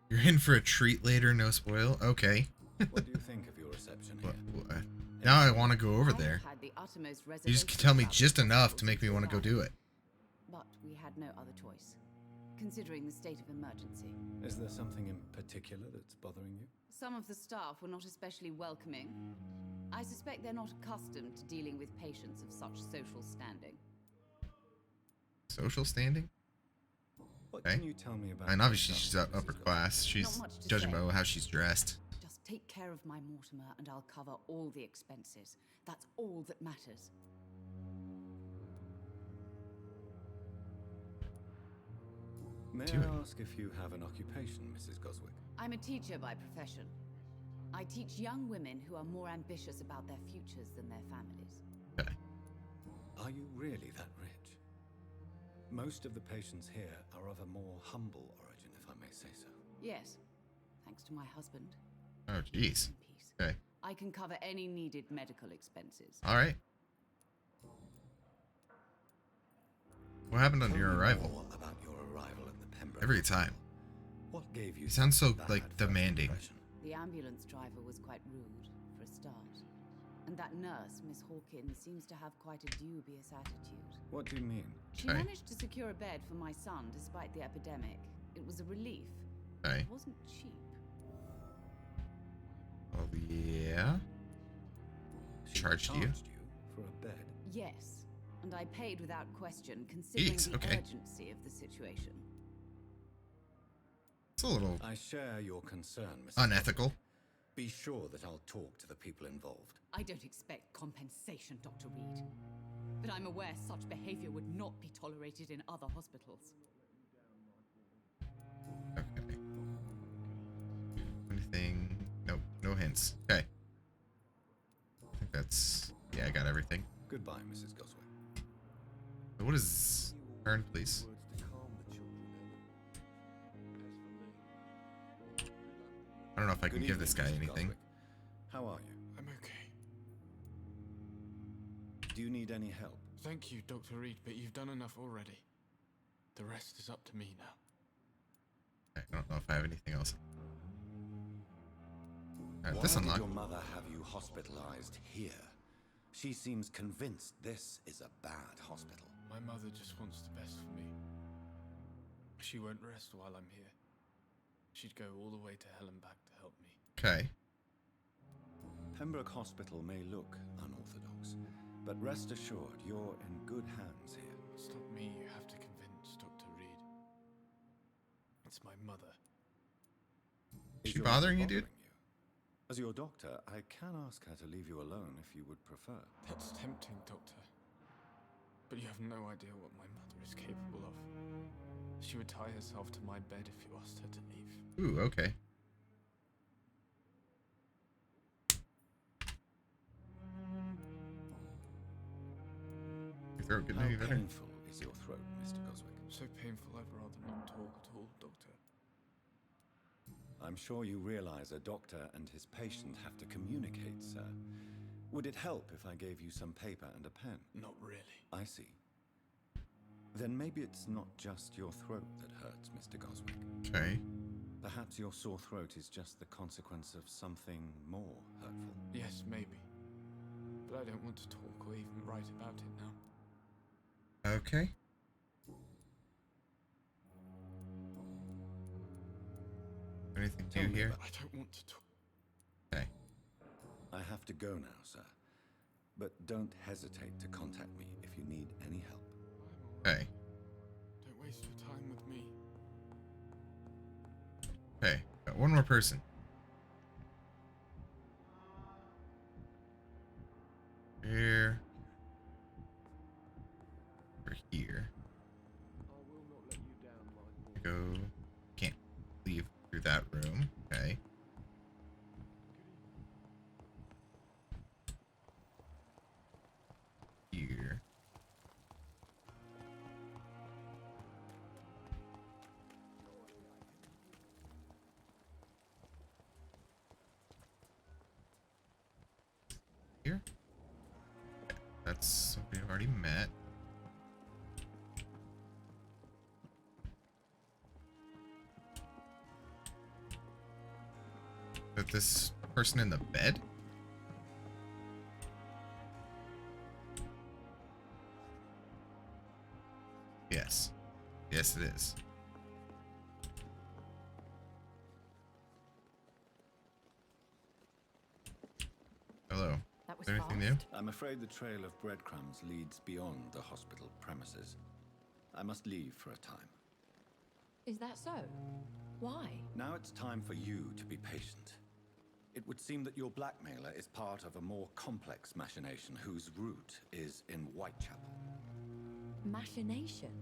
You're in for a treat later, no spoil. Okay. What do you think of your reception here? Now I want to go over there. Had the uttermost You just reservations tell me about just the enough to hospitals make me want to go do it. But we had no other choice, considering the state of emergency. Is there something in particular that's bothering you? Some of the staff were not especially welcoming. I suspect they're not accustomed to dealing with patients of such social standing. Social standing? What Okay. can you tell me about And obviously yourself, she's upper Mrs. class. She's Not much to judging say. by how she's dressed. Just take care of my Mortimer and I'll cover all the expenses. That's all that matters. May Do it. I ask if you have an occupation, Mrs. Goswick? I'm a teacher by profession. I teach young women who are more ambitious about their futures than their families. Okay. Are you really that rich? Most of the patients here are of a more humble origin, if I may say so. Yes, thanks to my husband. Oh, jeez. Okay. I can cover any needed medical expenses. All right. What happened on Tell your me arrival? more about your arrival at the Pembroke. Every time. What gave you? You sound so that like first demanding. impression? The ambulance driver was quite rude, for a start. And that nurse, Miss Hawkins, seems to have quite a dubious attitude. What do you mean? She managed to secure a bed for my son despite the epidemic. It was a relief. Okay. It wasn't cheap. Oh, yeah. Charged you? For a bed? Yes, and I paid without question, considering Jeez, the okay. urgency of the situation. It's a little I share your concern, Mrs. unethical. Goswick. Be sure that I'll talk to the people involved. I don't expect compensation, Dr. Reed. But I'm aware such behavior would not be tolerated in other hospitals. Okay. Anything? Nope. No hints. Okay. I think that's... Yeah, I got everything. Goodbye, Mrs. Goswick. What is... Turn, please. I don't know if I can Good give this guy evening, Mrs. anything. Goswick. How are you? I'm okay. Do you need any help? Thank you, Dr. Reed, but you've done enough already. The rest is up to me now. I don't know if I have anything else. Alright, Why this did unlocked. your mother have you hospitalized here? She seems convinced this is a bad hospital. My mother just wants the best for me. She won't rest while I'm here. She'd go all the way to hell and back to help me. Okay. Pembroke Hospital may look unorthodox, but rest assured you're in good hands here. It's not me you have to convince, Dr. Reed. It's my mother. Is she your bothering mother you, dude? As your doctor, I can ask her to leave you alone if you would prefer. That's tempting, Doctor. But you have no idea what my mother is capable of. She would tie herself to my bed if you asked her to leave. Ooh, okay. Your throat getting How any better? painful is your throat, Mr. Goswick? So painful I'd rather not talk at all, Doctor. I'm sure you realize a doctor and his patient have to communicate, sir. Would it help if I gave you some paper and a pen? Not really. I see. Then maybe it's not just your throat that hurts, Mr. Goswick. Okay. Perhaps your sore throat is just the consequence of something more hurtful. Yes, maybe. But I don't want to talk or even write about it now. Okay. Anything Tell new me here? about- I don't want to talk. Okay. I have to go now, sir. But don't hesitate to contact me if you need any help. Okay. Don't waste your time with me. Okay. Got one more person. Here. here. Go. Can't leave through that room. Okay. Here. Here. Okay. That's something I've already met. But this person in the bed? Yes. Yes, it is. Hello. Is there anything new? I'm afraid the trail of breadcrumbs leads beyond the hospital premises. I must leave for a time. Is that so? Why? Now it's time for you to be patient. It would seem that your blackmailer is part of a more complex machination whose root is in Whitechapel. Machination?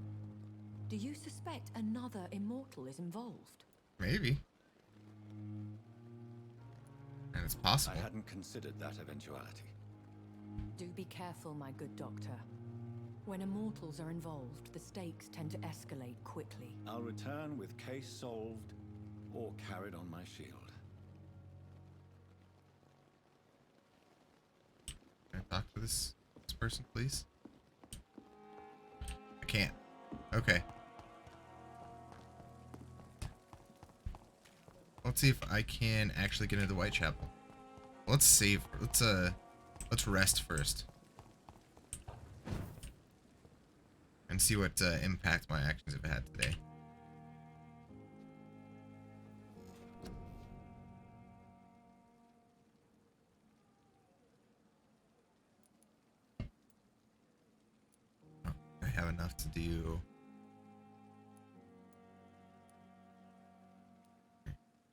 Do you suspect another immortal is involved? Maybe. And it's possible. I hadn't considered that eventuality. Do be careful, my good doctor. When immortals are involved, the stakes tend to escalate quickly. I'll return with case solved or carried on my shield. Can I talk to this person, please? I can't. Okay. Let's see if I can actually get into Whitechapel. Let's save. Let's rest first. And see what impact my actions have had today. Oh, I have enough to do.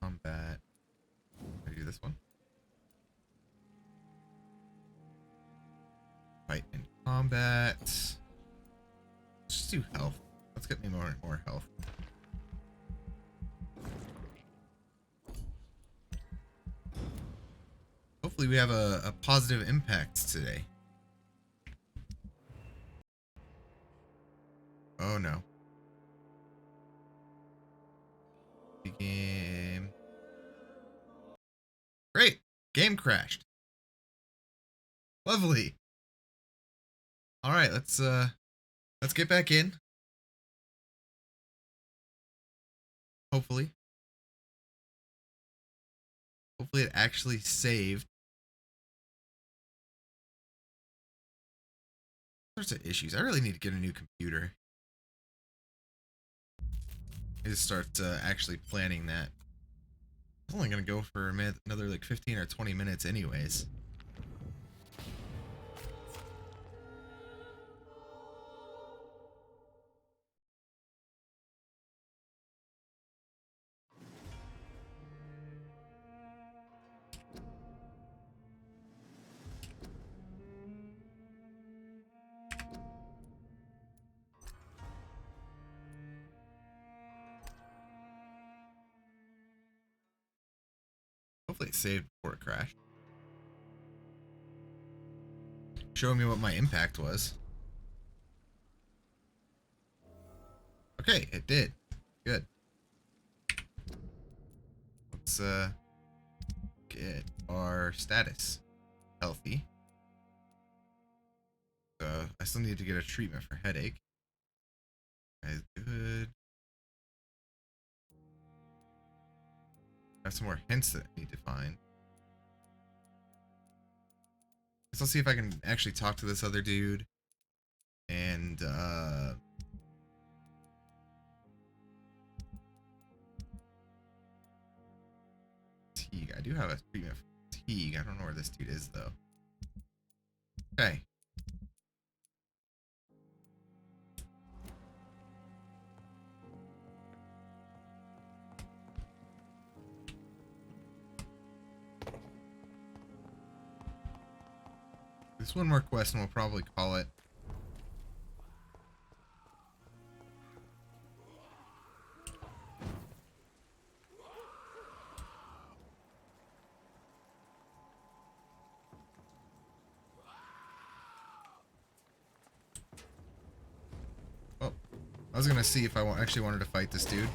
Combat. Can I do this one? Fight in combat. Let's just do health. Let's get me more health. Hopefully we have a positive impact today. Oh no. Game. Great. Game crashed. Lovely. All right, let's get back in. Hopefully it actually saved. All sorts of issues. I really need to get a new computer. I just start actually planning that. It's only gonna go for another like 15 or 20 minutes anyways. Hopefully it saved before it crashed. Showing me what my impact was. Okay, it did. Good. Let's get our status healthy. I still need to get a treatment for headache. That's good. Got some more hints that I need to find. Let's see if I can actually talk to this other dude. And fatigue. I do have a treatment for fatigue. I don't know where this dude is though. Okay. This one more quest and we'll probably call it. I was gonna see if I actually wanted to fight this dude.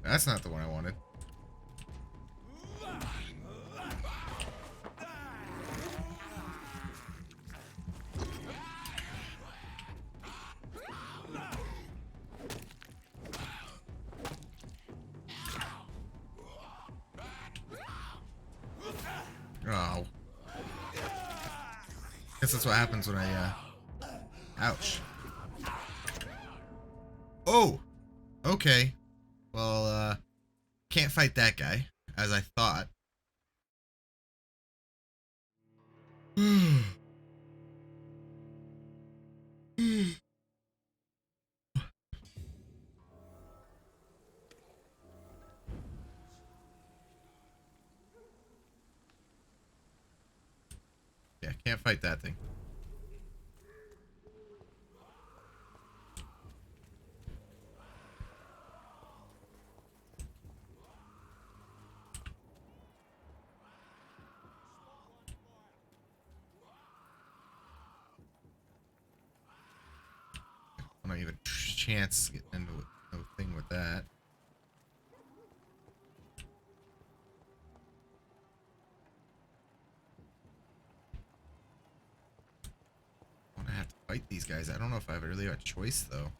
That's not the one I wanted. Oh. Guess that's what happens when I, ouch. Oh! Okay. Well, can't fight that guy, as I thought. Yeah, can't fight that thing. I don't even chance getting into no thing with that. I'm gonna have to fight these guys. I don't know if I really have a choice though.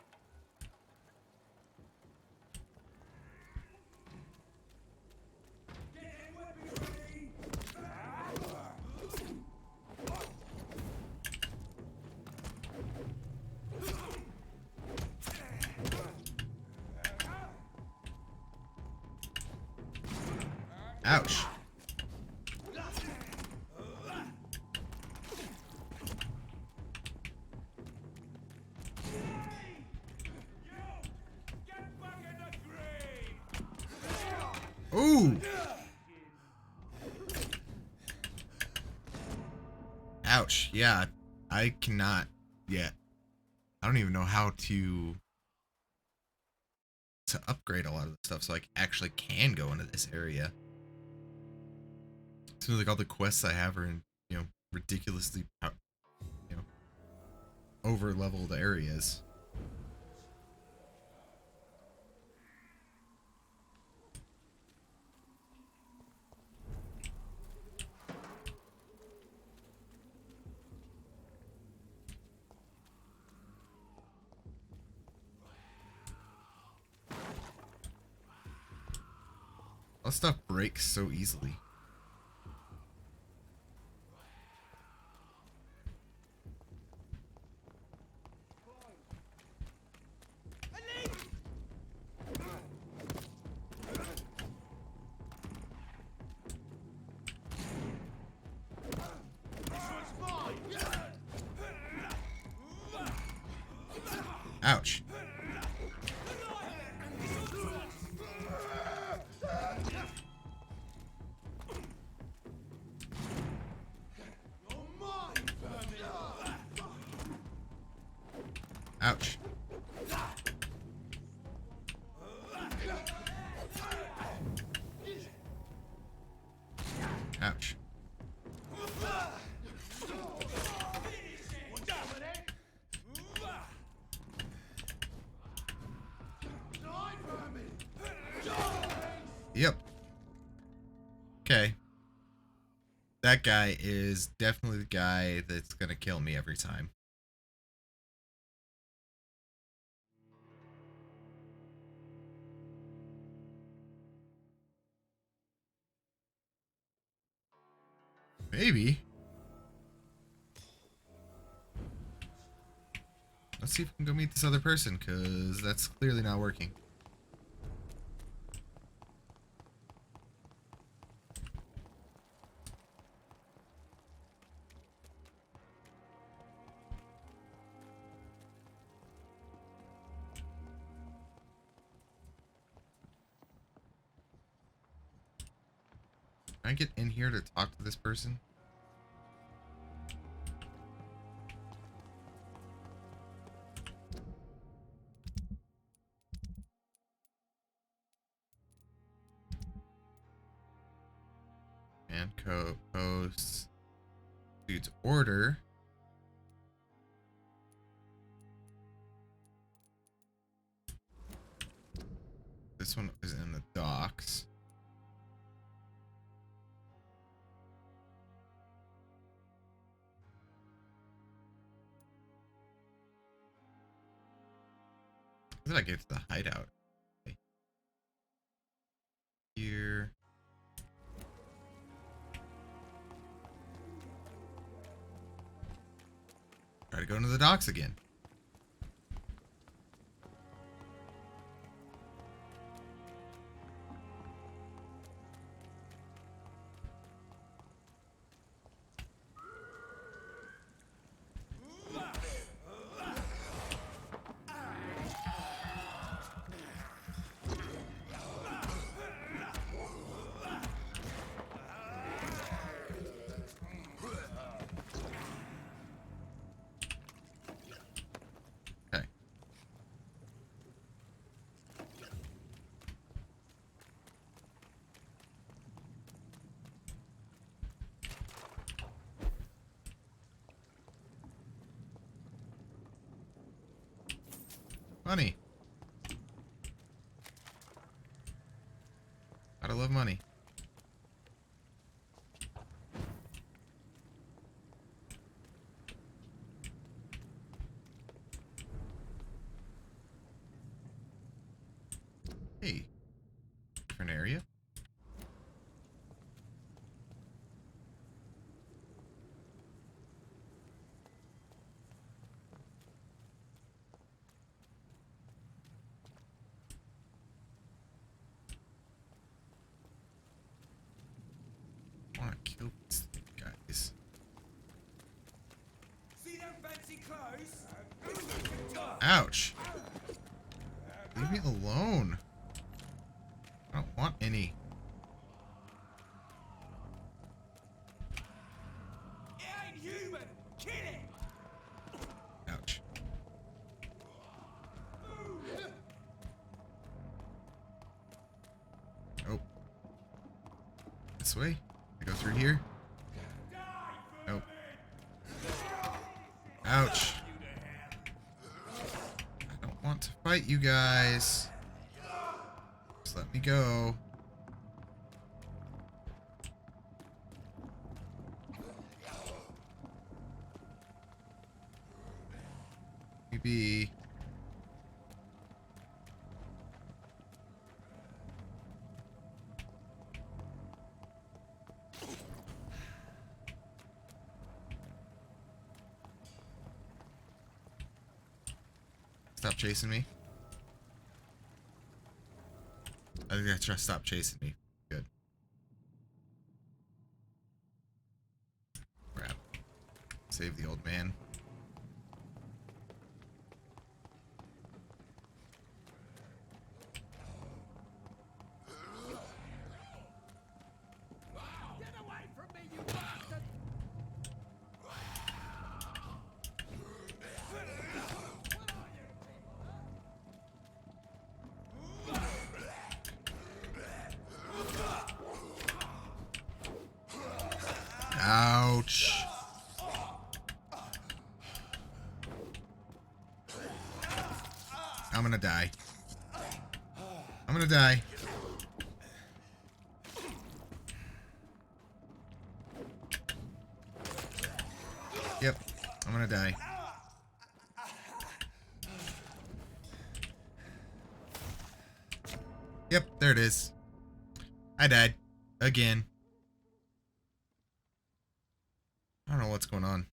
Ouch. Ooh. Ouch. Yeah, I cannot yet. I don't even know how to upgrade a lot of the stuff so I actually can go into this area. Seems like all the quests I have are in, ridiculously, over leveled areas. All stuff breaks so easily. Ouch. Ouch. Ouch. Yep. Okay. That guy is definitely the guy that's gonna kill me every time. Maybe. Let's see if we can go meet this other person, because that's clearly not working. Can I get in here to talk to this person? And posts. Dude, dude's order. This one is in the docks. How did I get to the hideout? Okay. Here. Try to go into the docks again. Okay. Money. Gotta love money. Hey. Different area. I want to kill these guys. See them fancy clothes? Ouch. Leave me alone. I don't want any. It ain't human! Kill it! Ouch. Nope. This way? I go through here? Nope. Ouch. I don't want to fight you guys. Just let me go. Maybe. Stop chasing me. I think I try to stop chasing me. Good. Crap. Save the old man. Get away from me, you bastard! Ouch. I'm gonna die. I'm gonna die. Yep, I'm gonna die. Yep, there it is. I died. Again. I don't know what's going on.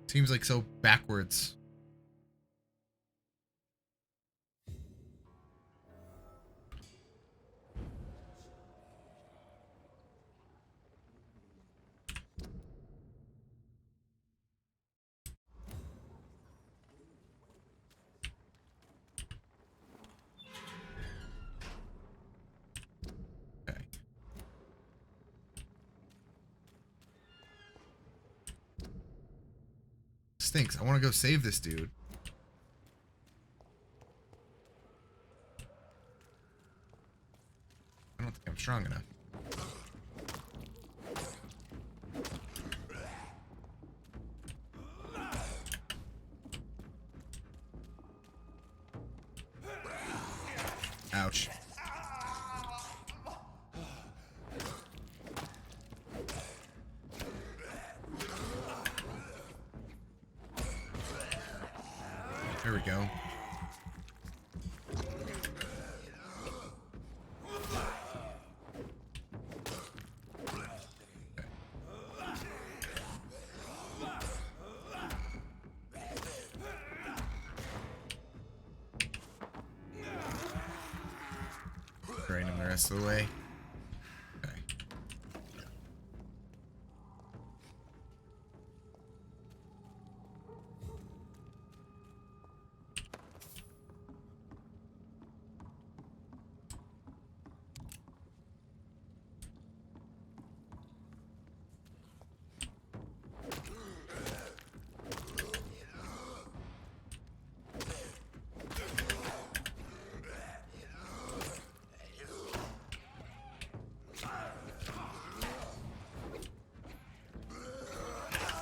Seems like so backwards. Okay. Stinks. I want to go save this dude. I don't think I'm strong enough. There we go. Drain him the rest of the way. Okay.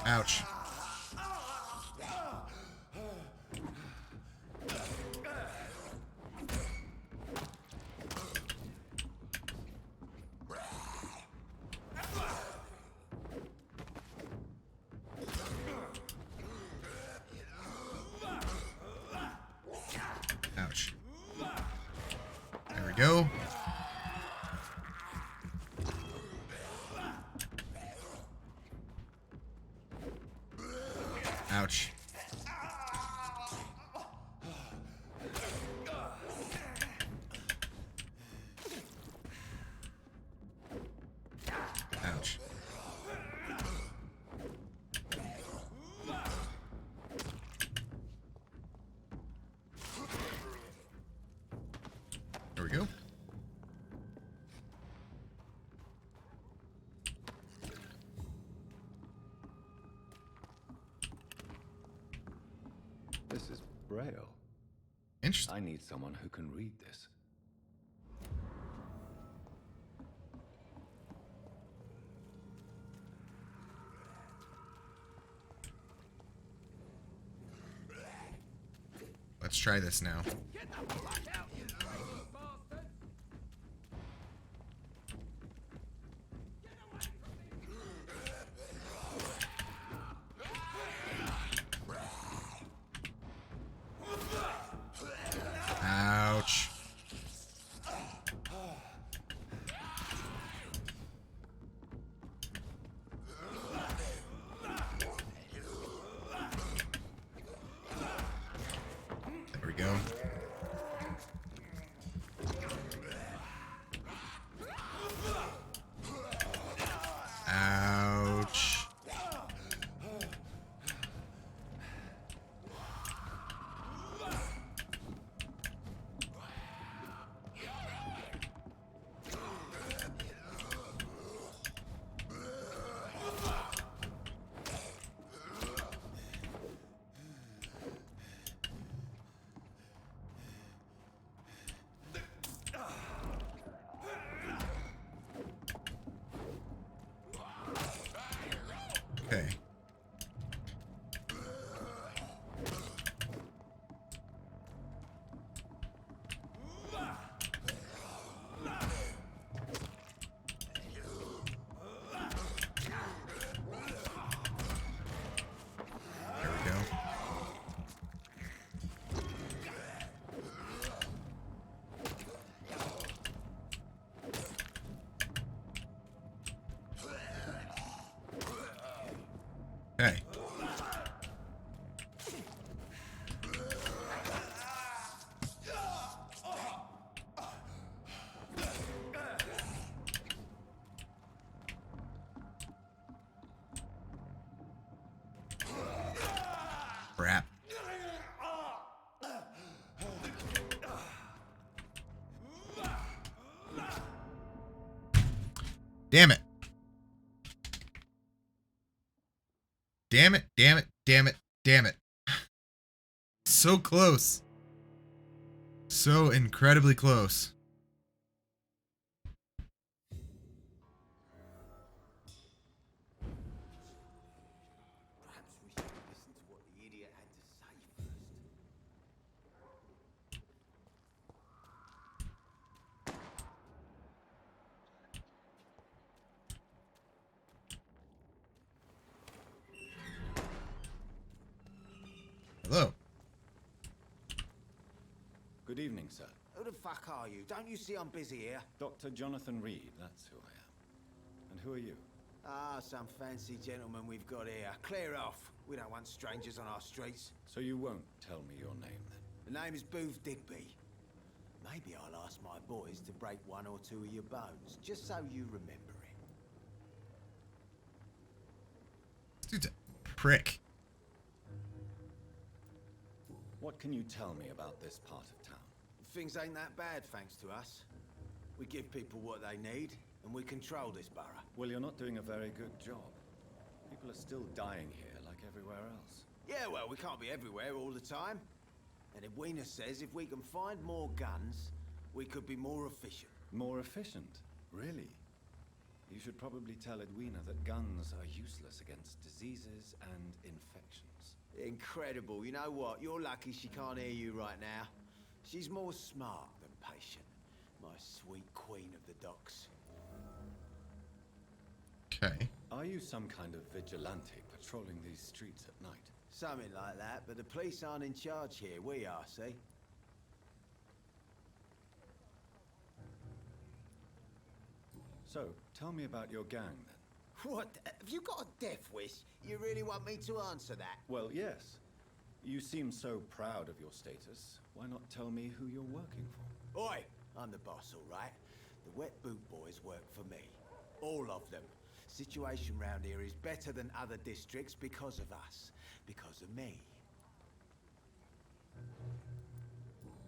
Ouch. Ouch. There we go. Ouch. Ouch. There we go. This is Braille. Interesting. I need someone who can read this. Let's try this now. Ouch. There we go. Ouch. Okay. There we go. Okay. Crap. Damn it. Damn it, damn it, damn it, damn it. So close. So incredibly close. Perhaps we should listen to what the idiot had to say first. Hello. sir? Who the fuck are you? Don't you see I'm busy here? Dr. Jonathan Reed, that's who I am. And who are you? Ah, some fancy gentleman we've got here. Clear off. We don't want strangers on our streets. So you won't tell me your name, then? The name is Booth Digby. Maybe I'll ask my boys to break one or two of your bones, just so you remember it. Dude's a prick. What can you tell me about this part of town? Things ain't that bad, thanks to us. We give people what they need, and we control this borough. Well, you're not doing a very good job. People are still dying here like everywhere else. Yeah, well, we can't be everywhere all the time. And Edwina says if we can find more guns, we could be more efficient. More efficient? Really? You should probably tell Edwina that guns are useless against diseases and infections. Incredible. You know what? You're lucky she can't hear you right now. She's more smart than patient. My sweet queen of the docks. Okay. Are you some kind of vigilante patrolling these streets at night? Something like that, but the police aren't in charge here. We are, see? So, tell me about your gang, then. What? Have you got a death wish? You really want me to answer that? Well, yes. You seem so proud of your status. Why not tell me who you're working for? Oi! I'm the boss, all right? The Wet Boot Boys work for me. All of them. Situation round here is better than other districts because of us. Because of me.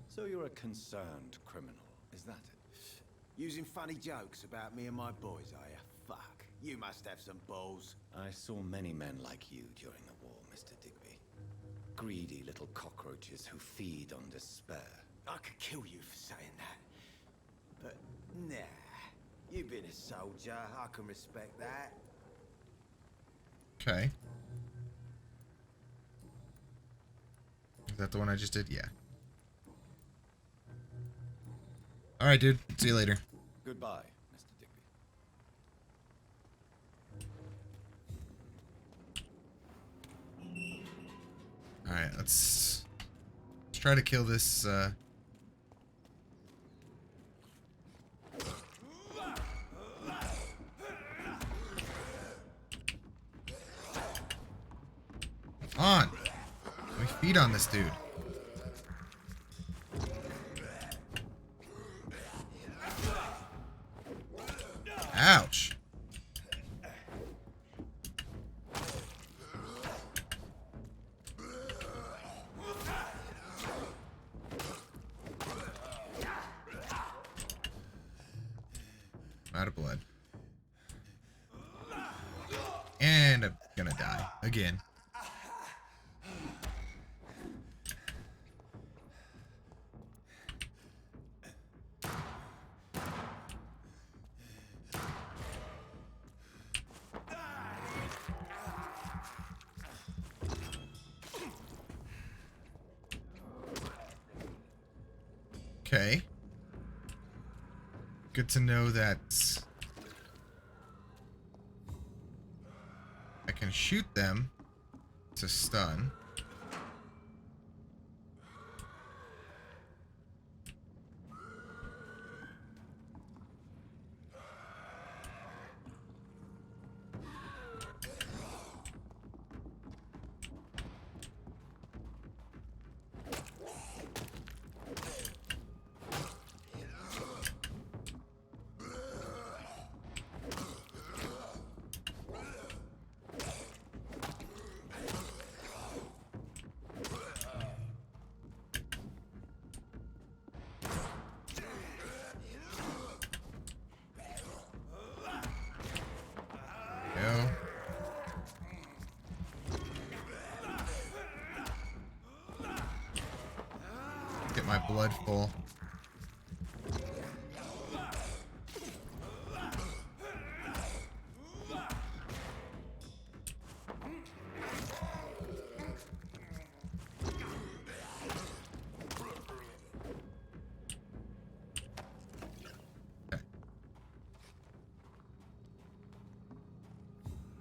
So you're a concerned criminal, is that it? Using funny jokes about me and my boys, are you? Fuck. You must have some balls. I saw many men like you during the war, Mr. Digby. Greedy little cockroaches who feed on despair. I could kill you for saying that. But, nah. You've been a soldier. I can respect that. Okay. Is that the one I just did? Yeah. Alright, dude. See you later. Goodbye, Mr. Digby. Alright, let's try to kill this, on! Let me feed on this dude. Ouch. I'm out of blood. And I'm gonna die again. Okay. Good to know that I can shoot them to stun. Get my blood full.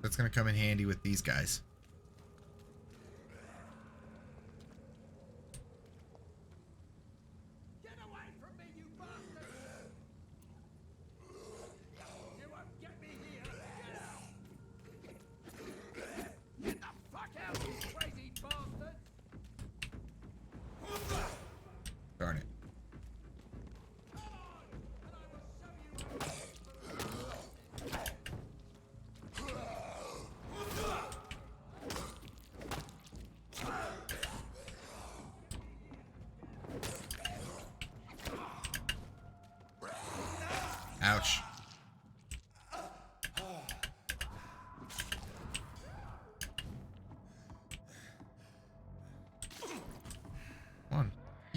That's gonna come in handy with these guys. Get away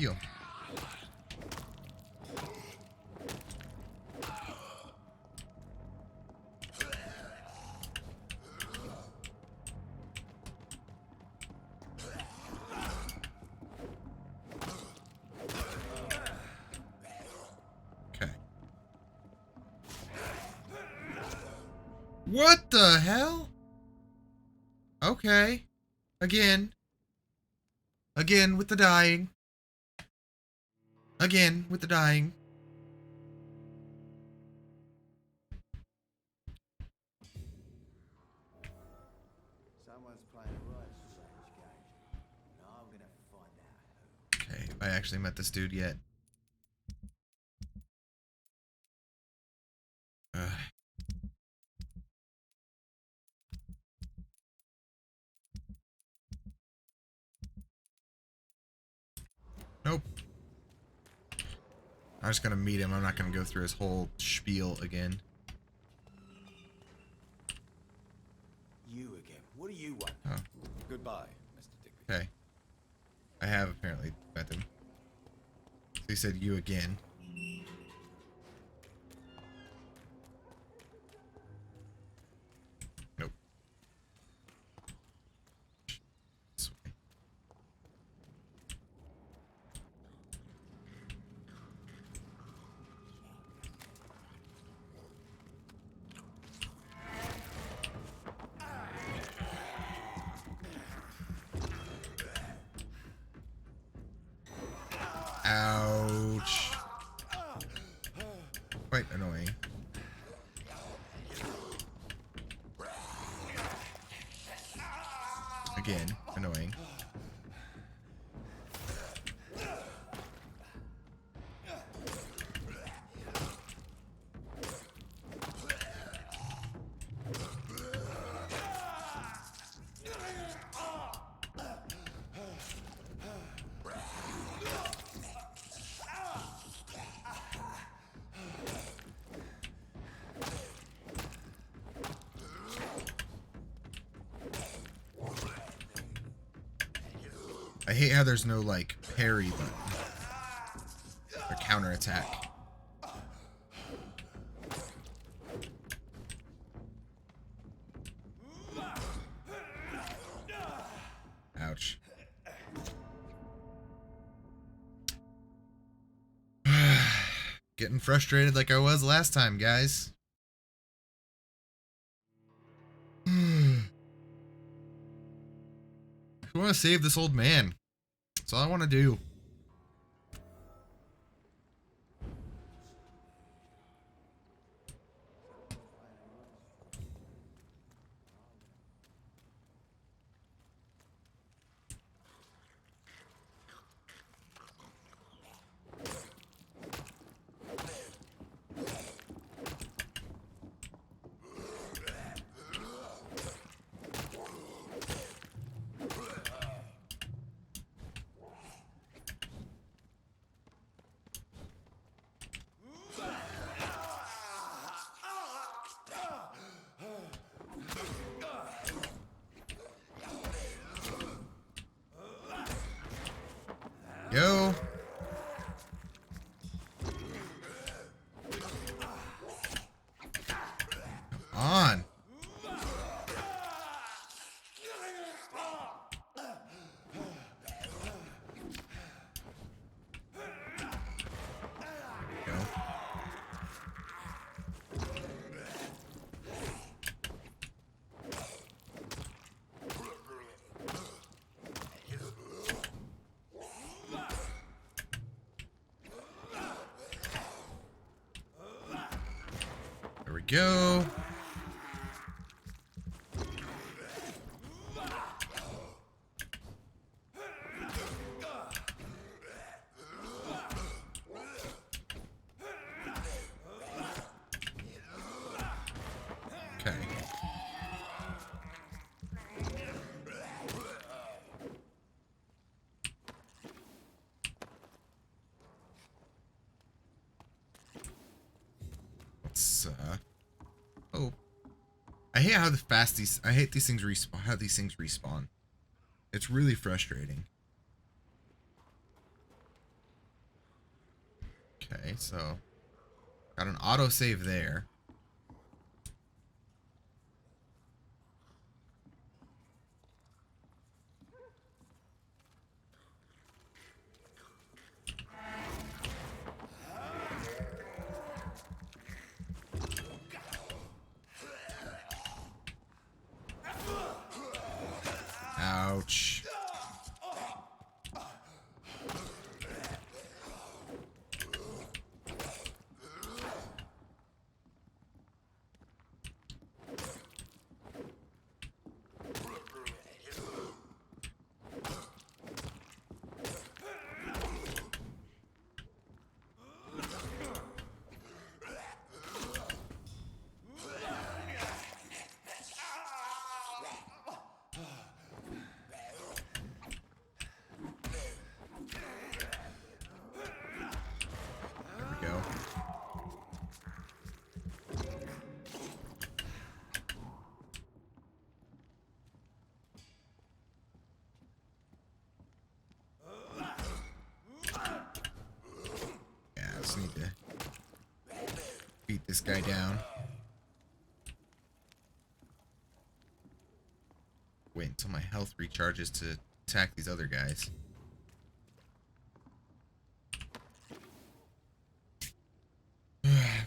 heal. Okay. What the hell? Okay. Again. Again with the dying. Again with the dying. Someone's playing a right strange game. And I'm gonna find out. Okay, if I actually met this dude yet. Ugh. Nope. I'm just gonna meet him. I'm not gonna go through his whole spiel again. You again. What do you want? Oh. Goodbye, Mr. Digby. Okay. I have apparently met him. So he said you again. Nope. This way. Ouch. Quite annoying. Again, annoying. I hate how there's no, like, parry button. Or counterattack. Ouch. Getting frustrated like I was last time, guys. I want to save this old man. That's all I want to do. Yo. Come on. Go. There we go. Okay. Let's oh. I hate how fast these things respawn, how these things respawn. It's really frustrating. Okay, so got an autosave there. Ouch. There we go. Yeah, I just need to beat this guy down. Wait until my health recharges to attack these other guys.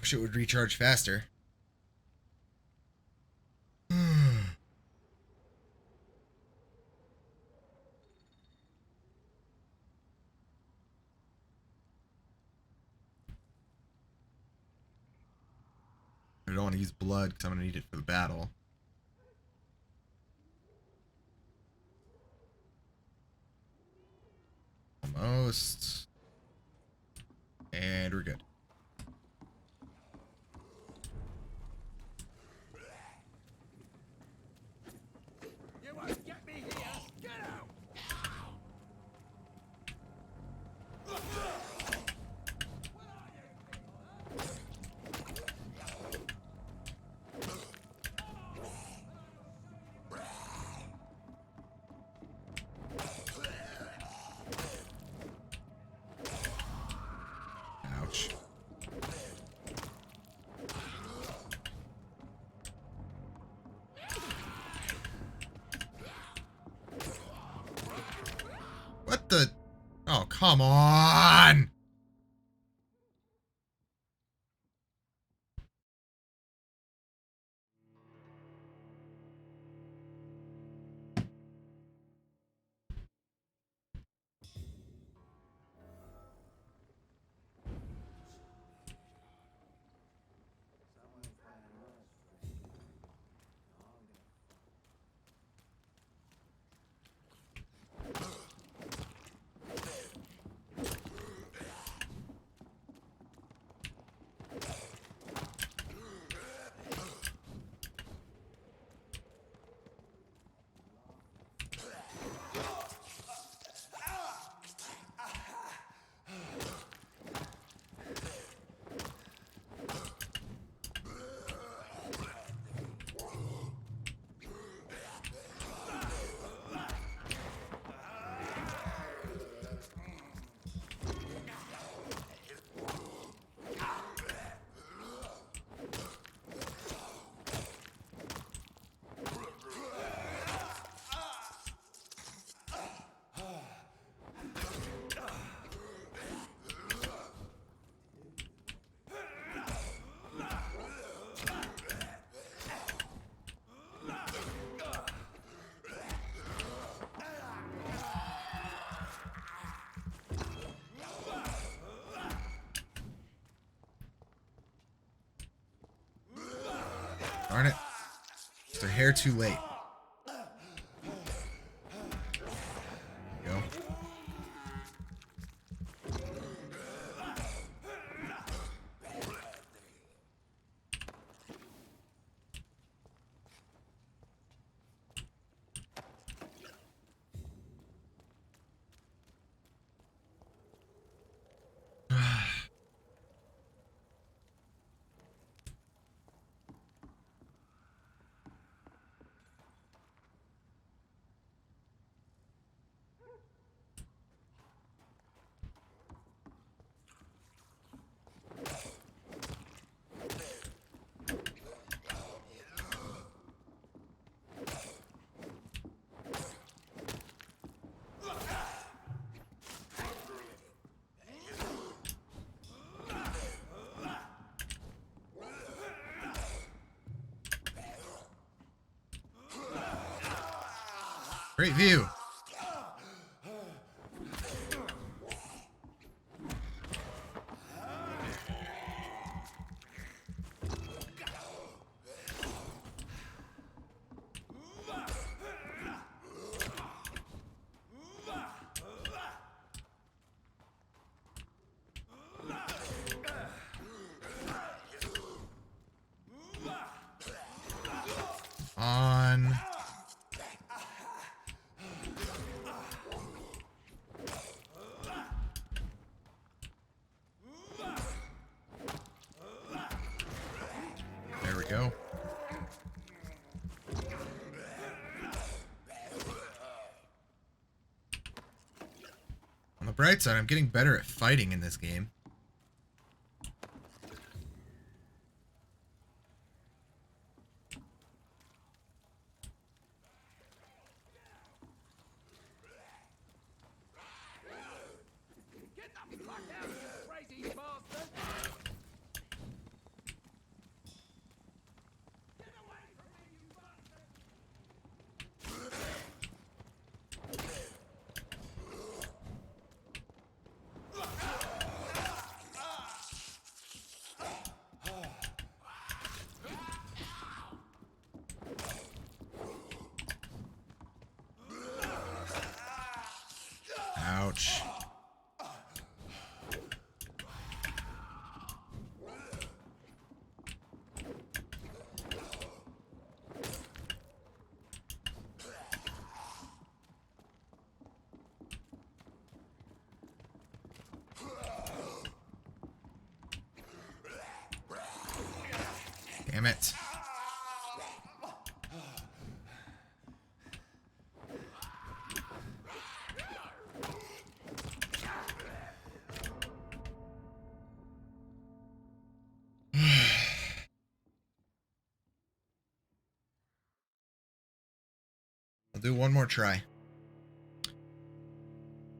Wish it would recharge faster. I don't want to use blood because I'm going to need it for the battle. Almost. And we're good. You won't get me here! Get out! Ouch. What the? Oh, come on! Darn it. Just a hair too late. There you go. Great view. On. There we go. On the bright side, I'm getting better at fighting in this game. Ouch. Damn it. I'll do one more try.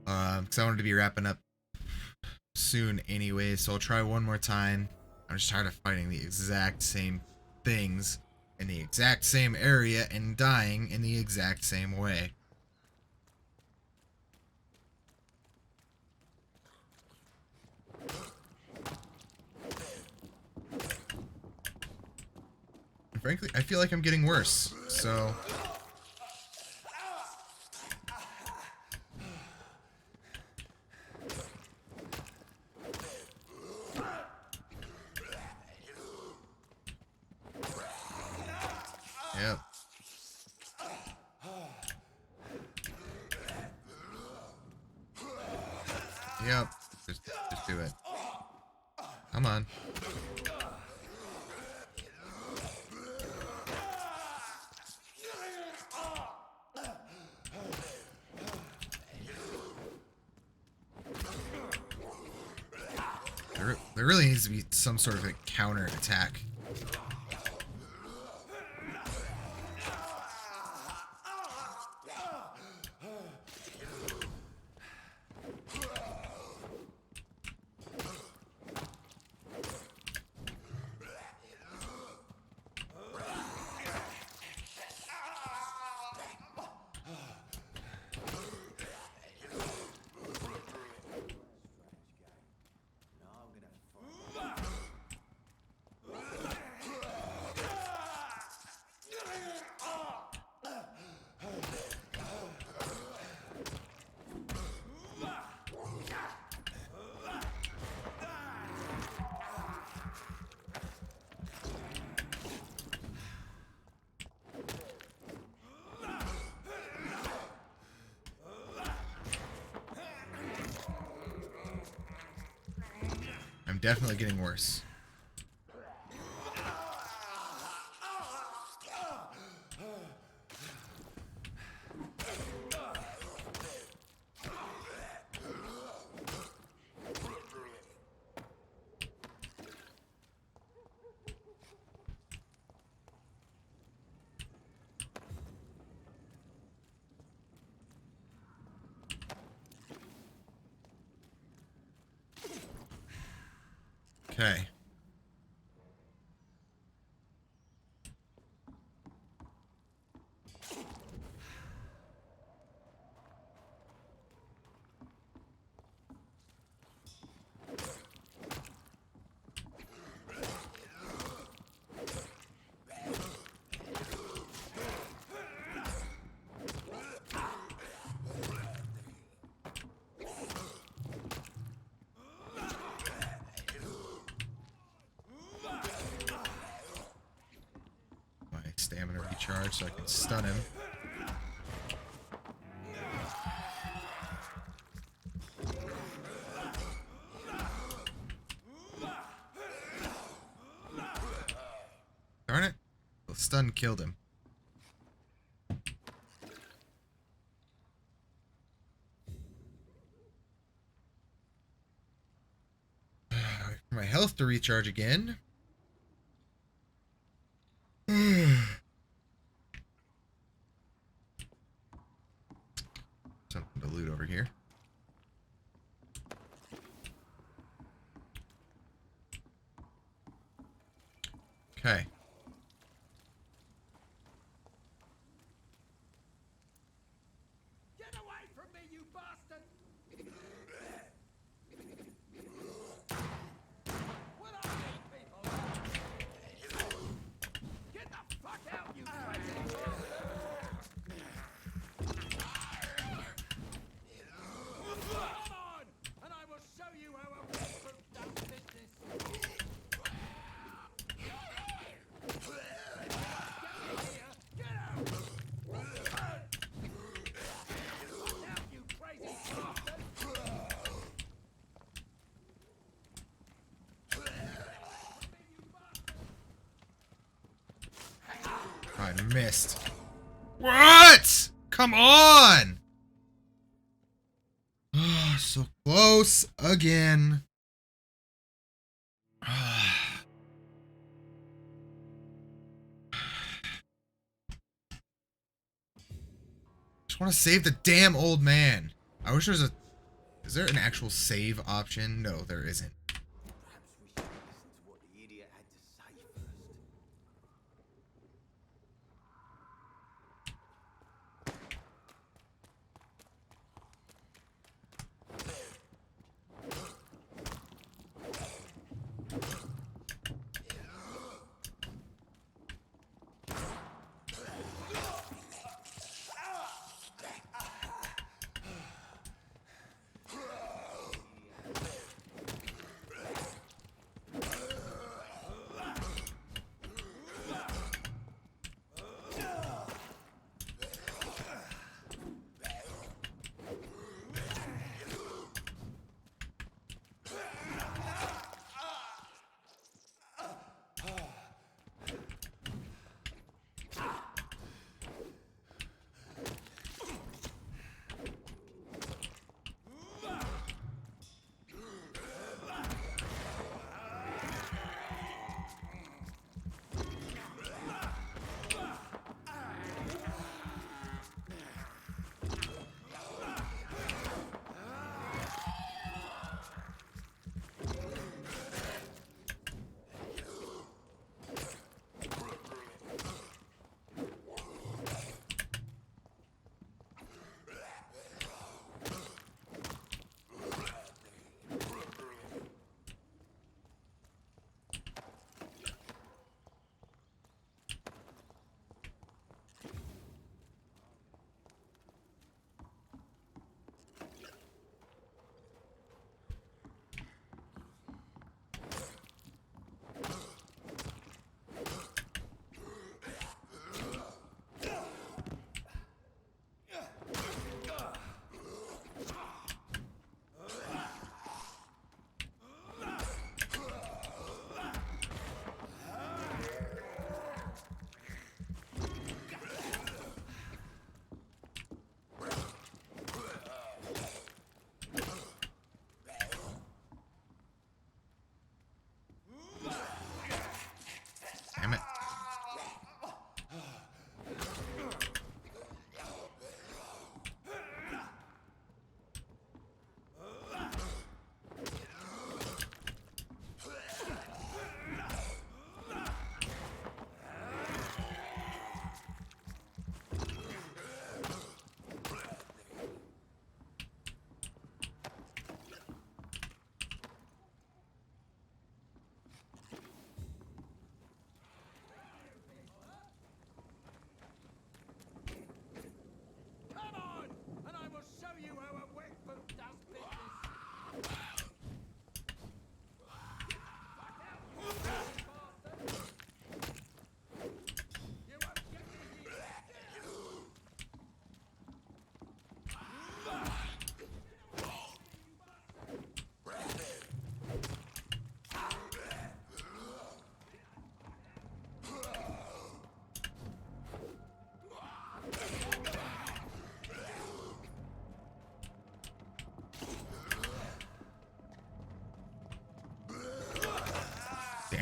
Because I wanted to be wrapping up soon anyway, so I'll try one more time. I'm just tired of fighting the exact same things in the exact same area and dying in the exact same way. And frankly, I feel like I'm getting worse, so... Yep. Yep. Just do it. Come on. There really needs to be some sort of a counter attack. I'm definitely getting worse. Okay. stamina recharge so I can stun him. Darn it. The stun killed him. Wait for my health to recharge again. Something to loot over here. Okay. Get away from me, you bastard! What are these people? Get the fuck out, you crazy bastard! Come on, and I will show you how a recruit does business. Get out! You crazy bastard! I missed. What? Come on! Oh, so close again. Just want to save the damn old man. I wish there was a... Is there an actual save option? No, there isn't.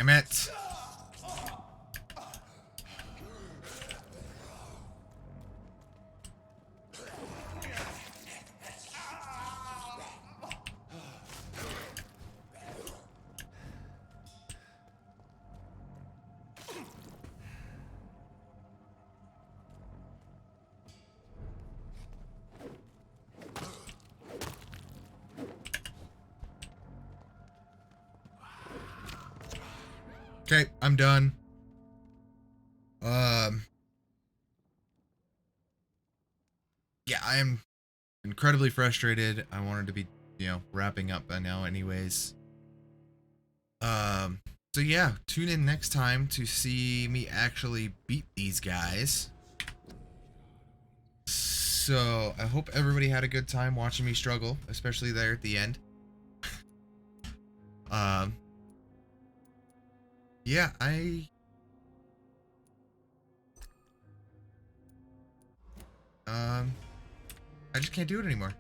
Damn it. Okay, I'm done. Yeah, I am incredibly frustrated. I wanted to be, wrapping up by now anyways. So yeah, tune in next time to see me actually beat these guys. So I hope everybody had a good time watching me struggle, especially there at the end. Yeah, I just can't do it anymore.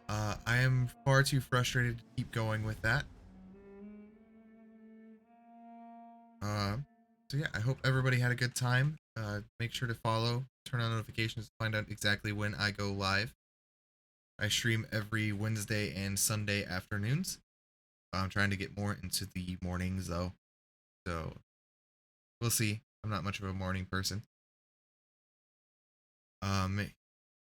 I am far too frustrated to keep going with that. So yeah, I hope everybody had a good time. Make sure to follow, turn on notifications to find out exactly when I go live. I stream every Wednesday and Sunday afternoons. I'm trying to get more into the mornings though. So we'll see. I'm not much of a morning person.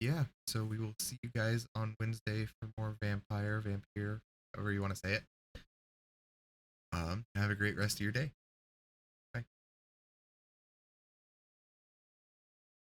Yeah, so we will see you guys on Wednesday for more Vampyr, however you want to say it. Have a great rest of your day.